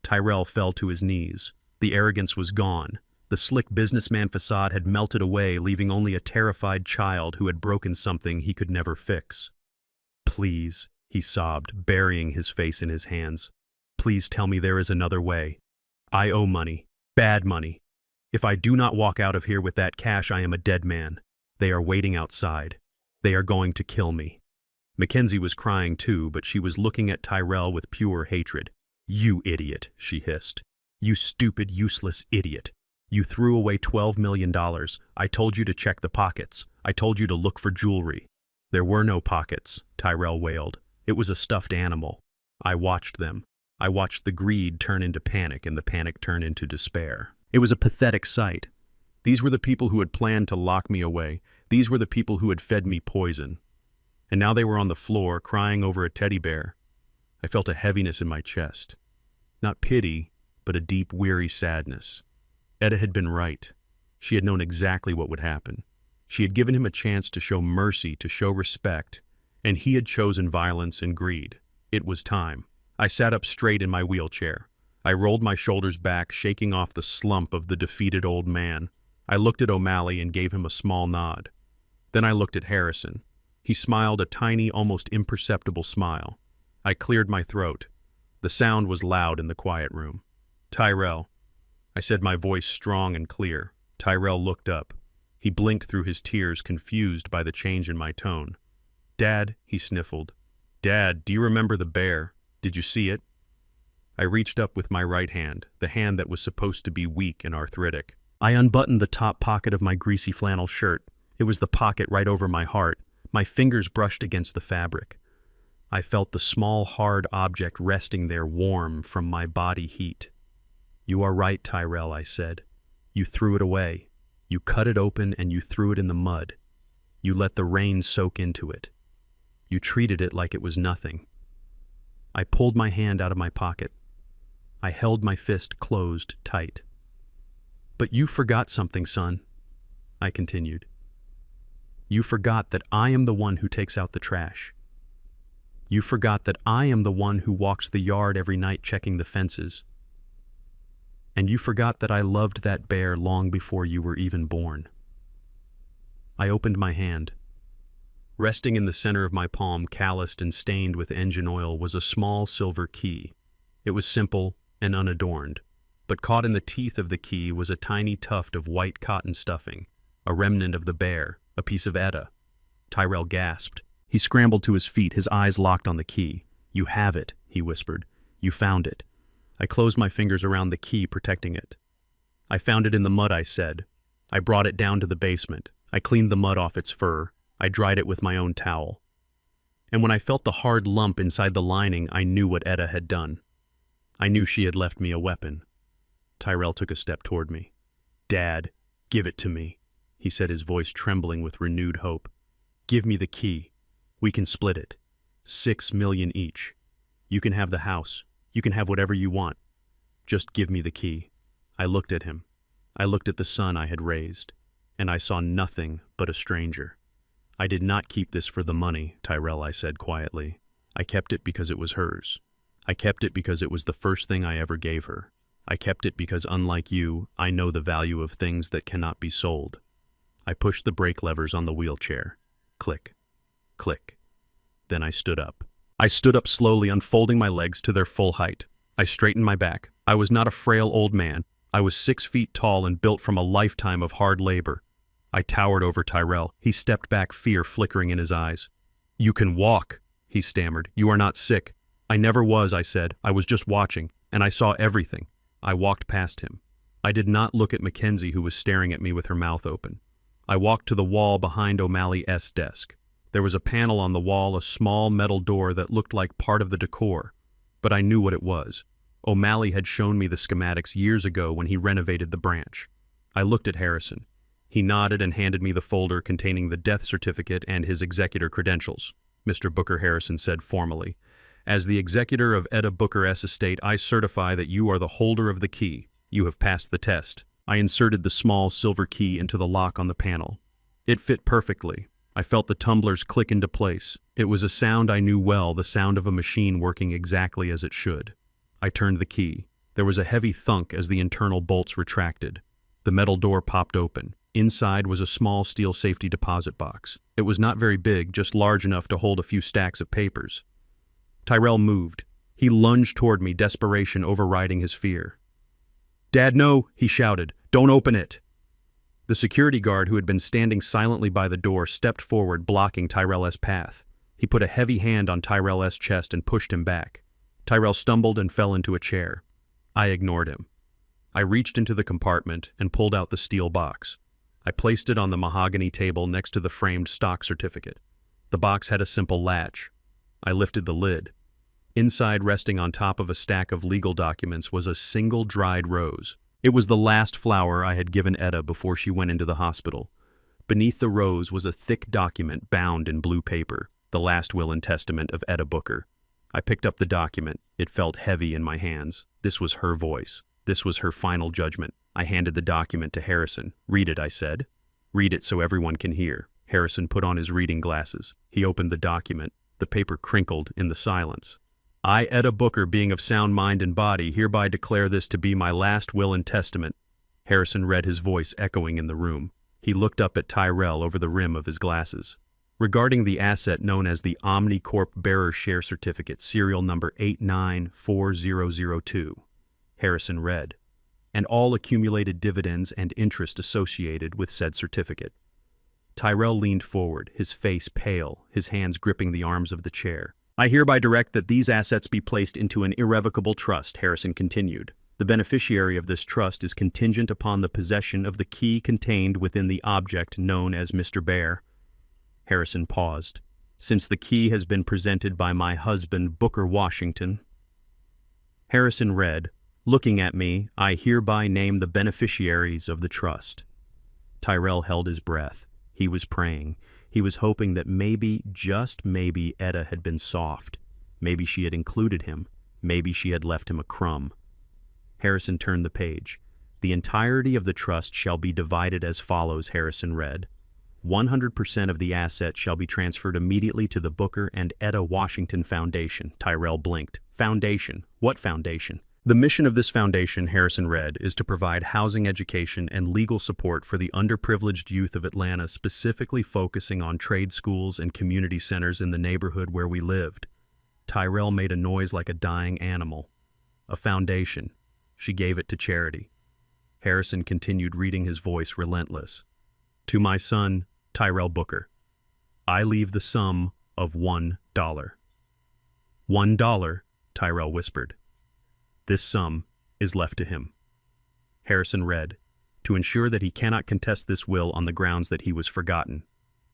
Tyrell fell to his knees. The arrogance was gone. The slick businessman facade had melted away, leaving only a terrified child who had broken something he could never fix. "Please," he sobbed, burying his face in his hands. "Please tell me there is another way. I owe money. Bad money. If I do not walk out of here with that cash, I am a dead man. They are waiting outside. They are going to kill me." Mackenzie was crying too, but she was looking at Tyrell with pure hatred. "You idiot," she hissed. "You stupid, useless idiot. You threw away $12 million. I told you to check the pockets. I told you to look for jewelry." "There were no pockets," Tyrell wailed. "It was a stuffed animal. I watched them. I watched the greed turn into panic and the panic turn into despair. It was a pathetic sight. These were the people who had planned to lock me away. These were the people who had fed me poison. And now they were on the floor, crying over a teddy bear. I felt a heaviness in my chest. Not pity, but a deep, weary sadness. Etta had been right. She had known exactly what would happen. She had given him a chance to show mercy, to show respect, and he had chosen violence and greed. It was time. I sat up straight in my wheelchair. I rolled my shoulders back, shaking off the slump of the defeated old man. I looked at O'Malley and gave him a small nod. Then I looked at Harrison. He smiled a tiny, almost imperceptible smile. I cleared my throat. The sound was loud in the quiet room. "Tyrell," I said, my voice strong and clear. Tyrell looked up. He blinked through his tears, confused by the change in my tone. "Dad," he sniffled. "Dad, do you remember the bear? Did you see it?" I reached up with my right hand, the hand that was supposed to be weak and arthritic. I unbuttoned the top pocket of my greasy flannel shirt. It was the pocket right over my heart. My fingers brushed against the fabric. I felt the small, hard object resting there, warm from my body heat. "You are right, Tyrell," I said. "You threw it away. You cut it open and you threw it in the mud. You let the rain soak into it. You treated it like it was nothing." I pulled my hand out of my pocket. I held my fist closed tight. "But you forgot something, son," I continued. "You forgot that I am the one who takes out the trash. You forgot that I am the one who walks the yard every night checking the fences. And you forgot that I loved that bear long before you were even born." I opened my hand. Resting in the center of my palm, calloused and stained with engine oil, was a small silver key. It was simple and unadorned, but caught in the teeth of the key was a tiny tuft of white cotton stuffing, a remnant of the bear, a piece of Etta. Tyrell gasped. He scrambled to his feet, his eyes locked on the key. "You have it," he whispered. "You found it." I closed my fingers around the key, protecting it. "I found it in the mud," I said. "I brought it down to the basement. I cleaned the mud off its fur. I dried it with my own towel. And when I felt the hard lump inside the lining, I knew what Etta had done. I knew she had left me a weapon." Tyrell took a step toward me. "Dad, give it to me," he said, his voice trembling with renewed hope. "Give me the key. We can split it. 6 million each. You can have the house. You can have whatever you want. Just give me the key." I looked at him. I looked at the son I had raised, and I saw nothing but a stranger. "I did not keep this for the money, Tyrell," I said quietly. "I kept it because it was hers. I kept it because it was the first thing I ever gave her. I kept it because, unlike you, I know the value of things that cannot be sold." I pushed the brake levers on the wheelchair. Click. Click. Then I stood up. I stood up slowly, unfolding my legs to their full height. I straightened my back. I was not a frail old man. I was 6 feet tall and built from a lifetime of hard labor. I towered over Tyrell. He stepped back, fear flickering in his eyes. "You can walk," he stammered. "You are not sick." "I never was," I said. "I was just watching, and I saw everything." I walked past him. I did not look at Mackenzie, who was staring at me with her mouth open. I walked to the wall behind O'Malley's desk. There was a panel on the wall, a small metal door that looked like part of the decor, but I knew what it was. O'Malley had shown me the schematics years ago when he renovated the branch. I looked at Harrison. He nodded and handed me the folder containing the death certificate and his executor credentials. "Mr. Booker," Harrison said formally, "as the executor of Etta Booker-S estate, I certify that you are the holder of the key. You have passed the test." I inserted the small silver key into the lock on the panel. It fit perfectly. I felt the tumblers click into place. It was a sound I knew well, the sound of a machine working exactly as it should. I turned the key. There was a heavy thunk as the internal bolts retracted. The metal door popped open. Inside was a small steel safety deposit box. It was not very big, just large enough to hold a few stacks of papers. Tyrell moved. He lunged toward me, desperation overriding his fear. "Dad, no," he shouted. "Don't open it." The security guard, who had been standing silently by the door, stepped forward, blocking Tyrell's path. He put a heavy hand on Tyrell's chest and pushed him back. Tyrell stumbled and fell into a chair. I ignored him. I reached into the compartment and pulled out the steel box. I placed it on the mahogany table next to the framed stock certificate. The box had a simple latch. I lifted the lid. Inside, resting on top of a stack of legal documents, was a single dried rose. It was the last flower I had given Etta before she went into the hospital. Beneath the rose was a thick document bound in blue paper. The last will and testament of Etta Booker. I picked up the document. It felt heavy in my hands. This was her voice. This was her final judgment. I handed the document to Harrison. "Read it," I said. "Read it so everyone can hear." Harrison put on his reading glasses. He opened the document. The paper crinkled in the silence. "I, Etta Booker, being of sound mind and body, hereby declare this to be my last will and testament." Harrison read, his voice echoing in the room. He looked up at Tyrell over the rim of his glasses. "Regarding the asset known as the Omnicorp Bearer Share Certificate, serial number 894002, Harrison read, "and all accumulated dividends and interest associated with said certificate." Tyrell leaned forward, his face pale, his hands gripping the arms of the chair. "I hereby direct that these assets be placed into an irrevocable trust," Harrison continued. "The beneficiary of this trust is contingent upon the possession of the key contained within the object known as Mr. Bear." Harrison paused. "Since the key has been presented by my husband, Booker Washington." Harrison read, "Looking at me, I hereby name the beneficiaries of the trust." Tyrell held his breath. He was praying. He was hoping that maybe, just maybe, Etta had been soft. Maybe she had included him. Maybe she had left him a crumb. Harrison turned the page. "The entirety of the trust shall be divided as follows," Harrison read. 100% of the asset shall be transferred immediately to the Booker and Etta Washington Foundation." Tyrell blinked. "Foundation? What foundation?" "The mission of this foundation," Harrison read, "is to provide housing, education, and legal support for the underprivileged youth of Atlanta, specifically focusing on trade schools and community centers in the neighborhood where we lived." Tyrell made a noise like a dying animal. "A foundation. She gave it to charity." Harrison continued reading, his voice relentless. "To my son, Tyrell Booker, I leave the sum of $1. $1, Tyrell whispered. "This sum is left to him." Harrison read, "To ensure that he cannot contest this will on the grounds that he was forgotten."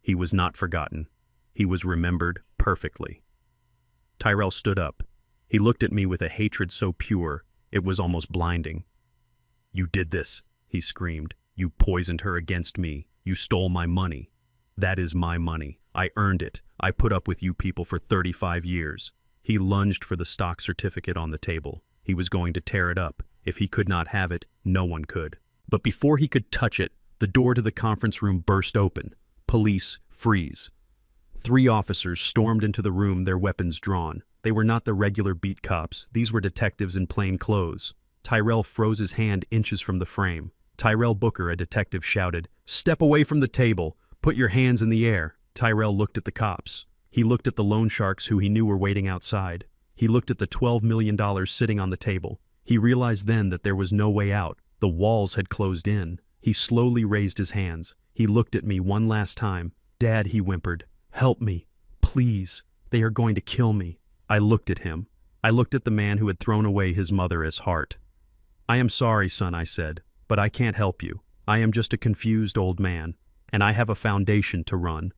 He was not forgotten. He was remembered perfectly. Tyrell stood up. He looked at me with a hatred so pure, it was almost blinding. "You did this," he screamed. "You poisoned her against me. You stole my money. That is my money. I earned it. I put up with you people for 35 years. He lunged for the stock certificate on the table. He was going to tear it up. If he could not have it, no one could. But before he could touch it, the door to the conference room burst open. Police, freeze. 3 officers stormed into the room, their weapons drawn. They were not the regular beat cops. These were detectives in plain clothes. Tyrell froze his hand inches from the frame. Tyrell Booker, a detective, shouted, "Step away from the table! Put your hands in the air!" Tyrell looked at the cops. He looked at the loan sharks who he knew were waiting outside. He looked at the $12 million sitting on the table. He realized then that there was no way out. The walls had closed in. He slowly raised his hands. He looked at me one last time. "Dad," he whimpered, "help me. Please. They are going to kill me." I looked at him. I looked at the man who had thrown away his mother as Hart. "I am sorry, son," I said, "but I can't help you. I am just a confused old man, and I have a foundation to run."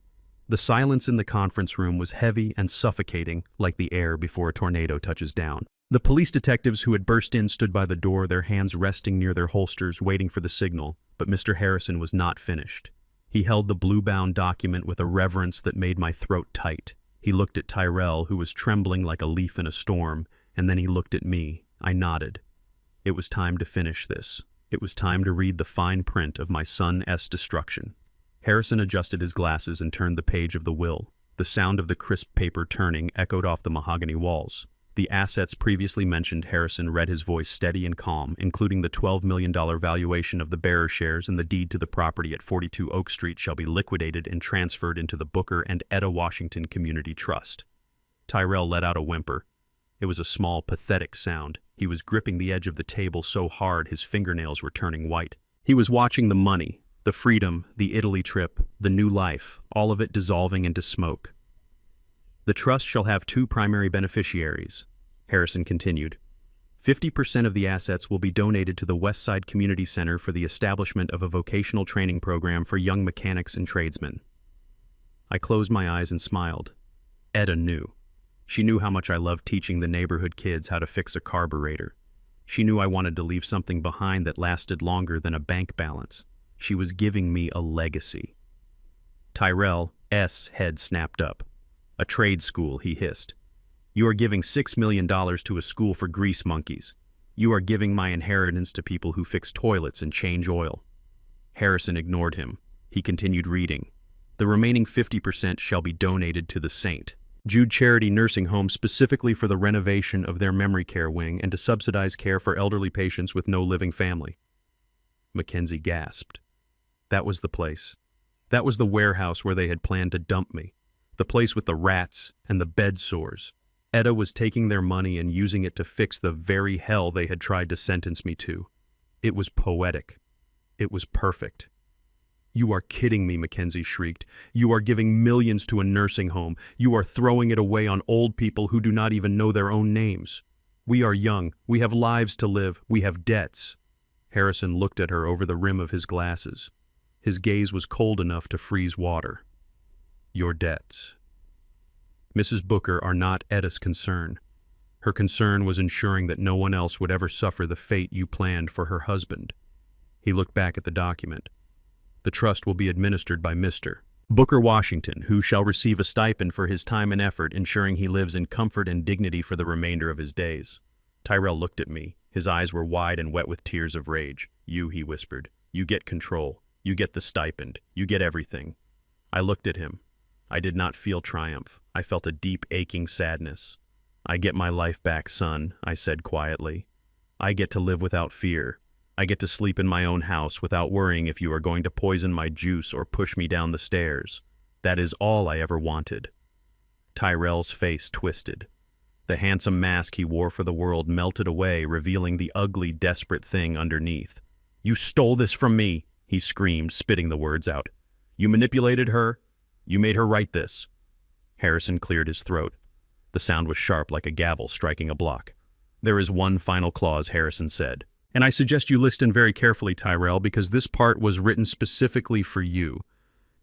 The silence in the conference room was heavy and suffocating, like the air before a tornado touches down. The police detectives who had burst in stood by the door, their hands resting near their holsters, waiting for the signal, but Mr. Harrison was not finished. He held the blue-bound document with a reverence that made my throat tight. He looked at Tyrell, who was trembling like a leaf in a storm, and then he looked at me. I nodded. It was time to finish this. It was time to read the fine print of my son's destruction. Harrison adjusted his glasses and turned the page of the will. The sound of the crisp paper turning echoed off the mahogany walls. The assets previously mentioned, Harrison read, his voice steady and calm, including the $12 million valuation of the bearer shares and the deed to the property at 42 Oak Street shall be liquidated and transferred into the Booker and Etta Washington Community Trust. Tyrell let out a whimper. It was a small, pathetic sound. He was gripping the edge of the table so hard his fingernails were turning white. He was watching the money, the freedom, the Italy trip, the new life, all of it dissolving into smoke. "The trust shall have 2 primary beneficiaries," Harrison continued. 50% of the assets will be donated to the Westside Community Center for the establishment of a vocational training program for young mechanics and tradesmen. I closed my eyes and smiled. Etta knew. She knew how much I loved teaching the neighborhood kids how to fix a carburetor. She knew I wanted to leave something behind that lasted longer than a bank balance. She was giving me a legacy. Tyrell's head snapped up. A trade school, he hissed. You are giving $6 million to a school for grease monkeys. You are giving my inheritance to people who fix toilets and change oil. Harrison ignored him. He continued reading. The remaining 50% shall be donated to the St. Jude Charity Nursing Home specifically for the renovation of their memory care wing and to subsidize care for elderly patients with no living family. Mackenzie gasped. That was the place. That was the warehouse where they had planned to dump me. The place with the rats and the bed sores. Etta was taking their money and using it to fix the very hell they had tried to sentence me to. It was poetic. It was perfect. You are kidding me, Mackenzie shrieked. You are giving millions to a nursing home. You are throwing it away on old people who do not even know their own names. We are young. We have lives to live. We have debts. Harrison looked at her over the rim of his glasses. His gaze was cold enough to freeze water. Your debts. Mrs. Booker are not Etta's concern. Her concern was ensuring that no one else would ever suffer the fate you planned for her husband. He looked back at the document. The trust will be administered by Mr. Booker Washington, who shall receive a stipend for his time and effort, ensuring he lives in comfort and dignity for the remainder of his days. Tyrell looked at me. His eyes were wide and wet with tears of rage. You, he whispered. You get control. You get the stipend. You get everything. I looked at him. I did not feel triumph. I felt a deep, aching sadness. I get my life back, son, I said quietly. I get to live without fear. I get to sleep in my own house without worrying if you are going to poison my juice or push me down the stairs. That is all I ever wanted. Tyrell's face twisted. The handsome mask he wore for the world melted away, revealing the ugly, desperate thing underneath. You stole this from me, he screamed, spitting the words out. You manipulated her. You made her write this. Harrison cleared his throat. The sound was sharp like a gavel striking a block. There is one final clause, Harrison said. And I suggest you listen very carefully, Tyrell, because this part was written specifically for you.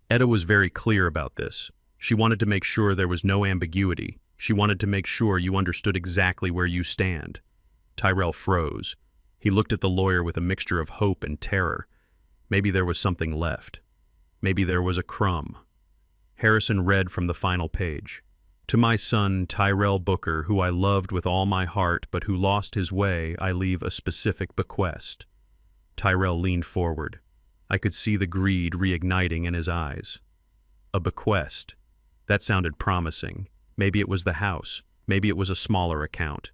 Etta was very clear about this. She wanted to make sure there was no ambiguity. She wanted to make sure you understood exactly where you stand. Tyrell froze. He looked at the lawyer with a mixture of hope and terror. Maybe there was something left. Maybe there was a crumb. Harrison read from the final page. To my son, Tyrell Booker, who I loved with all my heart, but who lost his way, I leave a specific bequest. Tyrell leaned forward. I could see the greed reigniting in his eyes. A bequest. That sounded promising. Maybe it was the house. Maybe it was a smaller account.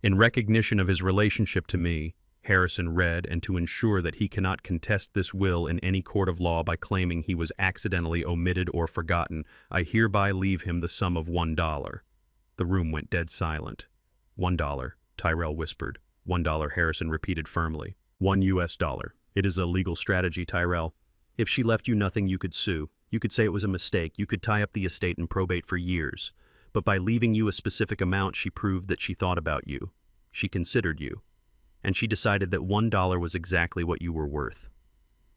In recognition of his relationship to me, Harrison read, and to ensure that he cannot contest this will in any court of law by claiming he was accidentally omitted or forgotten, I hereby leave him the sum of $1. The room went dead silent. $1, Tyrell whispered. $1, Harrison repeated firmly. $1. It is a legal strategy, Tyrell. If she left you nothing, you could sue. You could say it was a mistake. You could tie up the estate and probate for years. But by leaving you a specific amount, she proved that she thought about you. She considered you. And she decided that $1 was exactly what you were worth.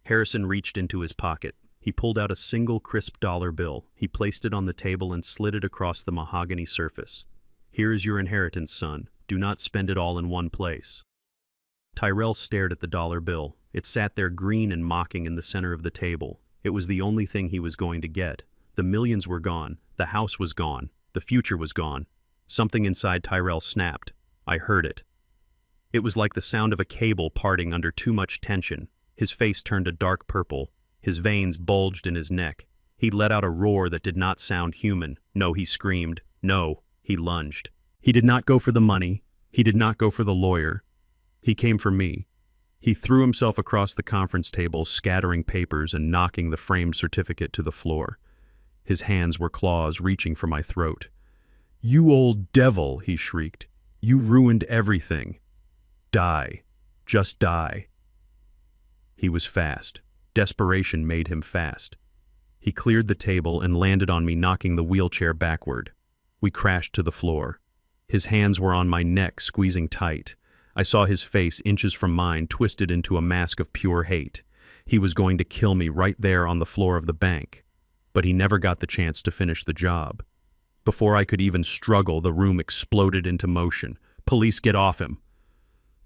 Harrison reached into his pocket. He pulled out a single crisp dollar bill. He placed it on the table and slid it across the mahogany surface. Here is your inheritance, son. Do not spend it all in one place. Tyrell stared at the dollar bill. It sat there green and mocking in the center of the table. It was the only thing he was going to get. The millions were gone. The house was gone. The future was gone. Something inside Tyrell snapped. I heard it. It was like the sound of a cable parting under too much tension. His face turned a dark purple. His veins bulged in his neck. He let out a roar that did not sound human. No, he screamed. No, he lunged. He did not go for the money. He did not go for the lawyer. He came for me. He threw himself across the conference table, scattering papers and knocking the framed certificate to the floor. His hands were claws reaching for my throat. You old devil, he shrieked. You ruined everything. Die. Just die. He was fast. Desperation made him fast. He cleared the table and landed on me, knocking the wheelchair backward. We crashed to the floor. His hands were on my neck, squeezing tight. I saw his face, inches from mine, twisted into a mask of pure hate. He was going to kill me right there on the floor of the bank. But he never got the chance to finish the job. Before I could even struggle, the room exploded into motion. Police, get off him!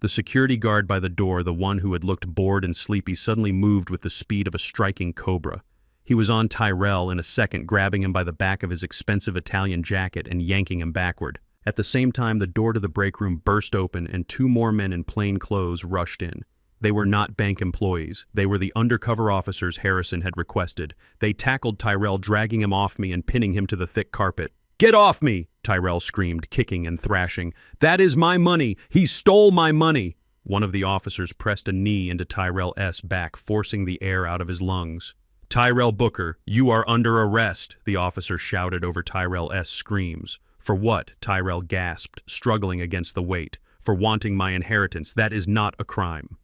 The security guard by the door, the one who had looked bored and sleepy, suddenly moved with the speed of a striking cobra. He was on Tyrell in a second, grabbing him by the back of his expensive Italian jacket and yanking him backward. At the same time, the door to the break room burst open and two more men in plain clothes rushed in. They were not bank employees. They were the undercover officers Harrison had requested. They tackled Tyrell, dragging him off me and pinning him to the thick carpet. "Get off me!" Tyrell screamed, kicking and thrashing. "That is my money! He stole my money!" One of the officers pressed a knee into Tyrell's back, forcing the air out of his lungs. "Tyrell Booker, you are under arrest," the officer shouted over Tyrell's screams. "For what?" Tyrell gasped, struggling against the weight. "For wanting my inheritance. That is not a crime."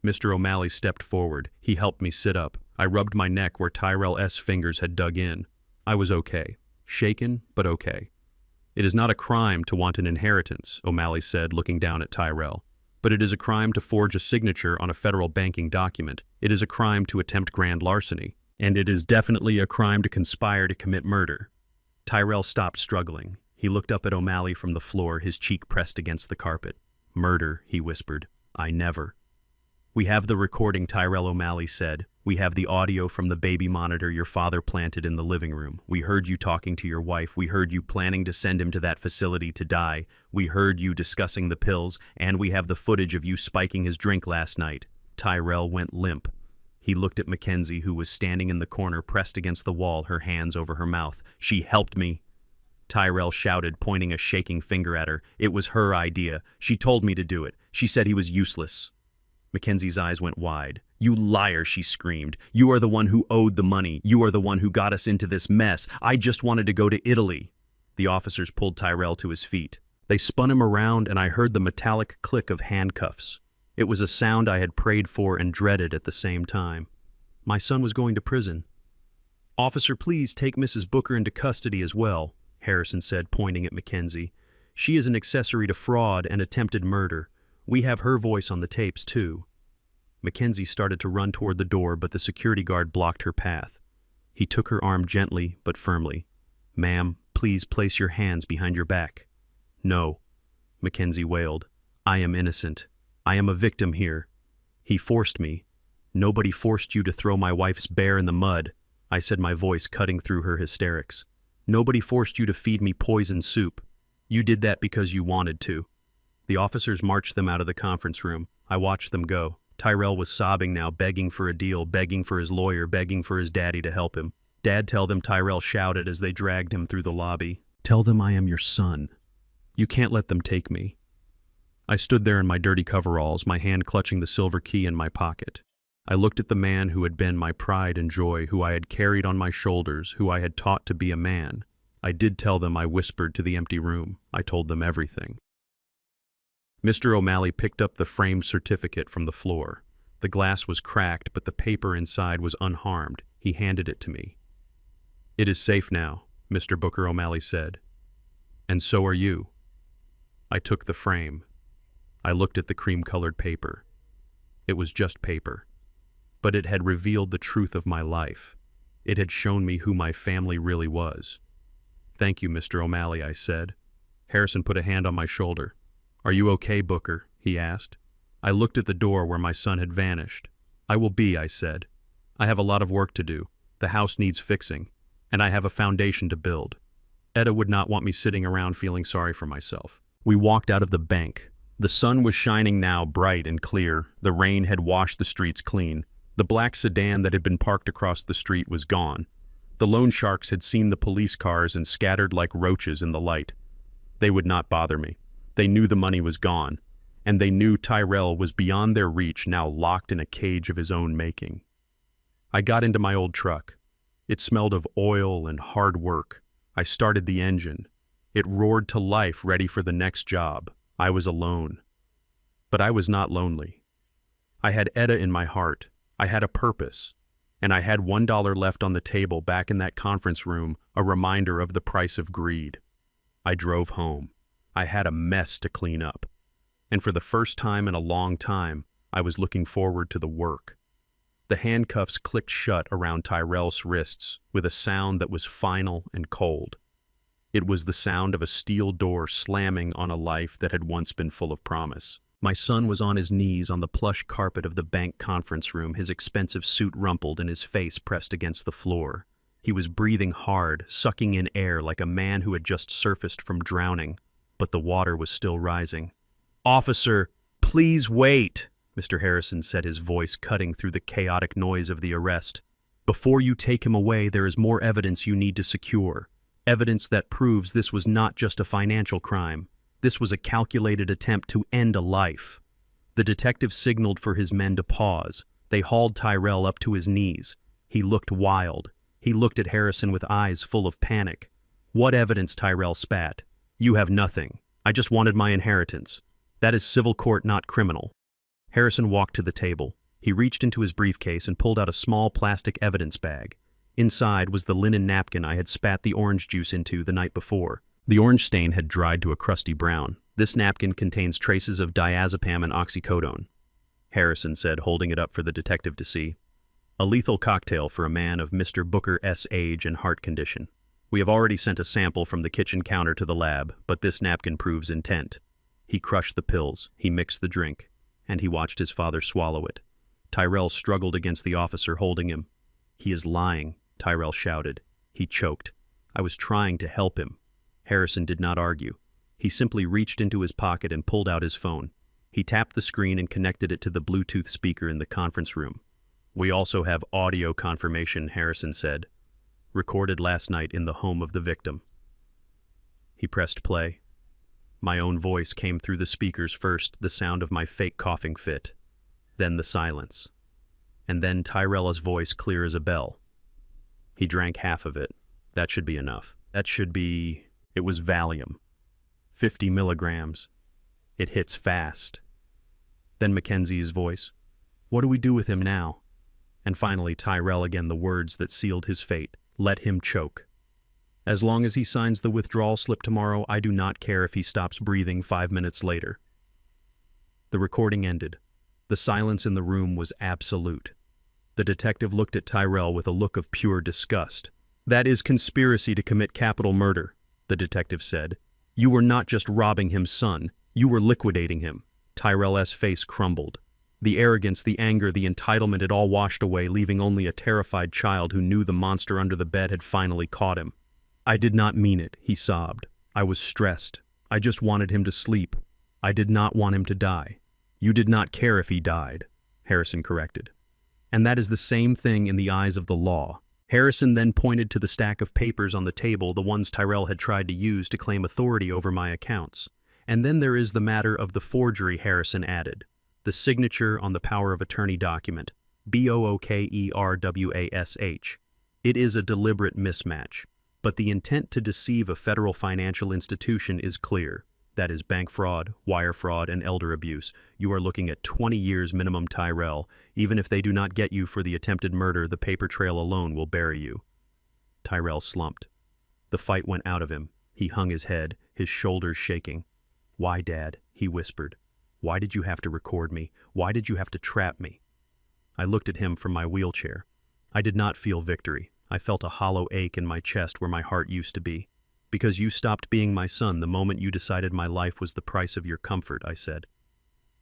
Mr. O'Malley stepped forward. He helped me sit up. I rubbed my neck where Tyrell's fingers had dug in. I was okay. Shaken, but okay. "It is not a crime to want an inheritance," O'Malley said, looking down at Tyrell. "But it is a crime to forge a signature on a federal banking document. It is a crime to attempt grand larceny. And it is definitely a crime to conspire to commit murder." Tyrell stopped struggling. He looked up at O'Malley from the floor, his cheek pressed against the carpet. "Murder," he whispered. "I never." "We have the recording," Tyrell O'Malley said. "We have the audio from the baby monitor your father planted in the living room. We heard you talking to your wife. We heard you planning to send him to that facility to die. We heard you discussing the pills, and we have the footage of you spiking his drink last night." Tyrell went limp. He looked at Mackenzie, who was standing in the corner, pressed against the wall, her hands over her mouth. "She helped me," Tyrell shouted, pointing a shaking finger at her. "It was her idea. She told me to do it. She said he was useless." Mackenzie's eyes went wide. "You liar," she screamed. "You are the one who owed the money. You are the one who got us into this mess. I just wanted to go to Italy." The officers pulled Tyrell to his feet. They spun him around, and I heard the metallic click of handcuffs. It was a sound I had prayed for and dreaded at the same time. My son was going to prison. "Officer, please take Mrs. Booker into custody as well," Harrison said, pointing at Mackenzie. "She is an accessory to fraud and attempted murder. We have her voice on the tapes, too." Mackenzie started to run toward the door, but the security guard blocked her path. He took her arm gently but firmly. "Ma'am, please place your hands behind your back." "No," Mackenzie wailed. "I am innocent. I am a victim here. He forced me. Nobody forced you to throw my wife's bear in the mud," I said, my voice cutting through her hysterics. "Nobody forced you to feed me poison soup. You did that because you wanted to." The officers marched them out of the conference room. I watched them go. Tyrell was sobbing now, begging for a deal, begging for his lawyer, begging for his daddy to help him. "Dad, tell them," Tyrell shouted as they dragged him through the lobby. "Tell them I am your son. You can't let them take me." I stood there in my dirty coveralls, my hand clutching the silver key in my pocket. I looked at the man who had been my pride and joy, who I had carried on my shoulders, who I had taught to be a man. I did tell them. I whispered to the empty room. I told them everything. Mr. O'Malley picked up the framed certificate from the floor. The glass was cracked, but the paper inside was unharmed. He handed it to me. "It is safe now," Mr. Booker O'Malley said. "And so are you." I took the frame. I looked at the cream-colored paper. It was just paper. But it had revealed the truth of my life. It had shown me who my family really was. "Thank you, Mr. O'Malley," I said. Harrison put a hand on my shoulder. "Are you okay, Booker?" he asked. I looked at the door where my son had vanished. "I will be," I said. "I have a lot of work to do. The house needs fixing, and I have a foundation to build." Etta would not want me sitting around feeling sorry for myself. We walked out of the bank. The sun was shining now, bright and clear. The rain had washed the streets clean. The black sedan that had been parked across the street was gone. The loan sharks had seen the police cars and scattered like roaches in the light. They would not bother me. They knew the money was gone, and they knew Tyrell was beyond their reach, now locked in a cage of his own making. I got into my old truck. It smelled of oil and hard work. I started the engine. It roared to life, ready for the next job. I was alone. But I was not lonely. I had Etta in my heart. I had a purpose. And I had $1 left on the table back in that conference room, a reminder of the price of greed. I drove home. I had a mess to clean up. And for the first time in a long time, I was looking forward to the work. The handcuffs clicked shut around Tyrell's wrists with a sound that was final and cold. It was the sound of a steel door slamming on a life that had once been full of promise. My son was on his knees on the plush carpet of the bank conference room, his expensive suit rumpled and his face pressed against the floor. He was breathing hard, sucking in air like a man who had just surfaced from drowning, but the water was still rising. "Officer, please wait," Mr. Harrison said, his voice cutting through the chaotic noise of the arrest. "Before you take him away, there is more evidence you need to secure. Evidence that proves this was not just a financial crime. This was a calculated attempt to end a life." The detective signaled for his men to pause. They hauled Tyrell up to his knees. He looked wild. He looked at Harrison with eyes full of panic. "What evidence?" Tyrell spat. "You have nothing. I just wanted my inheritance. That is civil court, not criminal." Harrison walked to the table. He reached into his briefcase and pulled out a small plastic evidence bag. Inside was the linen napkin I had spat the orange juice into the night before. The orange stain had dried to a crusty brown. "This napkin contains traces of diazepam and oxycodone," Harrison said, holding it up for the detective to see. "A lethal cocktail for a man of Mr. Booker's age and heart condition. We have already sent a sample from the kitchen counter to the lab, but this napkin proves intent." He crushed the pills, he mixed the drink, and he watched his father swallow it. Tyrell struggled against the officer holding him. "He is lying," Tyrell shouted. He choked. "I was trying to help him." Harrison did not argue. He simply reached into his pocket and pulled out his phone. He tapped the screen and connected it to the Bluetooth speaker in the conference room. "We also have audio confirmation," Harrison said. "Recorded last night in the home of the victim." He pressed play. My own voice came through the speakers first, the sound of my fake coughing fit. Then the silence. And then Tyrella's voice clear as a bell. "He drank half of it. That should be enough. That should be..." It was Valium. 50 milligrams. "It hits fast." Then Mackenzie's voice. "What do we do with him now?" And finally Tyrell again, the words that sealed his fate. "Let him choke. As long as he signs the withdrawal slip tomorrow, I do not care if he stops breathing 5 minutes later." The recording ended. The silence in the room was absolute. The detective looked at Tyrell with a look of pure disgust. "That is conspiracy to commit capital murder," the detective said. "You were not just robbing him, son. You were liquidating him." Tyrell's face crumbled. The arrogance, the anger, the entitlement had all washed away, leaving only a terrified child who knew the monster under the bed had finally caught him. "I did not mean it," he sobbed. "I was stressed. I just wanted him to sleep. I did not want him to die." "You did not care if he died," Harrison corrected. "And that is the same thing in the eyes of the law." Harrison then pointed to the stack of papers on the table, the ones Tyrell had tried to use to claim authority over my accounts. "And then there is the matter of the forgery," Harrison added. "The signature on the power of attorney document, BOOKERWASH. It is a deliberate mismatch. But the intent to deceive a federal financial institution is clear. That is bank fraud, wire fraud, and elder abuse. You are looking at 20 years minimum, Tyrell. Even if they do not get you for the attempted murder, the paper trail alone will bury you." Tyrell slumped. The fight went out of him. He hung his head, his shoulders shaking. "Why, Dad?" he whispered. "Why did you have to record me? Why did you have to trap me?" I looked at him from my wheelchair. I did not feel victory. I felt a hollow ache in my chest where my heart used to be. "Because you stopped being my son the moment you decided my life was the price of your comfort," I said.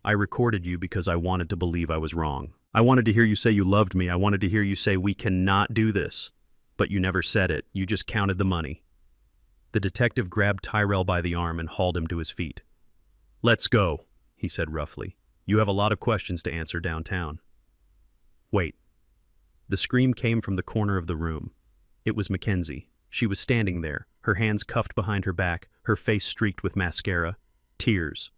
"I recorded you because I wanted to believe I was wrong. I wanted to hear you say you loved me. I wanted to hear you say we cannot do this. But you never said it. You just counted the money." The detective grabbed Tyrell by the arm and hauled him to his feet. "Let's go," he said roughly. "You have a lot of questions to answer downtown." "Wait." The scream came from the corner of the room. It was Mackenzie. She was standing there, her hands cuffed behind her back, her face streaked with mascara. Tears.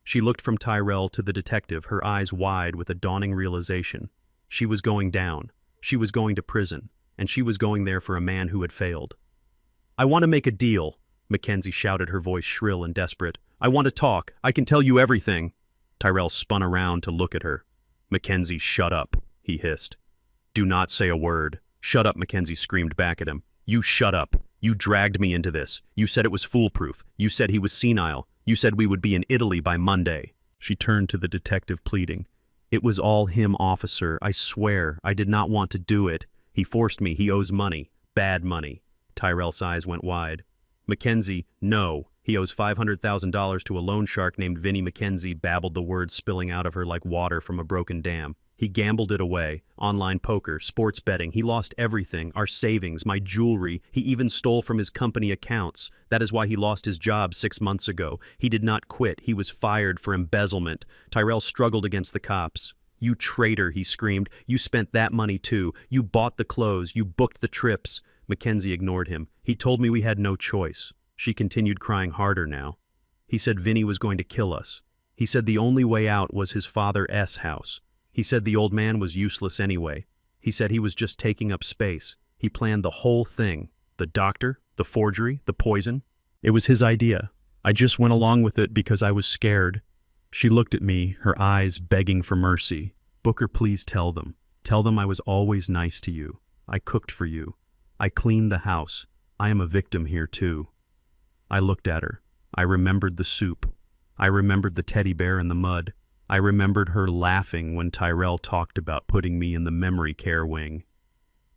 She looked from Tyrell to the detective, her eyes wide with a dawning realization. She was going down. She was going to prison, and she was going there for a man who had failed. "I want to make a deal," Mackenzie shouted, her voice shrill and desperate. "I want to talk. I can tell you everything." Tyrell spun around to look at her. "Mackenzie, shut up," he hissed. "Do not say a word." "Shut up," Mackenzie screamed back at him. "You shut up. You dragged me into this. You said it was foolproof. You said he was senile. You said we would be in Italy by Monday." She turned to the detective, pleading. "It was all him, officer. I swear. I did not want to do it. He forced me. He owes money. Bad money." Tyrell's eyes went wide. "Mackenzie, no. He He owes $500,000 to a loan shark named Vinnie McKenzie, babbled the words spilling out of her like water from a broken dam. He gambled it away. Online poker, sports betting. He lost everything. Our savings, my jewelry. He even stole from his company accounts. That is why he lost his job 6 months ago. He did not quit. He was fired for embezzlement. Tyrell struggled against the cops. You traitor, he screamed. You spent that money too. You bought the clothes. You booked the trips. Mackenzie ignored him. He told me we had no choice. She continued, crying harder now. He said Vinnie was going to kill us. He said the only way out was his father's house. He said the old man was useless anyway. He said he was just taking up space. He planned the whole thing. The doctor, the forgery, the poison. It was his idea. I just went along with it because I was scared. She looked at me, her eyes begging for mercy. Booker, please tell them. Tell them I was always nice to you. I cooked for you. I cleaned the house. I am a victim here too. I looked at her. I remembered the soup. I remembered the teddy bear in the mud. I remembered her laughing when Tyrell talked about putting me in the memory care wing.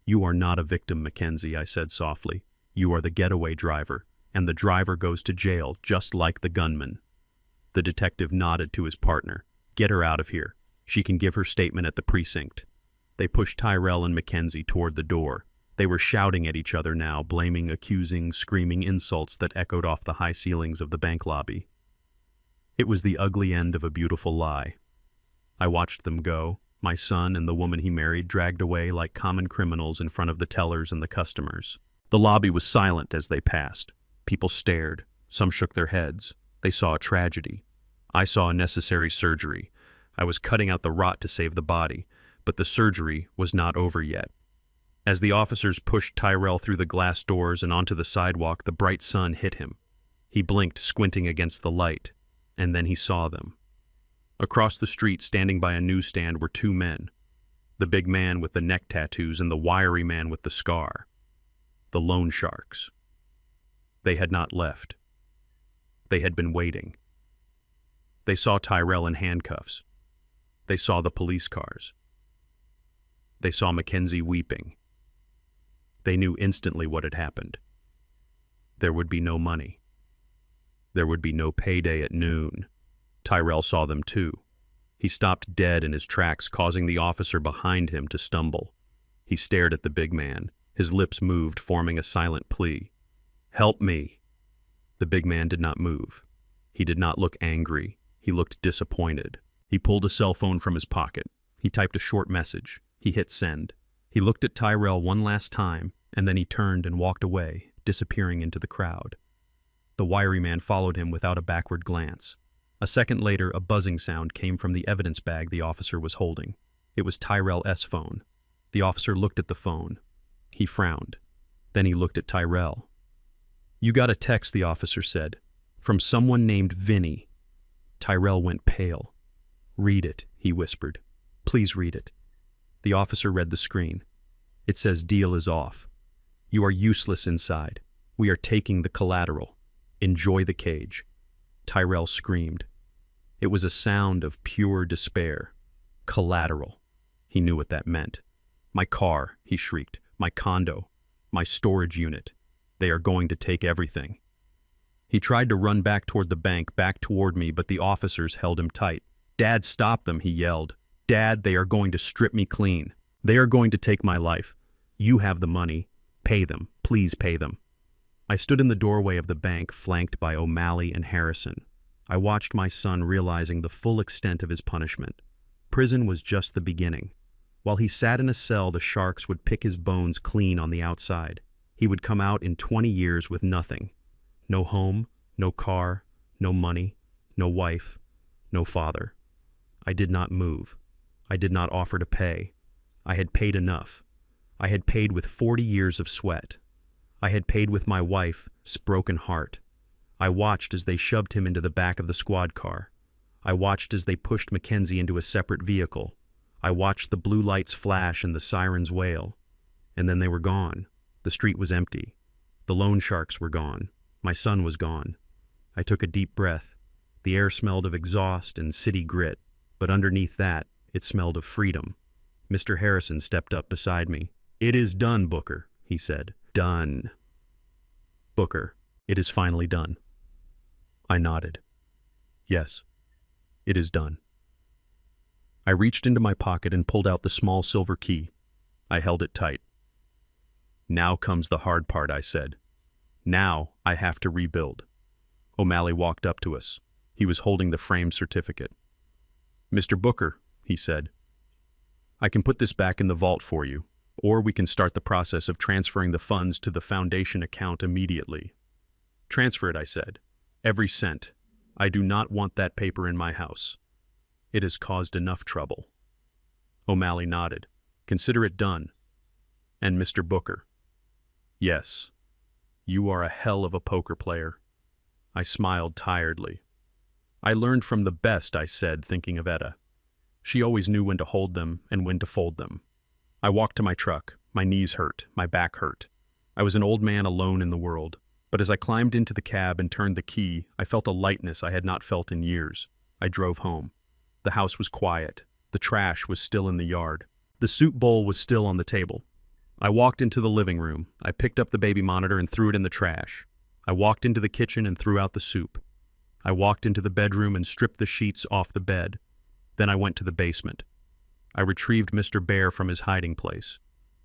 You are not a victim, Mackenzie, I said softly. You are the getaway driver, and the driver goes to jail just like the gunman. The detective nodded to his partner. Get her out of here. She can give her statement at the precinct. They pushed Tyrell and Mackenzie toward the door. They were shouting at each other now, blaming, accusing, screaming insults that echoed off the high ceilings of the bank lobby. It was the ugly end of a beautiful lie. I watched them go, my son and the woman he married dragged away like common criminals in front of the tellers and the customers. The lobby was silent as they passed. People stared. Some shook their heads. They saw a tragedy. I saw a necessary surgery. I was cutting out the rot to save the body, but the surgery was not over yet. As the officers pushed Tyrell through the glass doors and onto the sidewalk, the bright sun hit him. He blinked, squinting against the light. And then he saw them. Across the street, standing by a newsstand, were two men. The big man with the neck tattoos and the wiry man with the scar. The loan sharks. They had not left. They had been waiting. They saw Tyrell in handcuffs. They saw the police cars. They saw Mackenzie weeping. They knew instantly what had happened. There would be no money. There would be no payday at noon. Tyrell saw them too. He stopped dead in his tracks, causing the officer behind him to stumble. He stared at the big man. His lips moved, forming a silent plea. Help me. The big man did not move. He did not look angry. He looked disappointed. He pulled a cell phone from his pocket. He typed a short message. He hit send. He looked at Tyrell one last time, and then he turned and walked away, disappearing into the crowd. The wiry man followed him without a backward glance. A second later, a buzzing sound came from the evidence bag the officer was holding. It was Tyrell's phone. The officer looked at the phone. He frowned. Then he looked at Tyrell. You got a text, the officer said, from someone named Vinnie. Tyrell went pale. Read it, he whispered. Please read it. The officer read the screen. It says deal is off. You are useless inside. We are taking the collateral. Enjoy the cage. Tyrell screamed. It was a sound of pure despair. Collateral. He knew what that meant. My car, he shrieked. My condo. My storage unit. They are going to take everything. He tried to run back toward the bank, back toward me, but the officers held him tight. Dad, stop them, he yelled. Dad, they are going to strip me clean. They are going to take my life. You have the money. Pay them. Please pay them. I stood in the doorway of the bank, flanked by O'Malley and Harrison. I watched my son realizing the full extent of his punishment. Prison was just the beginning. While he sat in a cell, the sharks would pick his bones clean on the outside. He would come out in 20 years with nothing. No home, no car, no money, no wife, no father. I did not move. I did not offer to pay. I had paid enough. I had paid with 40 years of sweat. I had paid with my wife's broken heart. I watched as they shoved him into the back of the squad car. I watched as they pushed Mackenzie into a separate vehicle. I watched the blue lights flash and the sirens wail. And then they were gone. The street was empty. The loan sharks were gone. My son was gone. I took a deep breath. The air smelled of exhaust and city grit, but underneath that, it smelled of freedom. Mr. Harrison stepped up beside me. It is done, Booker, he said. Done. Booker, it is finally done. I nodded. Yes, it is done. I reached into my pocket and pulled out the small silver key. I held it tight. Now comes the hard part, I said. Now I have to rebuild. O'Malley walked up to us. He was holding the framed certificate. Mr. Booker, he said, I can put this back in the vault for you, or we can start the process of transferring the funds to the foundation account immediately. Transfer it, I said. Every cent. I do not want that paper in my house. It has caused enough trouble. O'Malley nodded. Consider it done. And Mr. Booker. Yes. You are a hell of a poker player. I smiled tiredly. I learned from the best, I said, thinking of Etta. She always knew when to hold them and when to fold them. I walked to my truck. My knees hurt. My back hurt. I was an old man alone in the world. But as I climbed into the cab and turned the key, I felt a lightness I had not felt in years. I drove home. The house was quiet. The trash was still in the yard. The soup bowl was still on the table. I walked into the living room. I picked up the baby monitor and threw it in the trash. I walked into the kitchen and threw out the soup. I walked into the bedroom and stripped the sheets off the bed. Then I went to the basement. I retrieved Mr. Bear from his hiding place.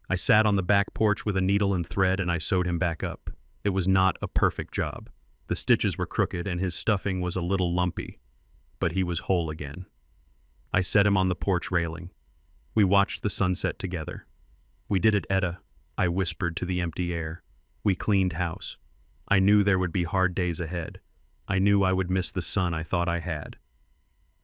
I sat on the back porch with a needle and thread and I sewed him back up. It was not a perfect job. The stitches were crooked and his stuffing was a little lumpy, but he was whole again. I set him on the porch railing. We watched the sunset together. We did it, Etta, I whispered to the empty air. We cleaned house. I knew there would be hard days ahead. I knew I would miss the son I thought I had.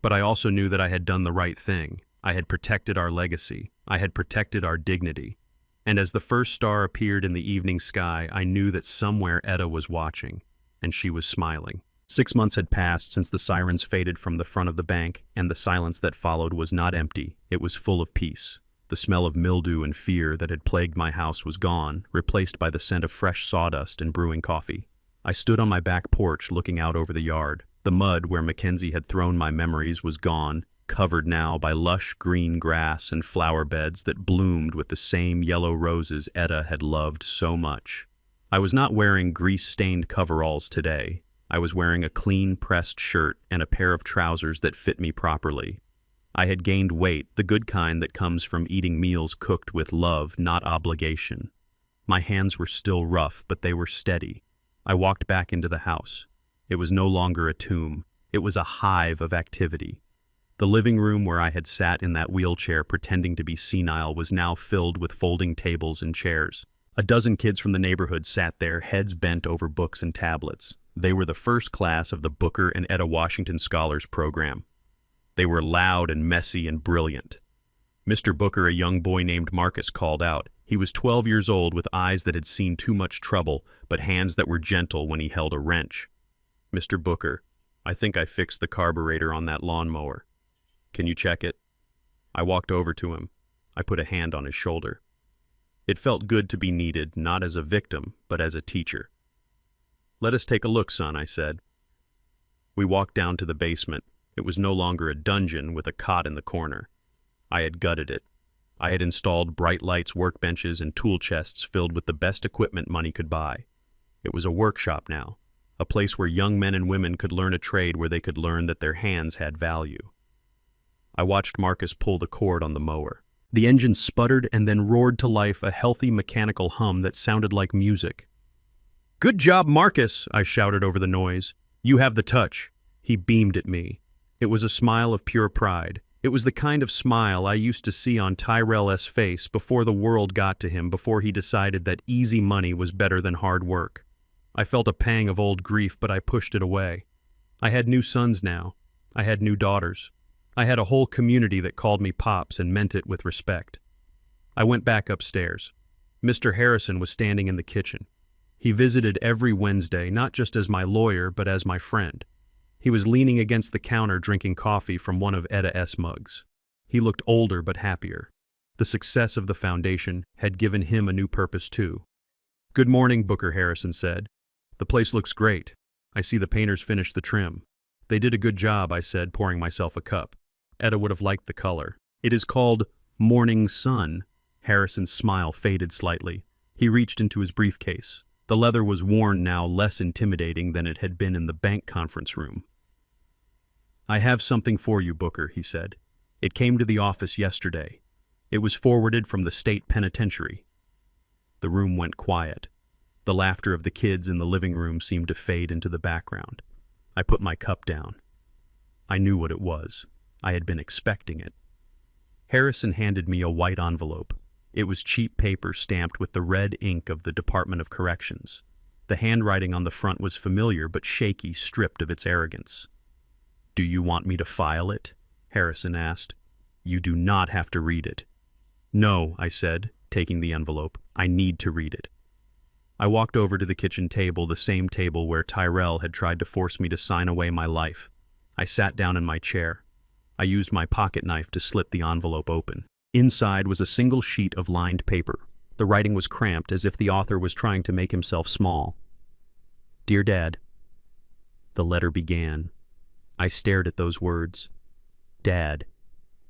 But I also knew that I had done the right thing. I had protected our legacy. I had protected our dignity. And as the first star appeared in the evening sky, I knew that somewhere Etta was watching, and she was smiling. 6 months had passed since the sirens faded from the front of the bank, and the silence that followed was not empty. It was full of peace. The smell of mildew and fear that had plagued my house was gone, replaced by the scent of fresh sawdust and brewing coffee. I stood on my back porch looking out over the yard. The mud where Mackenzie had thrown my memories was gone, covered now by lush green grass and flower beds that bloomed with the same yellow roses Etta had loved so much. I was not wearing grease-stained coveralls today. I was wearing a clean-pressed shirt and a pair of trousers that fit me properly. I had gained weight, the good kind that comes from eating meals cooked with love, not obligation. My hands were still rough, but they were steady. I walked back into the house. It was no longer a tomb. It was a hive of activity. The living room where I had sat in that wheelchair pretending to be senile was now filled with folding tables and chairs. A dozen kids from the neighborhood sat there, heads bent over books and tablets. They were the first class of the Booker and Etta Washington Scholars Program. They were loud and messy and brilliant. Mr. Booker, a young boy named Marcus, called out. He was 12 years old with eyes that had seen too much trouble, but hands that were gentle when he held a wrench. Mr. Booker, I think I fixed the carburetor on that lawnmower. Can you check it? I walked over to him. I put a hand on his shoulder. It felt good to be needed, not as a victim, but as a teacher. Let us take a look, son, I said. We walked down to the basement. It was no longer a dungeon with a cot in the corner. I had gutted it. I had installed bright lights, workbenches, and tool chests filled with the best equipment money could buy. It was a workshop now, a place where young men and women could learn a trade where they could learn that their hands had value. I watched Marcus pull the cord on the mower. The engine sputtered and then roared to life, a healthy mechanical hum that sounded like music. "Good job, Marcus," I shouted over the noise. "You have the touch." He beamed at me. It was a smile of pure pride. It was the kind of smile I used to see on Tyrell S. face before the world got to him, before he decided that easy money was better than hard work. I felt a pang of old grief, but I pushed it away. I had new sons now. I had new daughters. I had a whole community that called me Pops and meant it with respect. I went back upstairs. Mr. Harrison was standing in the kitchen. He visited every Wednesday, not just as my lawyer, but as my friend. He was leaning against the counter drinking coffee from one of Etta S. mugs. He looked older but happier. The success of the foundation had given him a new purpose too. "Good morning," Booker Harrison said. "The place looks great. I see the painters finished the trim." "They did a good job," I said, pouring myself a cup. Etta would have liked the color. "It is called Morning Sun." Harrison's smile faded slightly. He reached into his briefcase. The leather was worn now, less intimidating than it had been in the bank conference room. "I have something for you, Booker," he said. "It came to the office yesterday. It was forwarded from the state penitentiary." The room went quiet. The laughter of the kids in the living room seemed to fade into the background. I put my cup down. I knew what it was. I had been expecting it. Harrison handed me a white envelope. It was cheap paper stamped with the red ink of the Department of Corrections. The handwriting on the front was familiar but shaky, stripped of its arrogance. "Do you want me to file it?" Harrison asked. "You do not have to read it." "No," I said, taking the envelope. "I need to read it." I walked over to the kitchen table, the same table where Tyrell had tried to force me to sign away my life. I sat down in my chair. I used my pocket knife to slit the envelope open. Inside was a single sheet of lined paper. The writing was cramped, as if the author was trying to make himself small. "Dear Dad." The letter began. I stared at those words. Dad.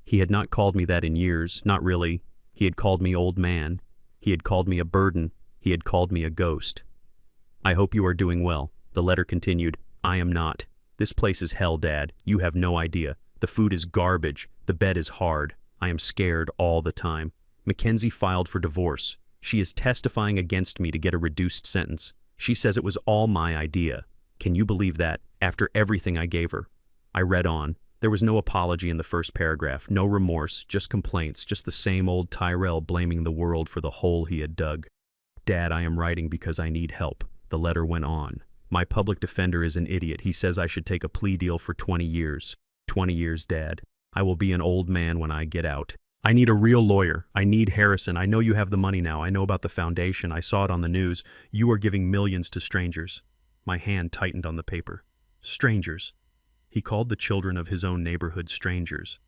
He had not called me that in years, not really. He had called me old man. He had called me a burden. He had called me a ghost. "I hope you are doing well." The letter continued. "I am not. This place is hell, Dad. You have no idea. The food is garbage. The bed is hard. I am scared all the time. Mackenzie filed for divorce. She is testifying against me to get a reduced sentence. She says it was all my idea. Can you believe that, after everything I gave her?" I read on. There was no apology in the first paragraph, no remorse, just complaints, just the same old Tyrell blaming the world for the hole he had dug. "Dad, I am writing because I need help." The letter went on. "My public defender is an idiot. He says I should take a plea deal for 20 years. 20 years, Dad. I will be an old man when I get out. I need a real lawyer. I need Harrison. I know you have the money now. I know about the foundation. I saw it on the news. You are giving millions to strangers." My hand tightened on the paper. Strangers. He called the children of his own neighborhood strangers.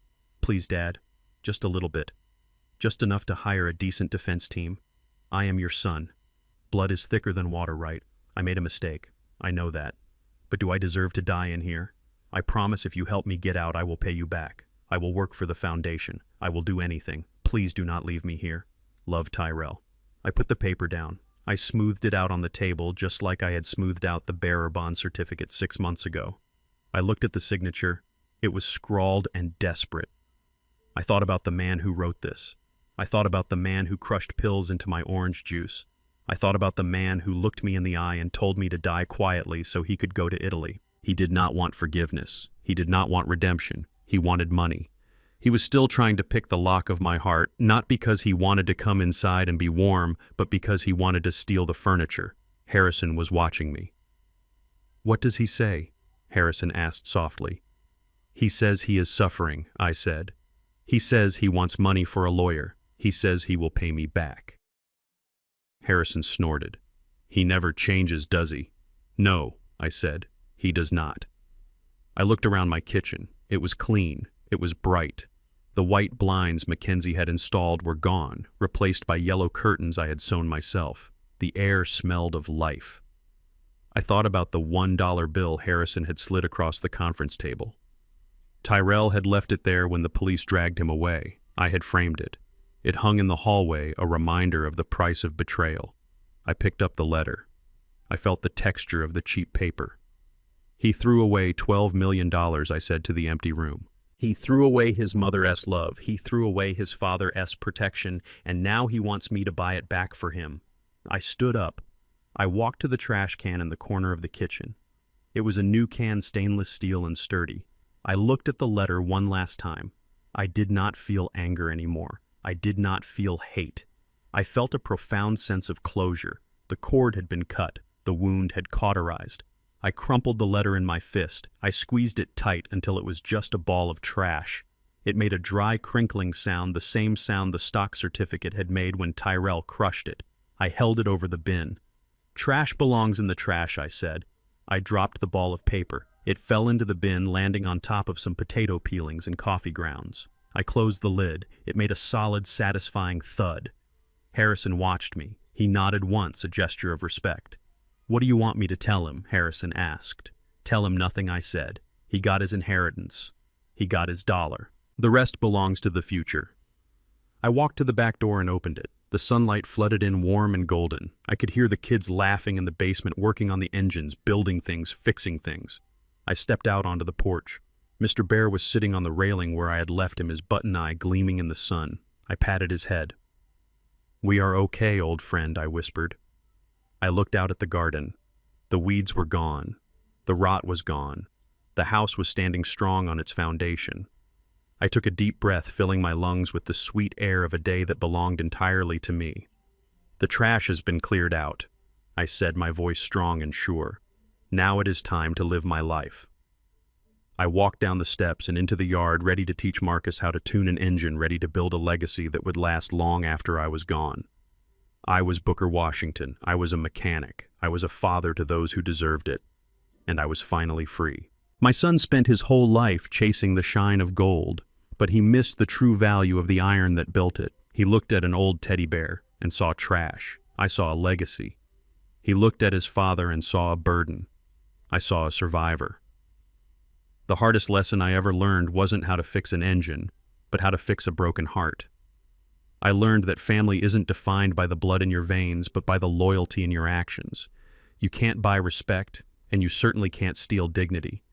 "Please, Dad. Just a little bit. Just enough to hire a decent defense team. I am your son. Blood is thicker than water, right? I made a mistake. I know that. But do I deserve to die in here? I promise if you help me get out, I will pay you back. I will work for the foundation. I will do anything. Please do not leave me here. Love, Tyrell." I put the paper down. I smoothed it out on the table just like I had smoothed out the bearer bond certificate 6 months ago. I looked at the signature. It was scrawled and desperate. I thought about the man who wrote this. I thought about the man who crushed pills into my orange juice. I thought about the man who looked me in the eye and told me to die quietly so he could go to Italy. He did not want forgiveness. He did not want redemption. He wanted money. He was still trying to pick the lock of my heart, not because he wanted to come inside and be warm, but because he wanted to steal the furniture. Harrison was watching me. "What does he say?" Harrison asked softly. "He says he is suffering," I said. "He says he wants money for a lawyer. He says he will pay me back." Harrison snorted. "He never changes, does he?" "No," I said. "He does not." I looked around my kitchen. It was clean. It was bright. The white blinds Mackenzie had installed were gone, replaced by yellow curtains I had sewn myself. The air smelled of life. I thought about the $1 bill Harrison had slid across the conference table. Tyrell had left it there when the police dragged him away. I had framed it. It hung in the hallway, a reminder of the price of betrayal. I picked up the letter. I felt the texture of the cheap paper. "He threw away $12 million, I said to the empty room. "He threw away his mother's love. He threw away his father's protection, and now he wants me to buy it back for him." I stood up. I walked to the trash can in the corner of the kitchen. It was a new can, stainless steel and sturdy. I looked at the letter one last time. I did not feel anger anymore. I did not feel hate. I felt a profound sense of closure. The cord had been cut. The wound had cauterized. I crumpled the letter in my fist. I squeezed it tight until it was just a ball of trash. It made a dry, crinkling sound, the same sound the stock certificate had made when Tyrell crushed it. I held it over the bin. "Trash belongs in the trash," I said. I dropped the ball of paper. It fell into the bin, landing on top of some potato peelings and coffee grounds. I closed the lid. It made a solid, satisfying thud. Harrison watched me. He nodded once, a gesture of respect. "What do you want me to tell him?" Harrison asked. "Tell him nothing," I said. "He got his inheritance. He got his dollar. The rest belongs to the future." I walked to the back door and opened it. The sunlight flooded in warm and golden. I could hear the kids laughing in the basement, working on the engines, building things, fixing things. I stepped out onto the porch. Mr. Bear was sitting on the railing where I had left him, his button eye gleaming in the sun. I patted his head. "We are okay, old friend," I whispered. I looked out at the garden. The weeds were gone. The rot was gone. The house was standing strong on its foundation. I took a deep breath, filling my lungs with the sweet air of a day that belonged entirely to me. "The trash has been cleared out," I said, my voice strong and sure. "Now it is time to live my life." I walked down the steps and into the yard, ready to teach Marcus how to tune an engine, ready to build a legacy that would last long after I was gone. I was Booker Washington. I was a mechanic. I was a father to those who deserved it. And I was finally free. My son spent his whole life chasing the shine of gold, but he missed the true value of the iron that built it. He looked at an old teddy bear and saw trash. I saw a legacy. He looked at his father and saw a burden. I saw a survivor. The hardest lesson I ever learned wasn't how to fix an engine, but how to fix a broken heart. I learned that family isn't defined by the blood in your veins, but by the loyalty in your actions. You can't buy respect, and you certainly can't steal dignity.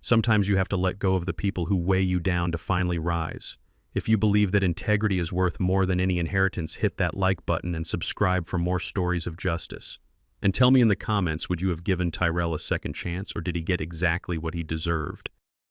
Sometimes you have to let go of the people who weigh you down to finally rise. If you believe that integrity is worth more than any inheritance, hit that like button and subscribe for more stories of justice. And tell me in the comments, would you have given Tyrell a second chance, or did he get exactly what he deserved?